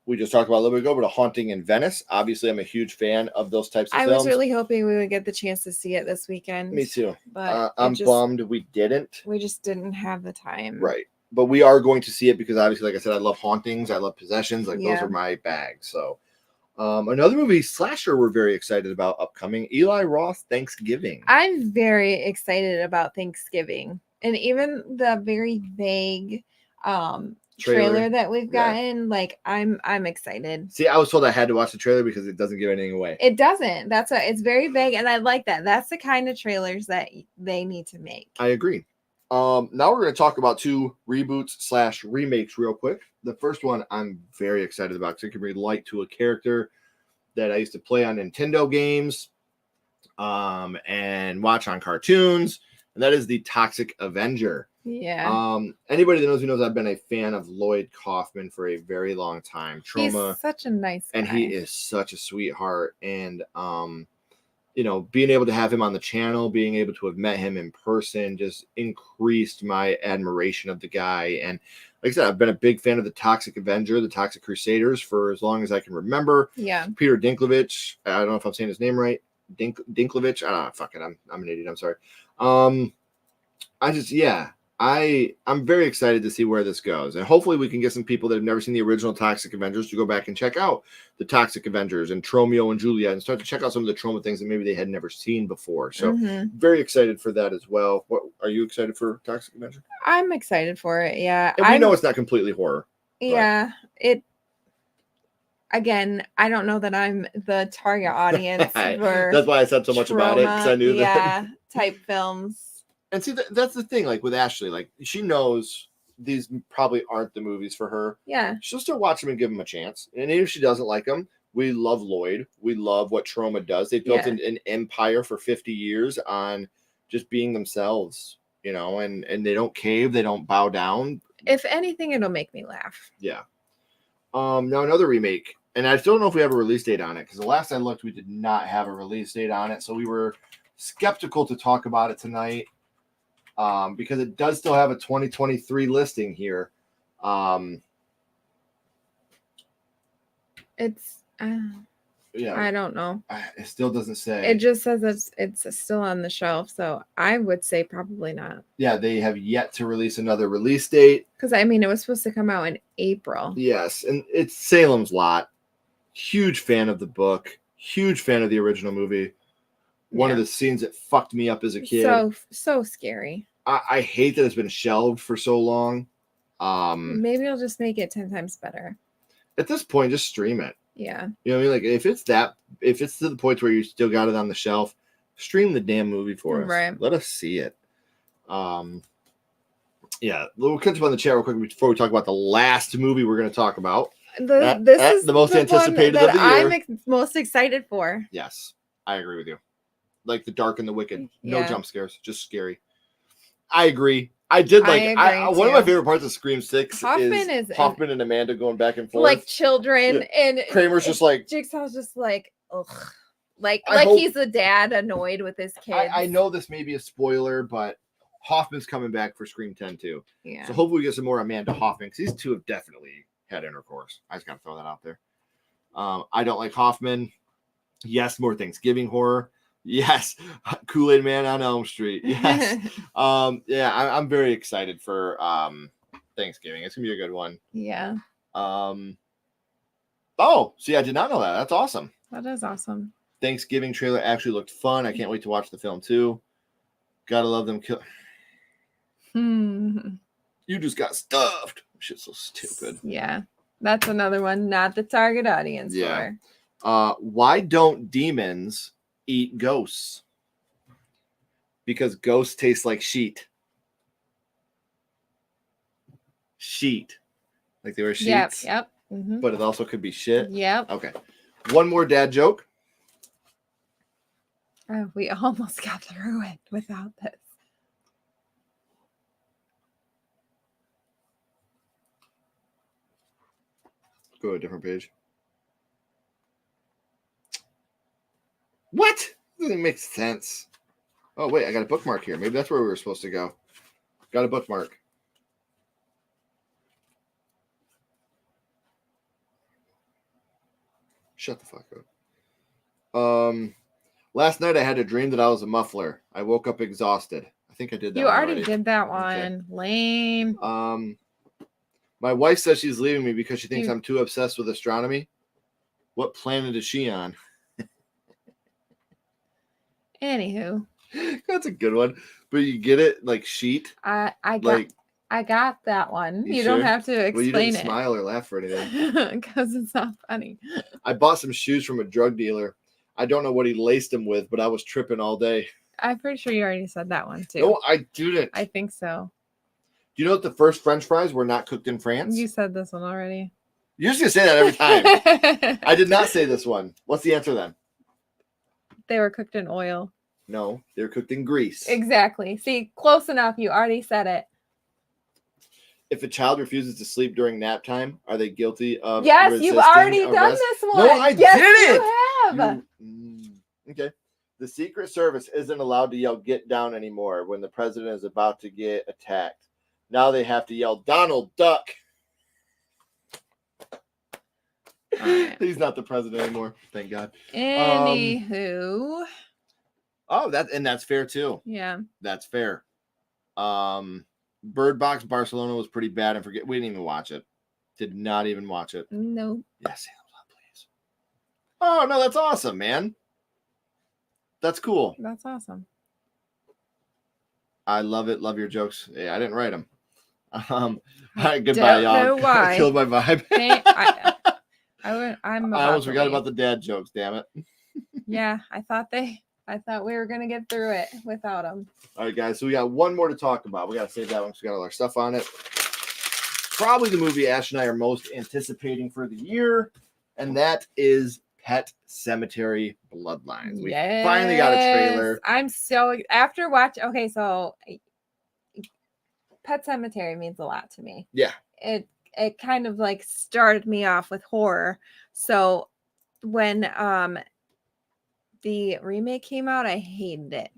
We just talked about a little bit ago, but A Haunting in Venice. Obviously, I'm a huge fan of those types of films. I was really hoping we would get the chance to see it this weekend. Me too. But I'm bummed we didn't. We just didn't have the time. Right. But we are going to see it because obviously, like I said, I love hauntings. I love possessions. Like those are my bags. So another movie, slasher, we're very excited about upcoming. Eli Roth, Thanksgiving. I'm very excited about Thanksgiving. And even the very vague trailer that we've gotten, like I'm excited. See, I was told I had to watch the trailer because it doesn't give anything away. It doesn't. That's why it's very vague, and I like that. That's the kind of trailers that they need to make. I agree. Now we're going to talk about 2 reboots / remakes real quick. The first one I'm very excited about because it can relate to a character that I used to play on Nintendo games and watch on cartoons, and that is the Toxic Avenger. Yeah. Anybody that knows me knows I've been a fan of Lloyd Kaufman for a very long time. Trauma. He's such a nice guy. And he is such a sweetheart. And you know, being able to have him on the channel, being able to have met him in person just increased my admiration of the guy. And like I said, I've been a big fan of the Toxic Avenger, the Toxic Crusaders for as long as I can remember. Yeah. Peter Dinklage. I don't know if I'm saying his name right. Dinklage. I don't know. Fuck it. I'm an idiot. I'm sorry. I'm very excited to see where this goes. And hopefully we can get some people that have never seen the original Toxic Avengers to go back and check out the Toxic Avengers and Tromeo and Juliet and start to check out some of the Troma things that maybe they had never seen before. So very excited for that as well. What are you excited for Toxic Avenger? I'm excited for it. Yeah. And we know it's not completely horror. Yeah. Again, I don't know that I'm the target audience for that's why I said so much about it, because I knew that. Type films. And see, that's the thing, like with Ashley, like she knows these probably aren't the movies for her. Yeah. She'll still watch them and give them a chance. And even if she doesn't like them, we love Lloyd. We love what Troma does. They built an empire for 50 years on just being themselves, you know, and they don't cave. They don't bow down. If anything, it'll make me laugh. Yeah. Now another remake. And I still don't know if we have a release date on it, because the last I looked, we did not have a release date on it. So we were skeptical to talk about it tonight. Because it does still have a 2023 listing here. It's I don't know. It still doesn't say. It just says it's still on the shelf, so I would say probably not. Yeah, they have yet to release another release date. Because I mean, it was supposed to come out in April. Yes, and it's Salem's Lot. Huge fan of the book. Huge fan of the original movie. One of the scenes that fucked me up as a kid. So scary. I hate that it's been shelved for so long. Maybe I'll just make it 10 times better. At this point, just stream it. Yeah. You know what I mean? Like if it's to the point where you still got it on the shelf, stream the damn movie for us. Right. Let us see it. Yeah. We'll catch up on the chat real quick before we talk about the last movie we're going to talk about. This is the most anticipated one of the year. I'm most excited for. Yes, I agree with you. Like The Dark and the Wicked. No Yeah. jump scares, just scary. I agree. I did like one of my favorite parts of Scream 6 is Hoffman and Amanda going back and forth. Like children, and Kramer's just like Jigsaw's just like, ugh. Like hope, he's a dad annoyed with his kids. I know this may be a spoiler, but Hoffman's coming back for Scream 10 too. Yeah. So hopefully we get some more Amanda Hoffman, because these two have definitely had intercourse. I just gotta throw that out there. I don't like Hoffman. Yes, more Thanksgiving horror. Yes, Kool-Aid Man on Elm Street. Yes. I'm very excited for Thanksgiving. It's gonna be a good one. Yeah. Oh, see, I did not know that. That's awesome. That is awesome. Thanksgiving trailer actually looked fun. I can't wait to watch the film too. Gotta love them kill. You just got stuffed. Shit's so stupid. Yeah. That's another one, not the target audience Yeah. for. Why don't demons eat ghosts? Because ghosts taste like sheet. Sheet. Like they were sheets. Yep. Mm-hmm. But it also could be shit. Yep. Okay. One more dad joke. Oh, we almost got through it without this. Go to a different page. What? Doesn't make sense. Oh, wait, I got a bookmark here. Maybe that's where we were supposed to go. Got a bookmark. Shut the fuck up. Last night I had a dream that I was a muffler. I woke up exhausted. I think I did that. You already did that one. Okay. Lame. My wife says she's leaving me because she thinks I'm too obsessed with astronomy. What planet is she on? Anywho. That's a good one. But you get it? Like sheet? I got that one. You don't have to explain you didn't it. smile or laugh or anything. Because it's not funny. I bought some shoes from a drug dealer. I don't know what he laced them with, but I was tripping all day. I'm pretty sure you already said that one too. No, I didn't. I think so. Do you know that the first French fries were not cooked in France? You said this one already. You're just going to say that every time. I did not say this one. What's the answer then? They were cooked in oil. No, they're cooked in grease. Exactly. See, close enough. You already said it. If a child refuses to sleep during nap time, are they guilty of Yes, you've already resisting done arrest? this one. No, I yes, didn't. You have. Okay. The Secret Service isn't allowed to yell "get down" anymore when the president is about to get attacked. Now they have to yell "Donald Duck." Right. He's not the president anymore. Thank God. Anywho. That's fair too. Yeah. That's fair. Bird Box Barcelona was pretty bad, and we didn't even watch it. Did not even watch it. No. Yes, please. Oh no, that's awesome, man. That's cool. That's awesome. I love it. Love your jokes. Yeah, I didn't write them. All right, goodbye, y'all. Know why. Killed my vibe. I almost forgot about the dad jokes. Damn it. Yeah, I thought we were gonna get through it without them. All right, guys. So we got one more to talk about. We gotta save that one because we got all our stuff on it. Probably the movie Ash and I are most anticipating for the year, and that is Pet Sematary Bloodlines. We finally got a trailer. I'm so after watching. Okay, so Pet Sematary means a lot to me. Yeah. It kind of like started me off with horror. So when the remake came out, I hated it.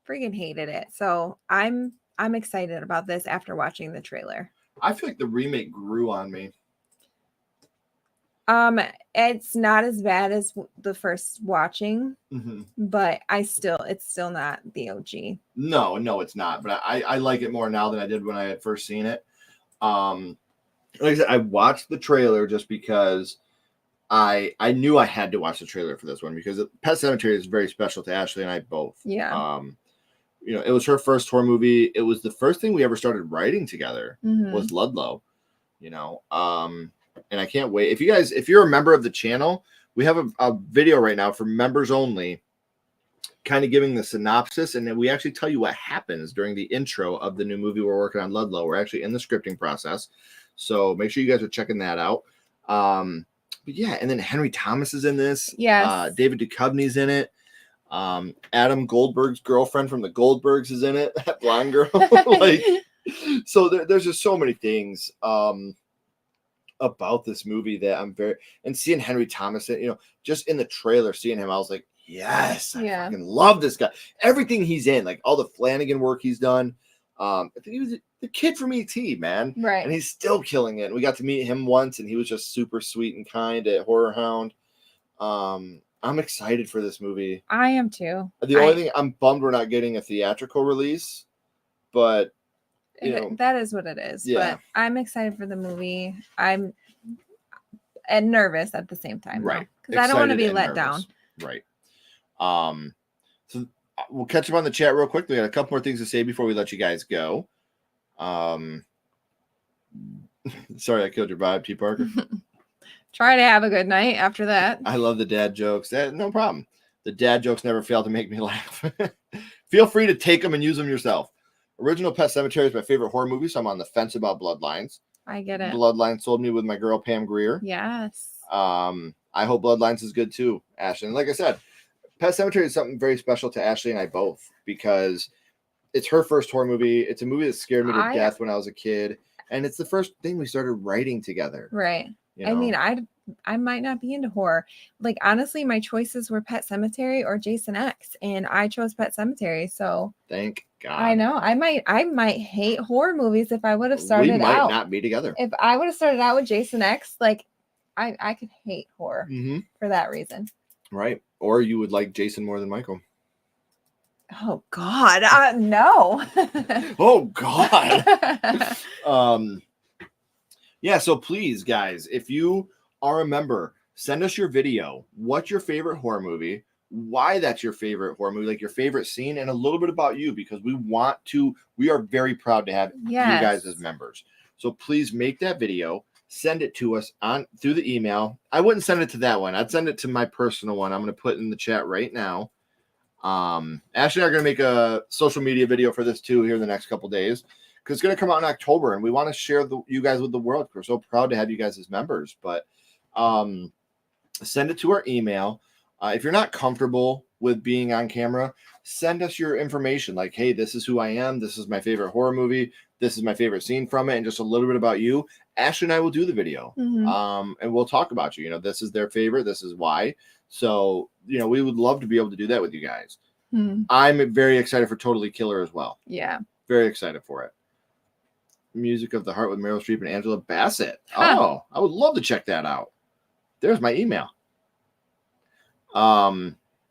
Freaking hated it. So I'm excited about this after watching the trailer. I feel like the remake grew on me. It's not as bad as the first watching, but it's still not the OG. No, it's not. But I like it more now than I did when I had first seen it. Like I said, I watched the trailer just because I knew I had to watch the trailer for this one because Pet Sematary is very special to Ashley and I both. Yeah. It was her first horror movie. It was the first thing we ever started writing together was Ludlow. And I can't wait. If you're a member of the channel, we have a video right now for members only, kind of giving the synopsis, and then we actually tell you what happens during the intro of the new movie we're working on, Ludlow. We're actually in the scripting process, so make sure you guys are checking that out. But yeah, and then Henry Thomas is in this. Yes. David Duchovny's in it. Adam Goldberg's girlfriend from the Goldbergs is in it. That blonde girl. So there's just so many things about this movie that and seeing Henry Thomas, just in the trailer, seeing him, I was like, yes, I fucking love this guy. Everything he's in, like all the Flanagan work he's done. I think he was the kid from E.T., man. Right. And he's still killing it. We got to meet him once, and he was just super sweet and kind at Horror Hound. I'm excited for this movie. I am too. The only thing, I'm bummed we're not getting a theatrical release, but that is what it is. Yeah. But I'm excited for the movie. I'm nervous at the same time, right? Because I don't want to be let down. Right. So we'll catch up on the chat real quick. We got a couple more things to say before we let you guys go. Sorry, I killed your vibe, T. Parker. Try to have a good night after that. I love the dad jokes. No problem. The dad jokes never fail to make me laugh. Feel free to take them and use them yourself. Original Pet Sematary is my favorite horror movie, so I'm on the fence about Bloodlines. I get it. Bloodlines sold me with my girl Pam Grier. Yes. I hope Bloodlines is good too, Ashley. And like I said, Pet Sematary is something very special to Ashley and I both because it's her first horror movie. It's a movie that scared me to death when I was a kid, and it's the first thing we started writing together. Right. I mean, I I might not be into horror. Like, honestly, my choices were Pet Sematary or Jason X, and I chose Pet Cemetery. So Thank God. I know I might hate horror movies if I would have started We might out. not be together. If I would have started out with Jason X, like I could hate horror for that reason. Right. Or you would like Jason more than Michael. Oh God, no. Oh God. Yeah, so please, guys, if you are a member, send us your video. What's your favorite horror movie? Why that's your favorite horror movie, like your favorite scene, and a little bit about you, because we are very proud to have you guys as members. So please make that video, send it to us through the email. I wouldn't send it to that one. I'd send it to my personal one. I'm going to put in the chat right now. Ashley and I are going to make a social media video for this too here in the next couple days, because it's going to come out in October, and we want to share you guys with the world. We're so proud to have you guys as members. But send it to our email. If you're not comfortable with being on camera, send us your information. Like, hey, this is who I am. This is my favorite horror movie. This is my favorite scene from it, and just a little bit about you. Ashley and I will do the video, and we'll talk about you. You know, this is their favorite. This is why. So, you know, we would love to be able to do that with you guys. I'm very excited for Totally Killer as well. Yeah. Very excited for it. Music of the Heart with Meryl Streep and Angela Bassett. Oh, I would love to check that out. There's my email.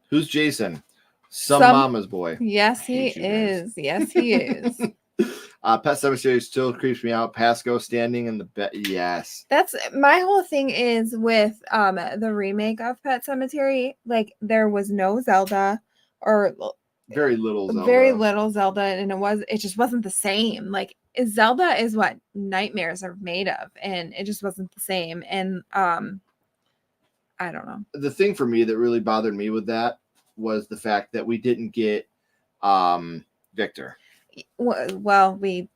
Who's Jason? Some mama's boy. Yes, he is. Yes, he is. Pet Cemetery still creeps me out. Pasco standing in the bed. Yes. That's my whole thing is with the remake of Pet Cemetery. Like, there was no Zelda, or very little Zelda, and it just wasn't the same. Like, Zelda is what nightmares are made of, and it just wasn't the same. And I don't know. The thing for me that really bothered me with that was the fact that we didn't get Victor. Well, we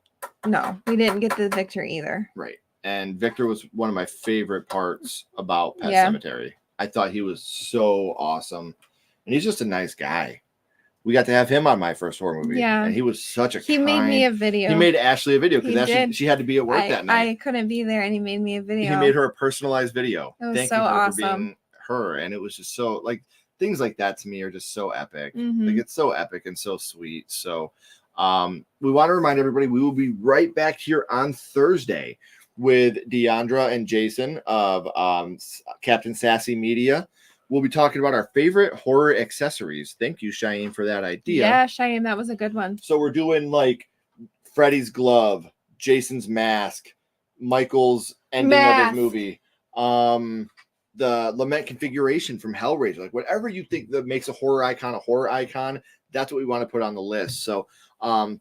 didn't get the Victor either. Right. And Victor was one of my favorite parts about Pet Cemetery. I thought he was so awesome. And he's just a nice guy. We got to have him on my first horror movie. Yeah. And he was such a He made me a video. He made Ashley a video because she had to be at work that night. I couldn't be there, and he made me a video. He made her a personalized video. It was awesome. For being her. And it was just so, like, things like that to me are just so epic. Like, it's so epic and so sweet. So we want to remind everybody we will be right back here on Thursday with Deandra and Jason of Captain Sassy Media. We'll be talking about our favorite horror accessories. Thank you, Cheyenne, for that idea. Yeah, Cheyenne, that was a good one. So we're doing like Freddy's glove, Jason's mask, Michael's ending of his movie, the lament configuration from Hellraiser, like whatever you think that makes a horror icon, that's what we want to put on the list. So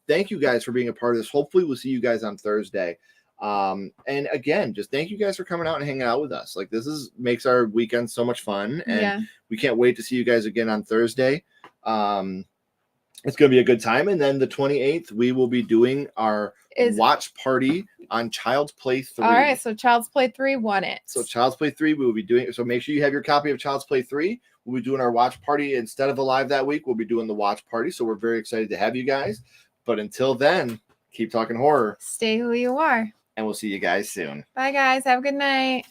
thank you guys for being a part of this. Hopefully we'll see you guys on Thursday. And again, just thank you guys for coming out and hanging out with us. Like, this makes our weekend so much fun, and we can't wait to see you guys again on Thursday. It's going to be a good time. And then the 28th, we will be doing our watch party on Child's Play 3. All right. So Child's Play 3 won it. So Child's Play 3, we will be doing. So make sure you have your copy of Child's Play 3. We'll be doing our watch party instead of a live that week. We'll be doing the watch party. So we're very excited to have you guys. But until then, keep talking horror. Stay who you are. And we'll see you guys soon. Bye, guys. Have a good night.